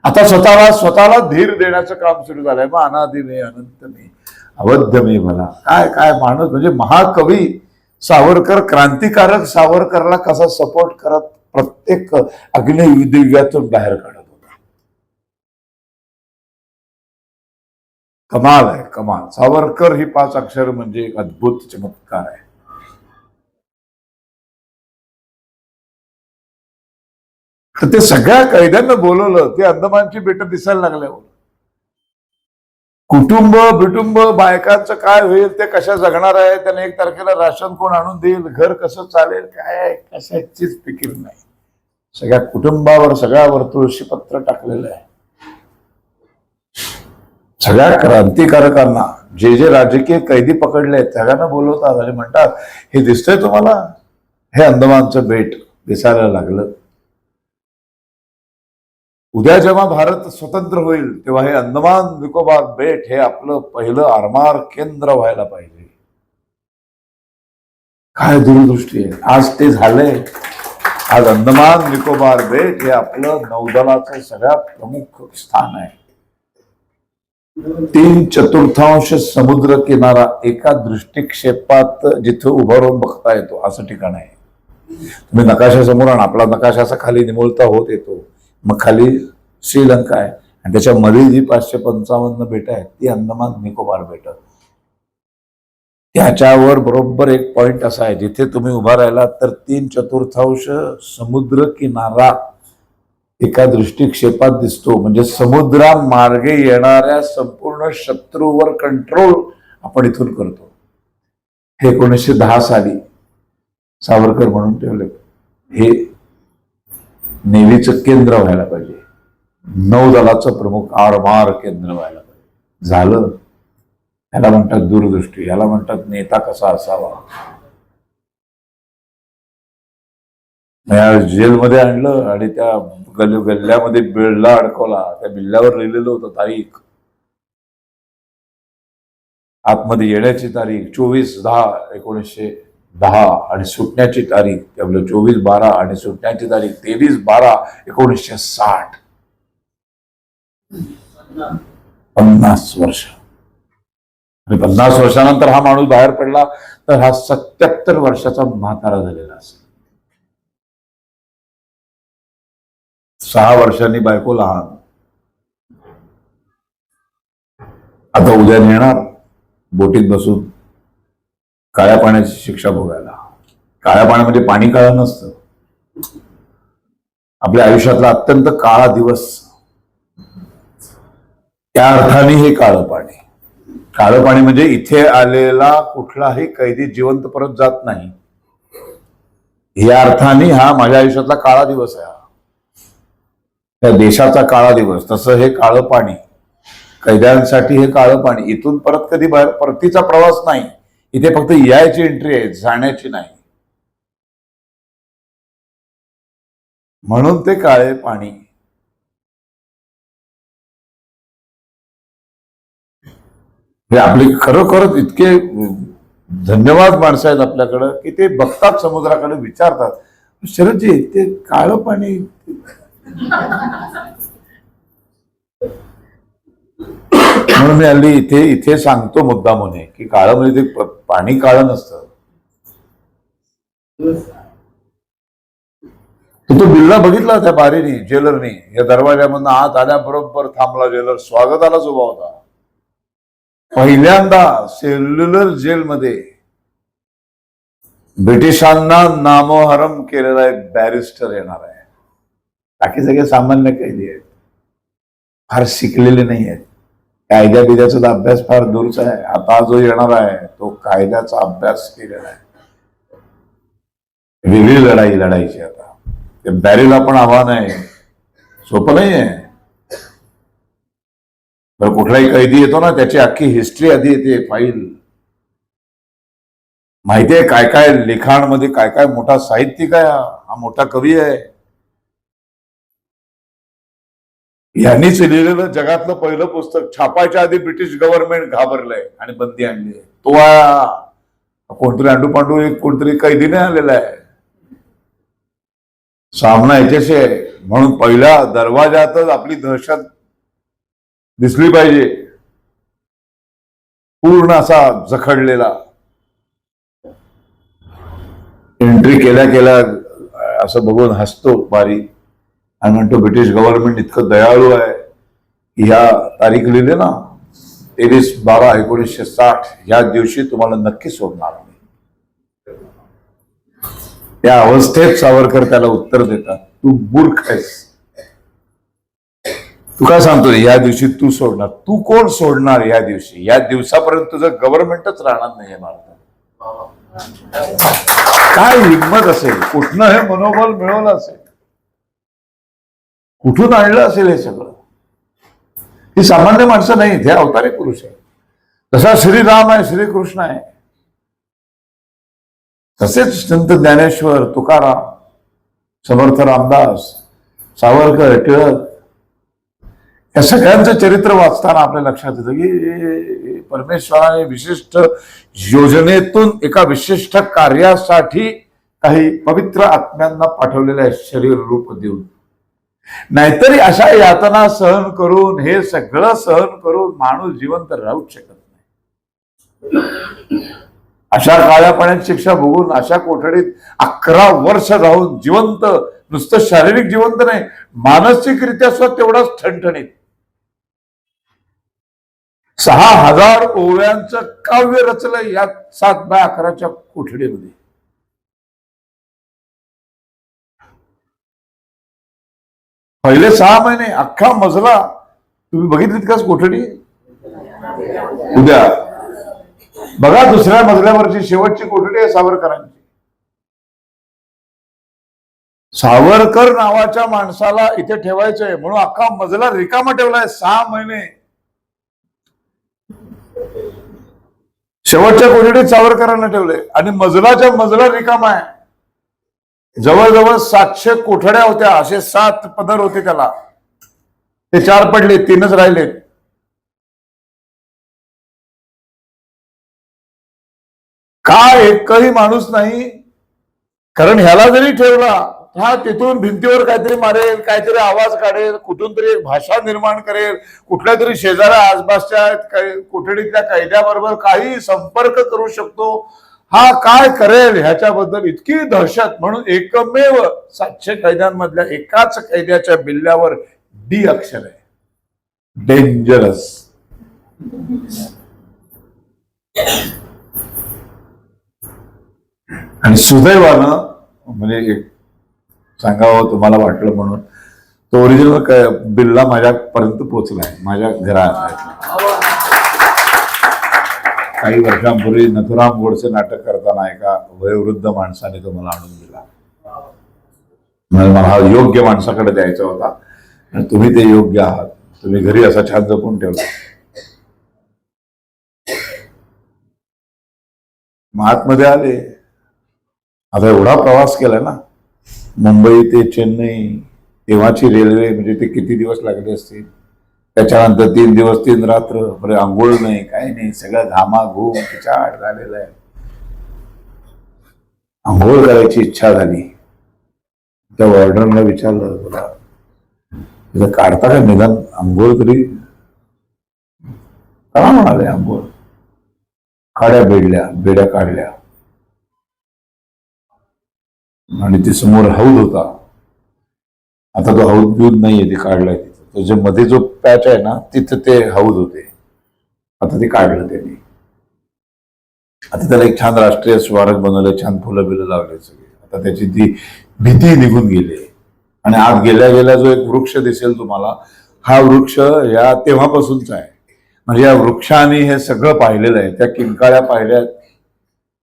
[SPEAKER 1] आता स्वतःला धीर देण्याचं काम सुरू झालंय. मग अनादि मी अनंत मी अवध्य मी मला. काय काय माणूस, म्हणजे महाकवी सावरकर, क्रांतिकारक सावरकरला कसा सपोर्ट करत प्रत्येक अग्निदिव्यातून बाहेर काढत होता. कमाल आहे, कमाल. सावरकर ही 5 अक्षर म्हणजे एक अद्भुत चमत्कार आहे. तर ते सगळ्या कैद्यांना बोलवलं. ते अंदमानची बेटं दिसायला लागल्यावर कुटुंब बिटुंब बायकांचं काय होईल, ते कशा जगणार आहे, त्यांना 1 तारखेला राशन कोण आणून देईल, घर कसं चालेल, काय कशाचीच फिकीर नाही. सगळ्या कुटुंबावर, सगळ्यावर तुळशीपत्र टाकलेलं आहे. सगळ्या क्रांतिकारकांना, जे जे राजकीय कैदी पकडले सगळ्यांना बोलवतात आणि म्हणतात, हे दिसतंय तुम्हाला, हे अंदमानचं बेट दिसायला लागलं. उद्या जेव्हा भारत स्वतंत्र होईल तेव्हा हे अंदमान निकोबार बेट हे आपलं पहिलं आरमार केंद्र व्हायला पाहिजे. काय दूरदृष्टी आहे. आज ते झालंय. आज अंदमान निकोबार बेट हे आपलं नौदलाचं सगळ्यात प्रमुख स्थान आहे. 3/4 समुद्र किनारा एका दृष्टिक्षेपात जिथं उभं राहून बघता येतो असं ठिकाण आहे. तुम्ही नकाशा समोर आणा, आपला नकाशा असा खाली निमुळता होत येतो. मग खाली श्रीलंका आहे आणि त्याच्यामध्ये जी 555 बेटं आहेत ती अंदमान निकोबार बेटं. त्याच्यावर बरोबर एक पॉइंट असा आहे, जिथे तुम्ही उभा राहिलात तर 3/4 समुद्र किनारा एका दृष्टिक्षेपात दिसतो, म्हणजे समुद्रामार्गे येणाऱ्या संपूर्ण शत्रूवर कंट्रोल आपण इथून करतो. हे 1910 साली सावरकर म्हणून ठेवले. हे नेव्हीचं केंद्र व्हायला पाहिजे, नौदलाचं प्रमुख आरमार केंद्र व्हायला पाहिजे. झालं. याला म्हणतात दूरदृष्टी, याला म्हणतात नेता कसा असावा. जेलमध्ये आणलं आणि त्या गल्ल्यामध्ये बिल्ला अडकवला. त्या बिल्ल्यावर लिहिलेलं होतं तारीख, आतमध्ये येण्याची तारीख 24/10/1910 आणि सुटण्याची तारीख त्यामुळे 24/12 आणि सुटण्याची तारीख 23/12/1960. 50 वर्ष. आणि 50 वर्षानंतर हा माणूस बाहेर पडला तर हा 77 वर्षाचा म्हातारा झालेला असेल. 6 वर्षांनी बायको लहान. आता उद्या नेणार बोटीत बसून काळ्या पाण्याची शिक्षा भोगायला. काळ्या पाण्यामध्ये पाणी काळं नसतं. आपल्या आयुष्यातला अत्यंत काळा दिवस, त्या अर्थाने हे काळं पाणी. काळं पाणी म्हणजे इथे आलेला कुठलाही कैदी जिवंत परत जात नाही, या अर्थाने हा माझ्या आयुष्यातला काळा दिवस आहे. त्या देशाचा काळा दिवस. तसं हे काळं पाणी कैद्यांसाठी, हे काळं पाणी. इथून परत कधी बाहेर परतीचा प्रवास नाही. इथे फक्त यायची एंट्री आहे, जाण्याची नाही. म्हणून ते काळे पाणी. हे आपले खरोखरच इतके धन्यवाद माणसं आहेत आपल्याकडं की ते बघतात समुद्राकडे, विचारतात, शरदजी ते काळं पाणी. म्हणून मी हल्ली इथे सांगतो मुद्दामने की काळं म्हणजे ते पाणी काळं नसतं. तो बिल्ला बघितला त्या बारीने, जेलरनी. या दरवाजामधून आत आल्याबरोबर थांबला जेलर, स्वागतालाच उभा होता. पहिल्यांदा सेल्युलर जेलमध्ये ब्रिटिशांना नामोहरम केलेला एक बॅरिस्टर येणार आहे. बाकी सगळे सामान्य कैदी आहेत, फार शिकलेले नाही आहेत. कायद्या बिद्याचा अभ्यास फार दूरचा आहे. आता जो येणार आहे तो कायद्याचा अभ्यास केलेला आहे. वेगळी लढाई लढायची. आता ते बॅरीला पण आव्हान आहे, सोपं नाही आहे. तर कुठलाही कैदी येतो ना, त्याची अख्खी हिस्ट्री आधी येते, फाईल. माहितीये काय काय लिखाणमध्ये, काय काय मोठा साहित्यिक आहे हा मोठा कवी आहे. यांनीच लिहिलेलं जगातलं पहिलं पुस्तक छापायच्या आधी ब्रिटिश गव्हर्नमेंट घाबरलंय आणि बंदी आणली. तो कोणतरी अंडू पांडू एक कोणतरी कैदीने आलेला आहे. सामना याच्याशी आहे. म्हणून पहिल्या दरवाजातच आपली दहशत दिसली पाहिजे, पूर्ण असा जखडलेला. एंट्री केल्या केल्या असं बघून हसतो बारी आणि म्हणतो ब्रिटिश गव्हर्नमेंट इतकं दयाळू आहे. या तारीख लिहिले ना, 23/12/1960, या दिवशी तुम्हाला नक्की सोडणार. त्या अवस्थेत सावरकर त्याला उत्तर देतात, तू मूर्ख आहेस. तू काय सांगतो या दिवशी तू सोडणार? तू कोण सोडणार या दिवशी? या दिवसापर्यंत तुझं गव्हर्नमेंटच राहणार नाहीये भारतात. काय हिंमत असेल, कुठनं हे मनोबल मिळवलं असेल, कुठून आणलं असेल हे सगळं? ही सामान्य माणसं नाही, हे अवतारी पुरुष आहे. तसा श्रीराम आहे, श्रीकृष्ण आहे, तसेच संत ज्ञानेश्वर, तुकाराम, समर्थ रामदास, सावरकर, टिळक, या सगळ्यांचं चरित्र वाचताना आपल्या लक्षात येतं की परमेश्वराने विशिष्ट योजनेतून एका विशिष्ट कार्यासाठी काही पवित्र आत्म्यांना पाठवलेलं आहे, शरीर रूप देऊन. नाहीतरी अशा यातना सहन करून, हे सगळं सहन करून माणूस जिवंत राहूच शकत नाही. अशा काळ्या पाण्याची शिक्षा भोगून अशा कोठडीत 11 वर्ष राहून जिवंत, नुसतं शारीरिक जिवंत नाही, मानसिकरित्या सुद्धा तेवढाच ठणठणीत. 6000 ओव्यांचं काव्य रचलं या 7x11च्या कोठडीमध्ये. पहिले 6 महिने अख्खा मजला तुम्ही बघितलीत का कोठडी? उद्या बघा दुसऱ्या मजल्यावरची शेवटची कोठडी आहे सावरकरांची. सावरकर नावाच्या माणसाला इथे ठेवायचंय म्हणून अख्खा मजला रिकामा ठेवलाय 6 महिने. शेवटच्या कोठडीत सावरकरांना ठेवले आणि मजलाच्या मजला रिकामा आहे. जवळजवळ 700 कोठड्या होत्या, असे 7 पदर होते त्याला. ते 4 पडले, 3च राहिले. काय एकही माणूस नाही. कारण ह्याला जरी ठेवला हा तिथून भिंतीवर काहीतरी मारेल, काहीतरी आवाज काढेल, कुठून तरी एक भाषा निर्माण करेल, कुठल्या तरी शेजाऱ्या आसपासच्या कोठडीतल्या कैद्याबरोबर काही संपर्क करू शकतो. हा काय करेल ह्याच्याबद्दल इतकी दहशत. म्हणून एकमेव 700 कैद्यांमधल्या एकाच कैद्याच्या बिल्ल्यावर डी अक्षर आहे, डेंजरस. आणि सुदैवानं म्हणजे सांगावं तुम्हाला वाटलं म्हणून तो ओरिजिनल बिल्ला माझ्यापर्यंत पोहोचलाय, माझ्या घरात. काही वर्षांपूर्वी नथुराम गोडसे नाटक करताना एका वयोवृद्ध माणसाने तो मला आणून दिला. मला हा योग्य माणसाकडे द्यायचा होता आणि तुम्ही ते योग्य आहात. तुम्ही घरी असा छान जपून ठेवला. आतमध्ये आले. आता एवढा प्रवास केला ना, मुंबई ते चेन्नई, तेव्हाची रेल्वे, म्हणजे ते किती दिवस लागले असतील. त्याच्यानंतर 3 दिवस 3 रात्र, बरे आंघोळ नाही, काही नाही, सगळं घामाघूम खिचाट झालेलं आहे. आंघोळ करायची इच्छा झाली. त्या वॉर्डरला विचारलं, तुला तिथं काढता का निदान आंघोळ तरी करा म्हणाले. आंघोळ काड्या बेड्या काढल्या आणि ती समोर हौद होता. आता तो हौद बिऊद नाहीये, ते काढलाय. तिथं तो जे मध्ये जो पॅच आहे ना, तिथं ते हौद होते. आता ते काढलं त्यांनी. आता त्याला एक छान राष्ट्रीय स्मारक बनवलं, छान फुलं बिलं लावले सगळे. आता त्याची ती भीती निघून गेली. आणि आत गेल्या गेल्या जो एक वृक्ष दिसेल तुम्हाला, हा वृक्ष या तेव्हापासूनचा आहे. म्हणजे या वृक्षाने हे सगळं पाहिलेलं आहे. त्या किंकाळ्या पाहिल्यात,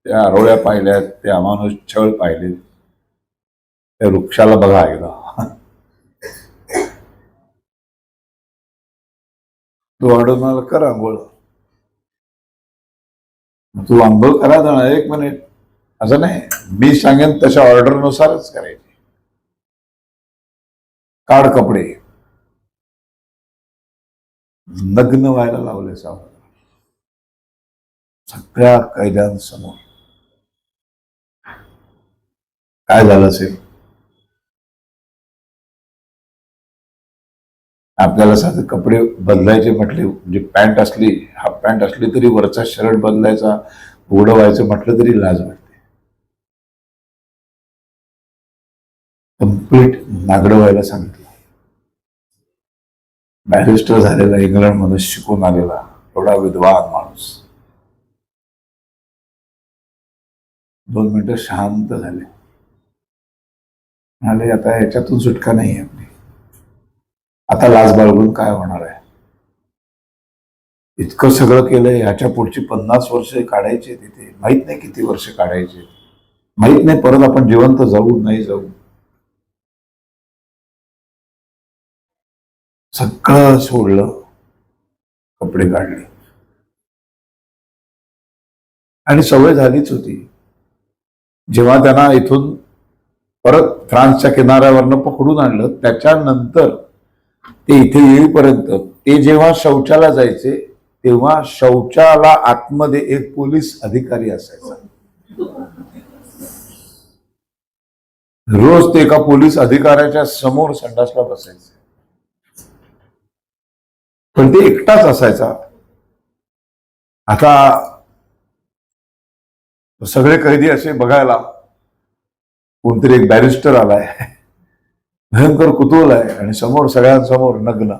[SPEAKER 1] त्या आरोळ्या पाहिल्यात, ते अमानुष छळ पाहिले. त्या वृक्षाला बघा एकदा. तू ऑर्डर मला कर आंघोळ. तू आंघोळ करा जाणार 1 मिनिट असं नाही, मी सांगेन तशा ऑर्डरनुसारच करायची. काढ कपडे. नग्न व्हायला लावले सावरकर सगळ्या कैद्यांसमोर. काय झालं असेल? आपल्याला साधे कपडे बदलायचे म्हटले, म्हणजे पॅन्ट असली, हाफ पॅन्ट असली तरी वरचा शर्ट बदलायचा, उघडं व्हायचं म्हटलं तरी लाज वाटते. कम्प्लीट नागडं व्हायला सांगितलं. बॅरिस्टर झालेला, इंग्लंडमध्ये शिकून आलेला, एवढा विद्वान माणूस. 2 मिनिटं शांत झाले. म्हणाले, आता याच्यातून सुटका नाही आपली. आता लाज बाळगून काय होणार आहे? इतकं सगळं केलंय. ह्याच्या पुढची 50 वर्ष काढायचे तिथे. माहित नाही किती वर्ष काढायचे, माहित नाही परत आपण जिवंत जाऊ नाही जाऊ. सगळं सोडलं, कपडे काढले. आणि सवय झालीच होती. जेव्हा त्यांना इथून परत फ्रान्सच्या किनाऱ्यावरनं पकडून आणलं, त्याच्यानंतर ते इथे येईपर्यंत ते जेव्हा शौचाला जायचे, तेव्हा शौचाला आतमध्ये एक पोलीस अधिकारी असायचा. रोज ते एका पोलीस अधिकाऱ्याच्या समोर संडासला बसायचे. पण ते एकटाच असायचा. आता सगळे कैदी असे बघायला, कोणतरी एक बॅरिस्टर आलाय, भयंकर कुतूहल आहे, आणि समोर सगळ्यांसमोर नग्न.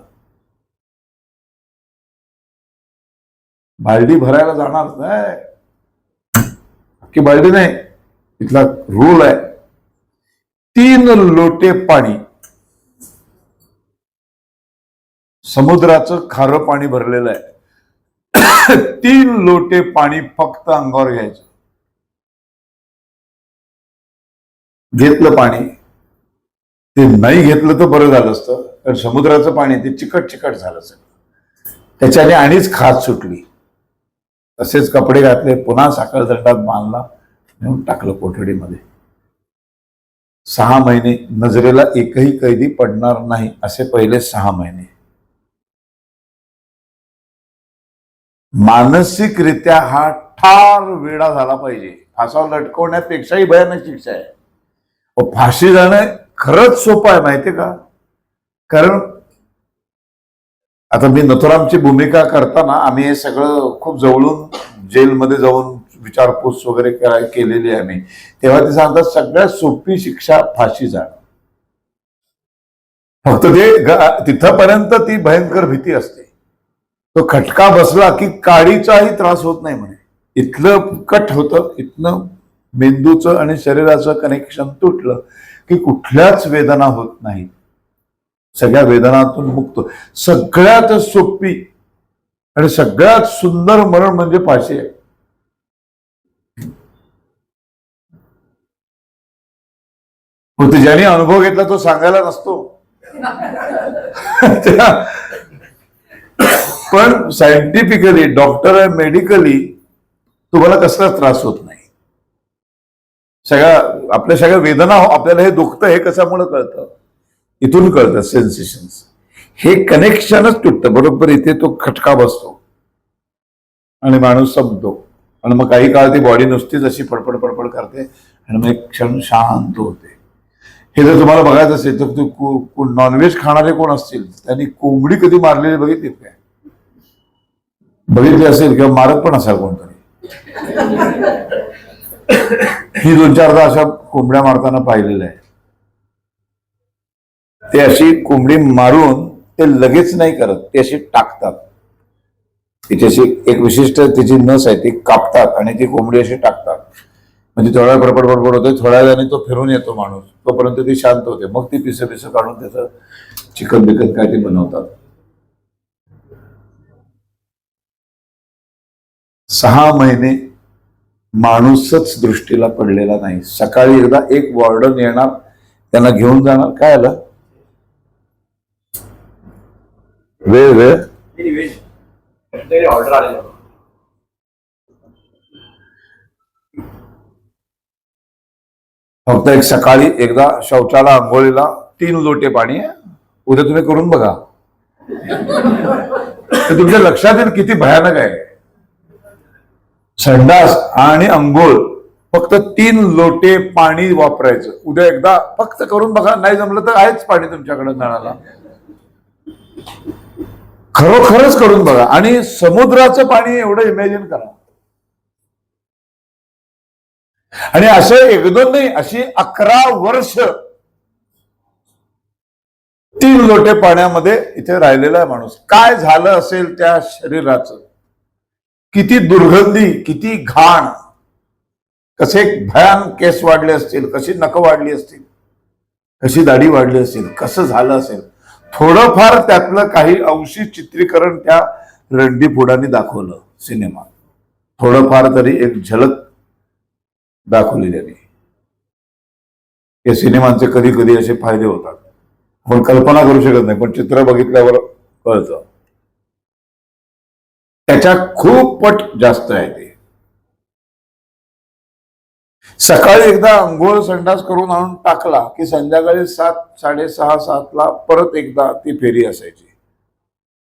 [SPEAKER 1] बालडी भरायला जाणार नाही, अख्खी बालडी नाही, इथला रूल आहे 3 लोटे पाणी. समुद्राचं खारं पाणी भरलेलं आहे. 3 लोटे पाणी फक्त अंगावर घ्यायचं. घेतलं पाणी, ते नाही घेतलं तर बरं झालं असतं, कारण समुद्राचं पाणी ते चिकट चिकट झालं सगळं. त्याच्याने आणिच खाज सुटली. तसेच कपडे घातले, पुन्हा साखळदंडात बांधला, नेऊन टाकलं कोठडीमध्ये. 6 महिने नजरेला एकही कैदी पडणार नाही असे पहिले 6 महिने. मानसिकरित्या हा ठार वेडा झाला पाहिजे. फासावर लटकवण्यापेक्षाही भयानक शिक्षा आहे. फाशी जाणं खरंच सोपं आहे, माहितीये का? कारण आता मी नथुरामची भूमिका करताना आम्ही हे सगळं खूप जवळून जेलमध्ये जाऊन विचारपूस वगैरे केलेली आहे मी. तेव्हा ते सांगतात सगळ्यात सोपी शिक्षा फाशी जाणं. फक्त ते तिथपर्यंत ती भयंकर भीती असते. तो खटका बसला की काडीचाही त्रास होत नाही म्हणे. इथलं कट होतं, इथनं मेंदूचं आणि शरीराचं कनेक्शन तुटलं की कुठल्याच वेदना होत नाही. सगळ्या वेदनातून मुक्त. सगळ्यात सोपी आणि सगळ्यात सुंदर मरण म्हणजे फाशी आहे. ज्याने अनुभव घेतला तो सांगायला नसतो. पण सायंटिफिकली, डॉक्टर मेडिकली तुम्हाला कसलाच त्रास होत नाही. आपल्या सगळ्या वेदना, आपल्याला हे दुखतं हे कशामुळे कळतं? इथून कळतं, सेन्सेशन्स. हे कनेक्शनच तुटतं. बरोबर इथे तो खटका बसतो आणि माणूस संपतो. आणि मग काही काळ ती बॉडी नुसतीच अशी फडफड फडफड करते आणि मग एक क्षण शांत होते. हे जर तुम्हाला बघायचं असेल तर नॉनव्हेज खाणारे कोण असतील त्यांनी कोंबडी कधी मारलेली बघितली काय? बघितली असेल किंवा मारत पण असाल कोणतरी. ही 2-4दा अशा कोंबड्या मारताना पाहिलेलं आहे. ते अशी कोंबडी मारून ते लगेच नाही करत, ते अशी टाकतात. तिच्याशी एक विशिष्ट तिची नस आहे, ती कापतात आणि ती कोंबडी अशी टाकतात. म्हणजे थोड्या बडबड बडबड होते, थोड्या वेळाने तो फिरून येतो माणूस, तोपर्यंत ती शांत होते. मग ती पिसं पिसं काढून त्याचं चिकन बिकन काय ते बनवतात. 6 महिने माणूसच दृष्टीला पडलेला नाही. सकाळी एकदा एक वॉर्डन येणार, त्यांना घेऊन जाणार. काय आलं? वेळ ऑर्डर आलेलं. फक्त एक सकाळी एकदा शौचाला, आंघोळीला 3 लोटे पाणी आहे. उद्या तुम्ही करून बघा, तर तुमच्या लक्षात येईल किती भयानक आहे. संडास आणि अंघोळ फक्त 3 लोटे पाणी वापरायचं. उद्या एकदा फक्त करून बघा, नाही जमलं तर आहेच पाणी तुमच्याकडे नळाला. खरोखरच करून बघा. आणि समुद्राचं पाणी एवढं इमॅजिन करा. आणि असं 1-2 नाही, अशी 11 वर्ष 3 लोटे पाण्यामध्ये इथे राहिलेला आहे माणूस. काय झालं असेल त्या शरीराचं? किती दुर्गंधी, किती घाण, कसे भयान केस वाढले असतील, कशी नख वाढली असतील, कशी दाढी वाढली असेल, कसं झालं असेल. थोडंफार त्यातलं काही अंशी चित्रीकरण त्या रणदीप दाखवलं सिनेमात. थोडंफार तरी एक झलक दाखवली त्यांनी. या सिनेमांचे कधी कधी असे फायदे होतात, आपण कल्पना करू शकत नाही, पण चित्र बघितल्यावर कळतं. त्याच्या खूप पट जास्त आहे ते. सकाळी एकदा अंघोळ संडास करून आणून टाकला की संध्याकाळी 7, 6:30, 7ला परत एकदा ती फेरी असायची.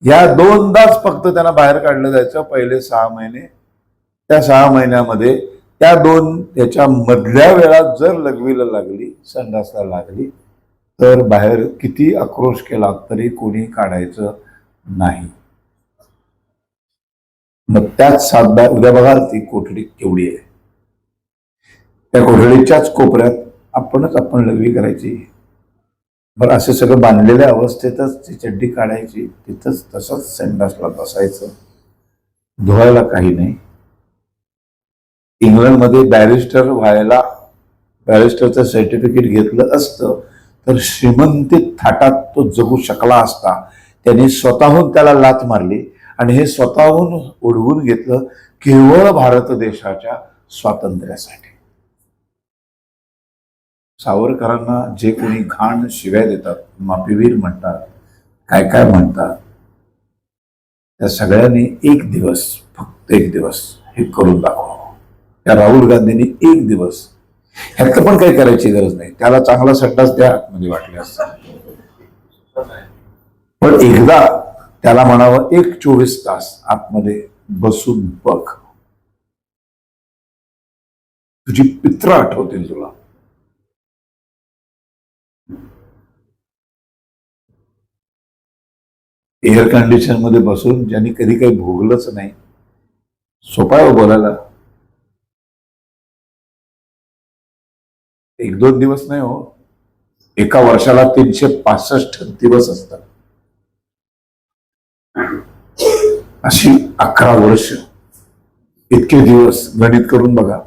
[SPEAKER 1] या 2दाच फक्त त्यांना बाहेर काढलं जायचं पहिले 6 महिने. त्या 6 महिन्यामध्ये त्या 2 त्याच्या मधल्या वेळात जर लघवीला लागली, संडासला लागली, तर बाहेर किती आक्रोश केला तरी कोणी काढायचं नाही. मग त्याच 7 उद्या बघा ती कोठडी केवढी आहे. त्या कोठडीच्याच कोपऱ्यात आपण लघवी करायची. बरं, असं सगळं बांधलेल्या अवस्थेतच ती चड्डी काढायची, तिथंच तसंच संडासला बसायचं, धुवायला काही नाही. इंग्लंडमध्ये बॅरिस्टर व्हायला, बॅरिस्टरचं सर्टिफिकेट घेतलं असतं तर श्रीमंतीत थाटात तो जगू शकला असता. त्यांनी स्वतःहून त्याला लाथ मारली आणि हे स्वतःहून उडवून घेतलं केवळ भारत देशाच्या स्वातंत्र्यासाठी. सावरकरांना जे कोणी घाण शिव्या देतात, माफीवीर म्हणतात, काय काय म्हणतात, त्या सगळ्यांनी एक दिवस, फक्त एक दिवस हे करून दाखवा. त्या राहुल गांधींनी एक दिवस, ह्यात पण काही करायची गरज नाही, त्याला चांगला संडास द्या आतमध्ये वाटल्यास, पण एकदा त्याला म्हणावं 24 तास आतमध्ये बसून बघ, तुझी पित्र आठवतील तुला. एअर कंडिशन मध्ये बसून ज्यांनी कधी काही भोगलंच नाही, सोपा आहे बोलायला. 1-2 दिवस नाही हो, एका वर्षाला 365 दिवस असतात. अशी 11 वर्ष, इतके दिवस गणित करून बघा.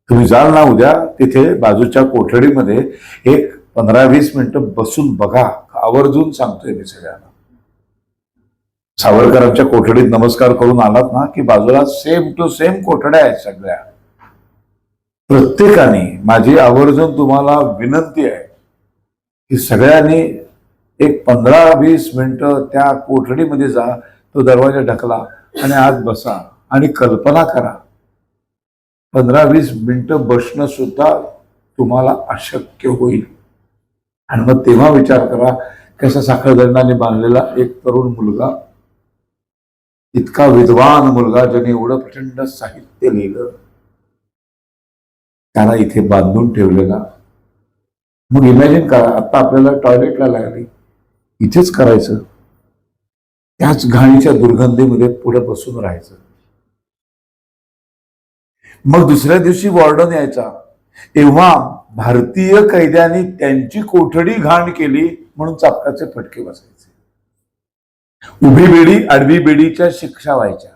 [SPEAKER 1] तुम्ही जाल ना उद्या तिथे बाजूच्या कोठडीमध्ये एक 15-20 मिनिटं बसून बघा. आवर्जून सांगतोय मी सगळ्यांना. सावरकरांच्या कोठडीत नमस्कार करून आलात ना की बाजूला सेम टू सेम कोठड्या आहेत सगळ्या. प्रत्येकाने, माझी आवर्जून तुम्हाला विनंती आहे की सगळ्यांनी एक 15-20 मिनिटं त्या कोठडीमध्ये जा, तो दरवाजा ढकला आणि आत बसा आणि कल्पना करा. 15-20 मिनिटं बसणं सुद्धा तुम्हाला अशक्य होईल. आणि मग तेव्हा विचार करा, कशा साखळदंडाने बांधलेला एक तरुण मुलगा, इतका विद्वान मुलगा, ज्याने एवढं प्रचंड साहित्य लिहिलं, त्याला इथे बांधून ठेवलेला. मग इमॅजिन करा, आता आपल्याला टॉयलेटला लागली, इथेच करायचं, त्याच घाणीच्या दुर्गंधीमध्ये पुढे बसून राहायचं. मग दुसऱ्या दिवशी वॉर्डन यायचा, तेव्हा भारतीय कैद्यांनी त्यांची कोठडी घाण केली म्हणून चापकाचे फटके बसायचे. उभी बेडी आडवी बेडीच्या शिक्षा व्हायच्या.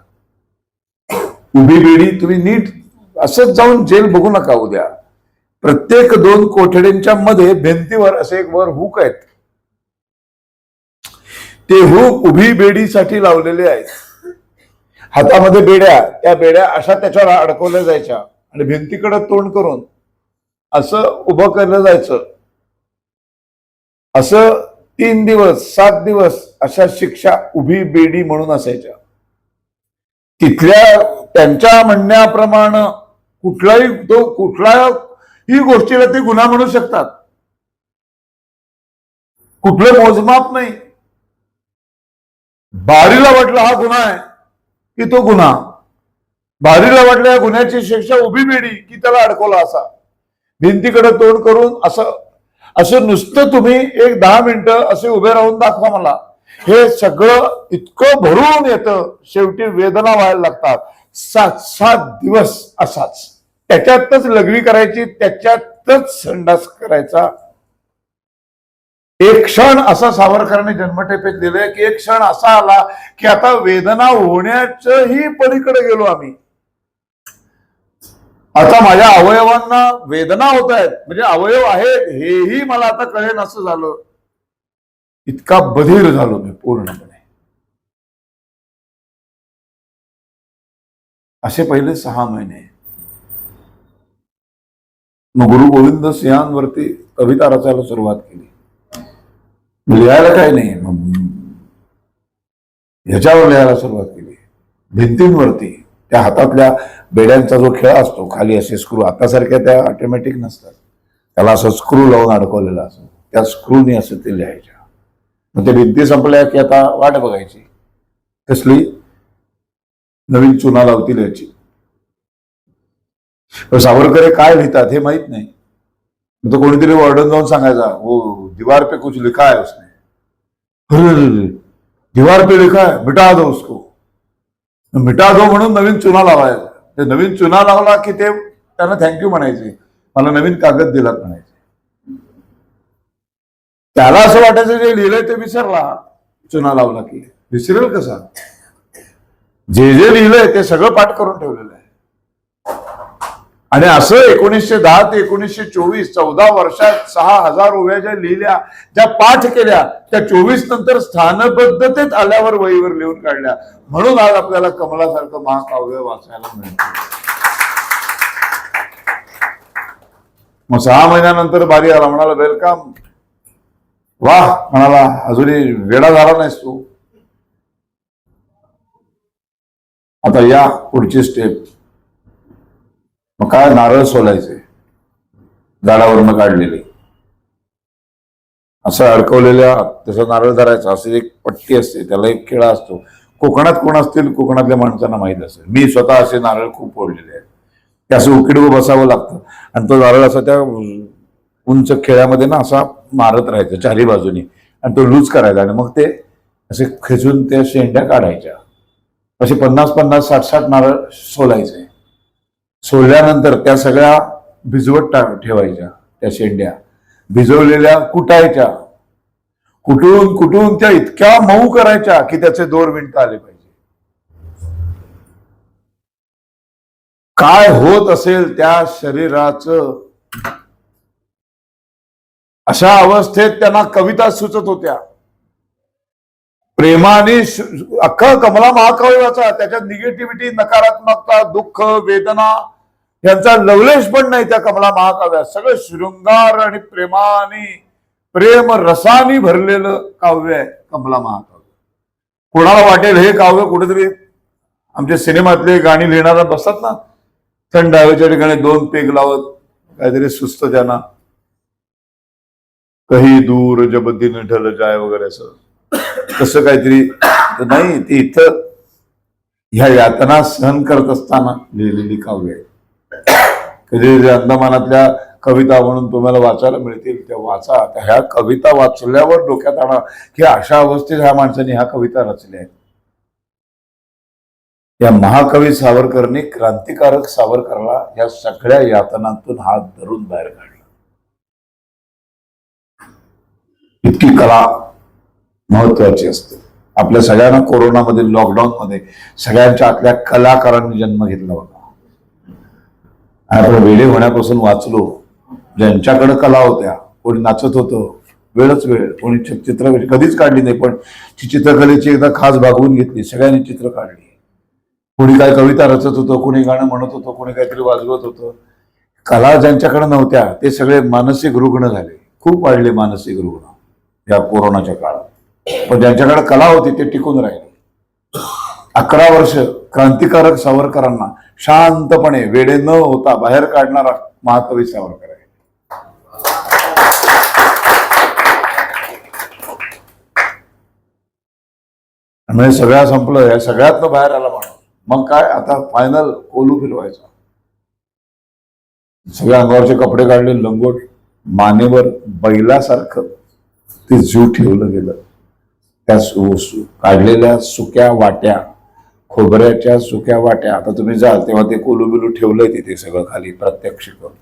[SPEAKER 1] उभी बेडी तुम्ही नीट असंच जाऊन जेल बघू नका उद्या. प्रत्येक 2 कोठडींच्या मध्ये भिंतीवर असे एक वर हुक आहेत. ते हुक उभी बेडीसाठी लावलेले आहेत. हातामध्ये बेड्या, त्या बेड्या अशा त्याच्यावर अडकवल्या जायच्या आणि भिंतीकडे तोंड करून असं उभं केलं जायचं. असं 3 दिवस 7 दिवस अशा शिक्षा उभी बेडी म्हणून असायच्या. तिथल्या त्यांच्या म्हणण्याप्रमाणे कुठल्याही गोष्टीला ते गुन्हा म्हणू शकतात. कुठलं मोजमाप नाही. बारीला वाटलं हा गुन्हा आहे की तो गुन्हा, बारीला वाटलं या गुन्ह्याची शिक्षा उभी बेडी की त्याला अडकवला असा, भिंतीकडे तोंड करून असं नुसतं तुम्ही एक 10 मिनिटं असे उभे राहून दाखवा मला. हे सगळं इतकं भरून येतं, शेवटी वेदना व्हायला लागतात. 7-7 दिवस असाच, त्याच्यातच लघवी करायची, त्याच्यातच संडास करायचा. एक क्षण असा सावरकरांनी जन्मठेपेत दिलंय की एक क्षण असा आला की आता वेदना होण्याच्याही पलीकडे गेलो आम्ही. आता माझ्या अवयवांना वेदना होत आहेत, म्हणजे अवयव आहेत हेही मला आता कळेन असं झालं. इतका बधीर झालो मी पूर्णपणे. असे पहिले 6 महिने. मग गुरु गोविंद सिंहांवरती कविता रचायला सुरुवात केली. लिहायला काही नाही, मग ह्याच्यावर लिहायला सुरुवात केली, भिंतींवरती. त्या हातातल्या बेड्यांचा जो खेळ असतो, खाली असे स्क्रू, आतासारख्या त्या ऑटोमॅटिक नसतात, त्याला असं स्क्रू लावून अडकवलेला असतो, त्या स्क्रूनी असं ते लिहायच्या. मग ते भिंती संपल्या की आता वाट बघायची कसली नवीन चुना लावतील याची. सावरकर काय लिहितात हे माहित नाही. तो कोणीतरी वॉर्डन जाऊन सांगायचा, वो दीवार पे कुछ लिखा है उसने. अरे दीवार पे लिखा है, मिटा दो उसको. मिटा दो म्हणून नवीन चुना लावायचा. ते नवीन चुना लावला की ते त्यांना थँक्यू म्हणायचे, मला नवीन कागद दिलात म्हणायचे. त्याला असं वाटायचं जे लिहिलंय ते विसरला, चुना लावला की. विसरेल कसा? जे जे लिहिलंय ते सगळं पाठ करून ठेवलेलं आहे. आणि असं 1910 ते 1924 14 वर्षात 6000 ओव्या ज्या लिहिल्या, ज्या पाठ केल्या, त्या 24 नंतर स्थानबद्धतेत आल्यावर वहीवर लिहून काढल्या. म्हणून आज आपल्याला कमलासारखं महाकाव्य वाचायला मिळतं. मग 6 महिन्यानंतर बारी आला, म्हणाला वेलकम. वाह म्हणाला, अजूनही वेडा झाला नाहीस तू. आता या पुढची स्टेप. मग काय, नारळ सोलायचे झाडावरनं काढलेले, असं अडकवलेल्या त्याचा नारळ धरायचा. असे एक पट्टी असते, त्याला एक खिळा असतो. कोकणात कोण असतील, कोकणातल्या माणसांना माहीत असेल. मी स्वतः असे नारळ खूप फोडलेले आहेत. ते असं उकिडवं बसावं लागतं आणि तो नारळ असा त्या उंच खेळ्यामध्ये ना असा मारत राहायचा चारी बाजूनी आणि तो लूज करायचा आणि मग ते असे खेचून त्या शेंड्या काढायच्या. असे 50-50, 60-60 नारळ सोलायचे. सोलल्यानंतर त्या सगळ्या भिजवत ठेवायच्या. त्या शेंड्या भिजवलेल्या कुटायच्या. कुटून कुटून त्या इतक्या मऊ करायच्या की त्याचे दोर विणता आले पाहिजे. काय होत असेल त्या शरीराचं, अशा अवस्थेत त्यांना कविता सुचत होत्या. प्रेमाने अख्खा कमला महाकाव्याचा, त्याच्यात निगेटिव्हिटी, नकारात्मकता, दुःख, वेदना यांचा लवलेश पण नाही त्या कमला महाकाव्यात. सगळं शृंगार आणि प्रेमाने, प्रेम रसाने भरलेलं काव्य आहे कमला महाकाव्य. कोणाला वाटेल हे काव्य कुठेतरी आमच्या सिनेमातले गाणी लिहिणारा बसतात ना, थंड हवेच्या ठिकाणी 2 पेग लावत, काहीतरी सुस्त त्यांना, कही दूर जब दिन ढल जाय वगैरे, असं तसं काहीतरी नाही. ते इथं ह्या यातना सहन करत असताना लिहिलेली काव्य आहे. कधी अंदमानातल्या कविता म्हणून तुम्हाला वाचायला मिळतील, त्या वाचा. ह्या कविता वाचल्यावर डोक्यात आणा की अशा अवस्थेत ह्या माणसाने ह्या कविता रचल्या आहेत. या महाकवी सावरकरने क्रांतिकारक सावरकरला या सगळ्या यातनातून हात धरून बाहेर काढला. इतकी कला महत्वाची असते. आपल्या सगळ्यांना कोरोनामध्ये, लॉकडाऊन मध्ये सगळ्यांच्या आतल्या कलाकारांनी जन्म घेतला होता. आपण वेडे होण्यापासून वाचलो. ज्यांच्याकडे कला होत्या, कोणी नाचत होतं वेळच वेळ, कोणी चित्र कधीच काढली नाही पण चित्रकलेची एकदा खास भागवून घेतली, सगळ्यांनी चित्र काढली. कोणी काय कविता रचत होतं, कोणी गाणं म्हणत होतं, कोणी काहीतरी वाजवत होतं. कला ज्यांच्याकडे नव्हत्या ते सगळे मानसिक रुग्ण झाले. खूप वाढले मानसिक रुग्ण या कोरोनाच्या काळात. पण ज्यांच्याकडे कला होती ते टिकून राहिले. 11 वर्ष क्रांतिकारक सावरकरांना शांतपणे, वेडे न होता बाहेर काढणारा महाकवी सावरकर आहे. म्हणजे सगळ्या संपलं, या सगळ्यातनं बाहेर आला माणूस. मग काय, आता फायनल कोलू फिरवायचा. सगळ्या अंगावरचे कपडे काढले, लंगोट, मानेवर बैलासारखं ते जीव ठेवलं गेलं. त्या काढलेल्या सुक्या वाट्या, खोबऱ्याच्या सुक्या वाट्या, आता तुम्ही जाल तेव्हा ते कोलू बिलू ठेवलंय तिथे सगळं खाली प्रत्यक्ष करून.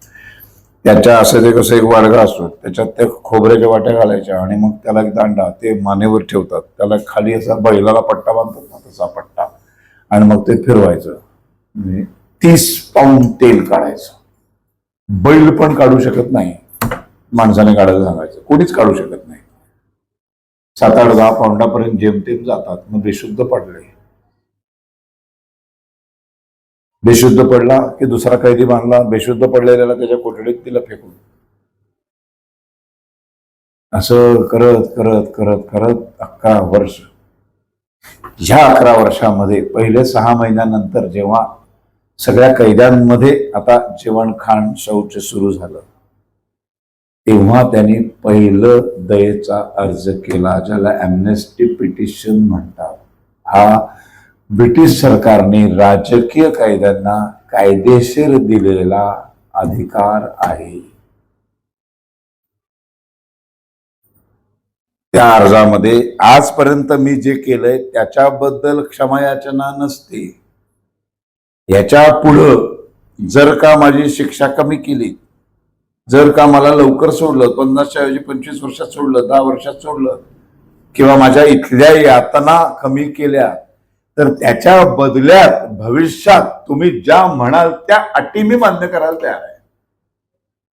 [SPEAKER 1] त्याच्या असं ते कसं एक वाडगा असतो, त्याच्यात त्या खोबऱ्याच्या वाट्या घालायच्या आणि मग त्याला एक दांडा ते मानेवर ठेवतात, त्याला खाली असा बैलाला पट्टा बांधतात ना तसा पट्टा, आणि मग ते फिरवायचं. 30 पाऊंड तेल काढायचं. बैल पण काढू शकत नाही, माणसाने काढायला सांगायचं, कोणीच काढू शकत नाही. 7-8-10 पाऊंडापर्यंत जेमतेम जातात. मग बेशुद्ध पडले, बेशुद्ध पडला की दुसरा कैदी बांधला, बेशुद्ध पडलेल्याला त्याच्या कोठडीत तिला फेकून. असं करत करत करत करत 11 वर्ष. ह्या 11 वर्षामध्ये पहिले 6 महिन्यानंतर जेव्हा सगळ्या कैद्यांमध्ये आता जेवण खाण शौच सुरू झालं, तेव्हा त्यांनी पहिलं दयेचा अर्ज केला, ज्याला ॲम्नेस्टी पिटिशन म्हणतात. हा ब्रिटिश सरकारने राजकीय कैद्यांना कायदेशीर दिलेला अधिकार आहे. त्या अर्जामध्ये आजपर्यंत मी जे केलंय त्याच्याबद्दल क्षमायाचना नसते. याच्या पुढं जर का माझी शिक्षा कमी केली, जर का मला लवकर सोडलं, 50च्या ऐवजी 25 वर्षात सोडलं, 10 वर्षात सोडलं, किंवा माझ्या इथल्या यातना कमी केल्या, तर त्याच्या बदल्यात भविष्यात तुम्ही ज्या म्हणाल त्या अटी मी मान्य करायला तयार आहे.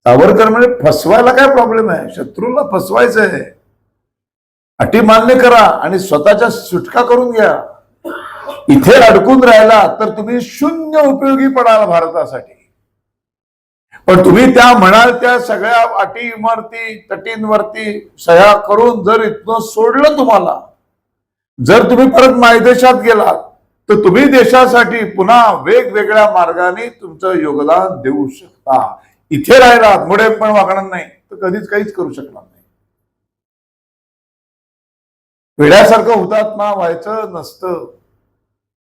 [SPEAKER 1] सावरकर म्हणजे फसवायला काय प्रॉब्लेम आहे? शत्रूला फसवायचंय. अटी मान्य करा आणि स्वतःच्या सुटका करून घ्या. इथे अडकून राहिला तर तुम्ही शून्य उपयोगी पडाल भारतासाठी. पण तुम्ही त्या म्हणाल त्या सगळ्या अटी इमारती तटींवरती सह्या करून जर इथनं सोडलं तुम्हाला, जर तुम्ही परत मायदेशात गेलात तर तुम्ही देशासाठी पुन्हा वेगवेगळ्या मार्गाने तुमचं योगदान देऊ शकता. इथे राहिलात मुळे पण वागणार नाही तर कधीच काहीच करू शकणार नाही. वेड्यासारखं हुतात्मा व्हायचं नसतं.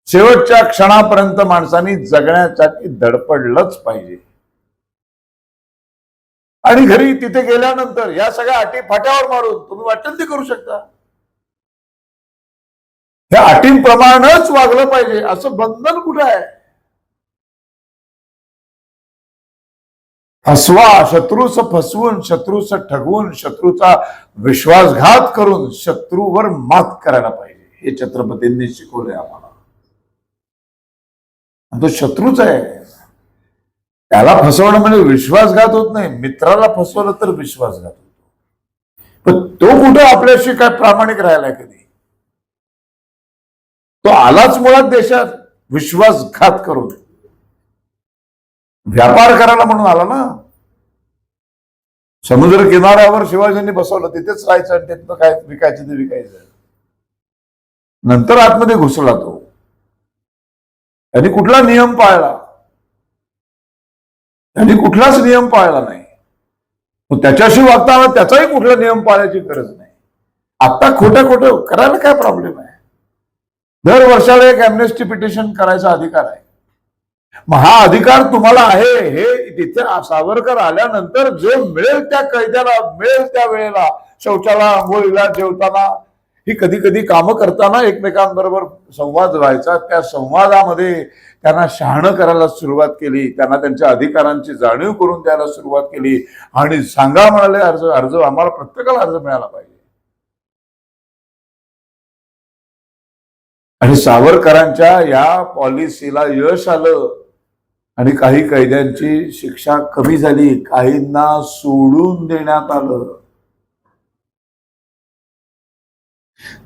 [SPEAKER 1] शेवटच्या क्षणापर्यंत माणसांनी जगण्यासाठी धडपडलंच पाहिजे. आणि घरी तिथे गेल्यानंतर या सगळ्या अटी फाट्यावर मारून तुम्ही वाटेल ते करू शकता. ह्या अटींप्रमाणेच वागलं पाहिजे असं बंधन कुठं आहे? फसवा, शत्रूच फसवून, शत्रूच ठगवून, शत्रूचा विश्वासघात करून शत्रूवर मात करायला पाहिजे. हे छत्रपतींनी शिकवलंय आम्हाला. तो शत्रूच आहे. त्याला फसवणं म्हणजे विश्वासघात होत नाही. मित्राला फसवलं तर विश्वासघात होतो. पण तो कुठं आपल्याशी काय प्रामाणिक राहिलाय कधी? तो आलाच मुळात देशात विश्वासघात करून. व्यापार करायला म्हणून आला ना. समुद्र किनाऱ्यावर शिवाजींनी बसवलं, तिथेच राहायचं आणि तिथनं काय विकायचं ते विकायचं. नंतर आतमध्ये घुसला तो. त्यांनी कुठला नियम पाळला? त्यांनी कुठलाच नियम पाळला नाही. त्याच्याशी वागताना त्याचाही कुठला नियम पाळायची गरज नाही. आता खोटं करायला काय प्रॉब्लेम आहे? दर वर्षाला एक अॅम्नेस्टी पिटिशन करायचा अधिकार आहे. मग हा अधिकार तुम्हाला आहे हे तिथे सावरकर आल्यानंतर जो मिळेल त्या कैद्याला मिळेल त्या वेळेला, शौचाला, आंघोळीला, जेवताना, ही कधी कधी कामं करताना एकमेकांबरोबर संवाद व्हायचा. त्या संवादामध्ये त्यांना शहाणं करायला सुरुवात केली. त्यांना त्यांच्या अधिकारांची जाणीव करून द्यायला सुरुवात केली. आणि सांगा म्हणाले अर्ज आम्हाला प्रत्येकाला अर्ज मिळाला पाहिजे. आणि सावरकरांच्या या पॉलिसीला यश आलं आणि काही कैद्यांची शिक्षा कमी झाली, काहींना सोडून देण्यात आलं.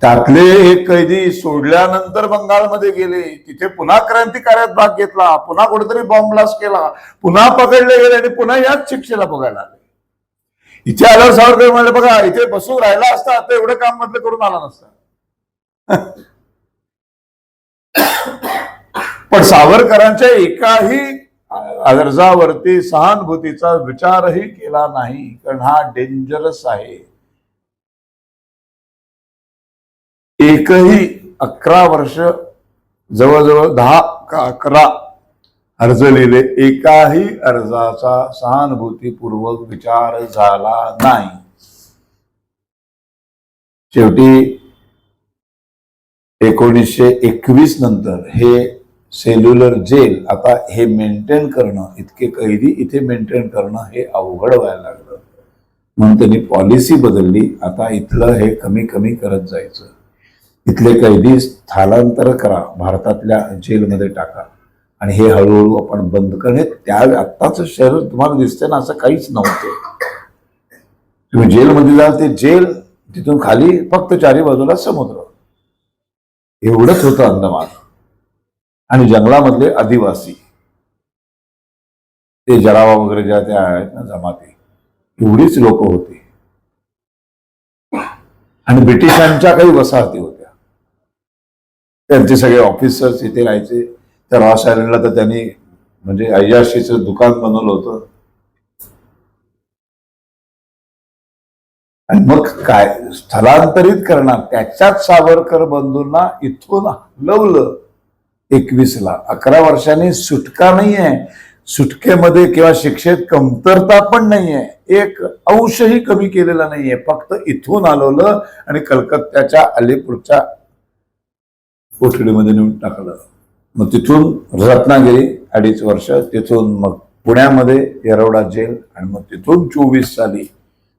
[SPEAKER 1] त्यातले एक कैदी सोडल्यानंतर बंगालमध्ये गेले, तिथे पुन्हा क्रांतिकार्यात भाग घेतला, पुन्हा कुठेतरी बॉम्ब ब्लास्ट केला, पुन्हा पकडले गेले आणि पुन्हा याच शिक्षेला बघायला आले. इथे आल्यावर सावरकर म्हणले बघा इथे बसून राहिला असता तर एवढं काम मधलं करून आला नसता. पण सावरकरांच्या एकाही अर्जावरती सहानुभूतीचा विचारही केला नाही, कारण हा डेंजरस आहे. एकही 11 वर्ष जवळजवळ 10 का 11 अर्ज लिहिले, एकाही अर्जाचा सहानुभूतीपूर्वक विचार झाला नाही. शेवटी 1921 नंतर हे सेल्युलर जेल, आता हे मेंटेन करणं, इतके कैदी इथे मेंटेन करणं हे अवघड व्हायला लागलं. म्हणून त्यांनी पॉलिसी बदलली. आता इथलं हे कमी कमी करत जायचं. इथले कैदी स्थलांतर करा, भारतातल्या जेलमध्ये टाका आणि हे हळूहळू आपण बंद करणे. त्या आत्ताच शहर तुम्हाला दिसते ना, असं काहीच नव्हतं. तुम्ही जेलमध्ये जा, ते जेल तिथून खाली फक्त चारी बाजूला समुद्र, एवढंच होतं अंदमान. आणि जंगलामधले आदिवासी, ते जरावा वगैरे ज्या त्या आहेत ना जमाती, एवढीच लोक होती. आणि ब्रिटिशांच्या काही वसाहती होत्या, त्यांचे सगळे ऑफिसर्स इथे राहायचे. त्या रॉस आयलंडला तर त्यांनी म्हणजे अय्याशीचं दुकान बनवलं होतं. आणि मग काय स्थलांतरित करणार, त्याच्यात सावरकर बंधूंना इथून हलवलं 21ला. 11 वर्षांनी सुटका नाहीये. सुटकेमध्ये किंवा शिक्षेत कमतरता पण नाहीये, एक अंशही कमी केलेला नाहीये. फक्त इथून हलवलं आणि कलकत्त्याच्या अलीपूरच्या कोठडीमध्ये नेऊन टाकलं. मग तिथून रत्नागिरी 2.5 वर्ष, तिथून मग पुण्यामध्ये येरवडा जेल, आणि मग तिथून 24 साली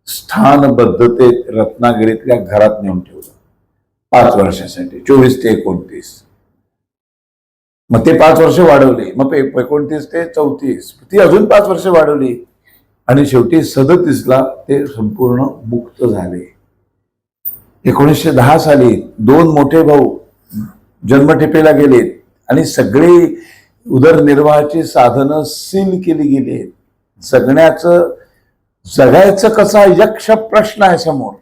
[SPEAKER 1] स्थानबद्धतेत रत्नागिरीतल्या घरात नेऊन ठेवलं 5 वर्षासाठी, 24 ते 29. मग ते 5 वर्ष वाढवली, मग 29 ते 34 ती अजून 5 वर्ष वाढवली आणि शेवटी 37ला ते संपूर्ण मुक्त झाले. 1910 साली 2 मोठे भाऊ जन्मठेपेला गेलेत आणि सगळी उदरनिर्वाहाची साधनं सील केली गेली. जगायचं कसा यक्ष प्रश्न आहे समोर.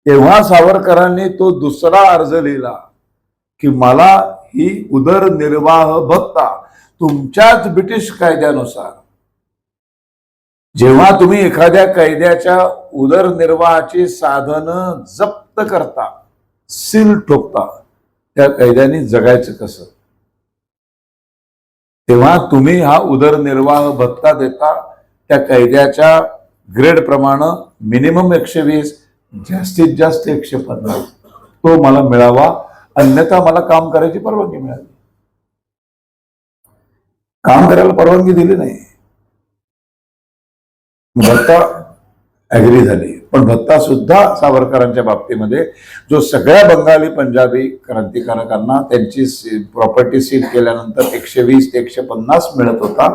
[SPEAKER 1] तेव्हा सावरकरांनी तो दुसरा अर्ज लिहिला की मला ही उदरनिर्वाह भत्ता तुमच्याच ब्रिटिश कायद्यानुसार, जेव्हा तुम्ही एखाद्या कैद्याच्या उदरनिर्वाहाची साधनं जप्त करता, सील ठोकता, त्या कैद्याने जगायचं कसं, तेव्हा तुम्ही हा उदरनिर्वाह भत्ता देता त्या कैद्याच्या ग्रेड प्रमाणे मिनिमम 120, जास्तीत जास्त 150 तो मला मिळावा, अन्यथा मला काम करायची परवानगी मिळाली. काम करायला परवानगी दिली नाही. भत्ता ऍग्री झाली, पण भत्ता सुद्धा सावरकरांच्या बाबतीमध्ये जो सगळ्या बंगाली पंजाबी क्रांतिकारकांना त्यांची प्रॉपर्टी सील केल्यानंतर 120 ते 150 मिळत होता,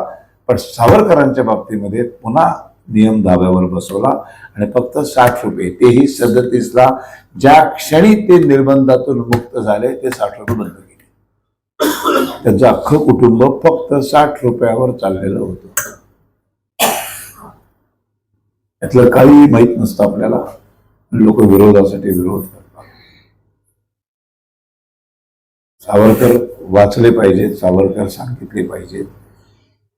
[SPEAKER 1] पण सावरकरांच्या बाबतीमध्ये पुन्हा नियम धाब्यावर बसवला आणि फक्त 60 रुपये, तेही 37ला ज्या क्षणी ते निर्बंधातून मुक्त झाले ते 60 रुपये बंद केले. त्यांचं अख्खं कुटुंब फक्त 60 रुपयावर चाललेलं होतं. यातलं काही माहीत नसतं आपल्याला. लोक विरोधासाठी विरोध करतात. सावरकर वाचले पाहिजेत, सावरकर सांगितले पाहिजेत.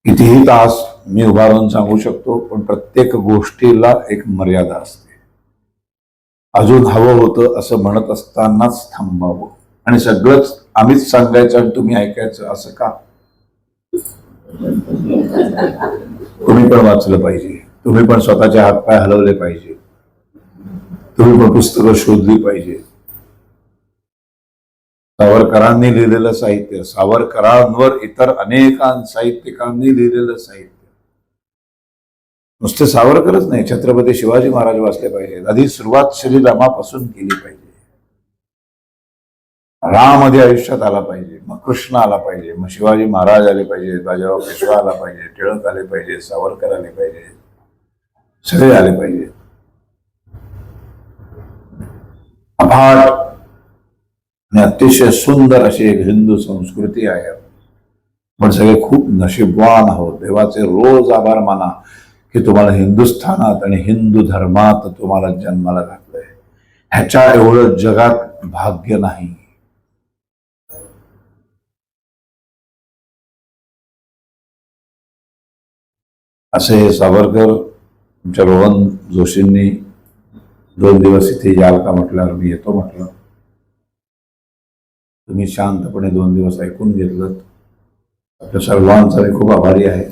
[SPEAKER 1] कितीही तास मी उभा राहून सांगू शकतो, पण प्रत्येक गोष्टीला एक मर्यादा असते. अजून हवं होतं असं म्हणत असतानाच थांबावं आणि सगळंच आम्हीच सांगायचं आणि तुम्ही ऐकायचं असं का. तुम्ही पण वाचलं पाहिजे, तुम्ही पण स्वतःचे हातपाय हलवले पाहिजे, तुम्ही पण पुस्तकं शोधली पाहिजे. सावरकरांनी लिहिलेलं साहित्य, सावरकरांवर इतर अनेक साहित्यिकांनी लिहिलेलं साहित्य, नुसते सावरकरच नाही, छत्रपती शिवाजी महाराज वाचले पाहिजेत. आधी सुरुवात श्रीरामापासून केली पाहिजे. राम आधी आयुष्यात आला पाहिजे, मग कृष्ण आला पाहिजे, मग शिवाजी महाराज आले पाहिजे, बाजीराव पेशवा आला पाहिजे, टिळक आले पाहिजे, सावरकर आले पाहिजे, सगळे आले पाहिजे. अफाट आणि अतिशय सुंदर अशी एक हिंदू संस्कृती आहे. पण सगळे खूप नशीबवान आहोत. देवाचे रोज आभार माना की तुम्हाला हिंदुस्थानात आणि हिंदू धर्मात तुम्हाला जन्माला घातलंय. ह्याच्या एवढं जगात भाग्य नाही. असे सावरकर तुमच्या रोहन जोशींनी 2 दिवस इथे याल का म्हटल्यावर मी येतो म्हटलं. तुम्ही शांतपणे 2 दिवस ऐकून घेतलं. आपल्या सर्वांचा मी खूप आभारी आहे.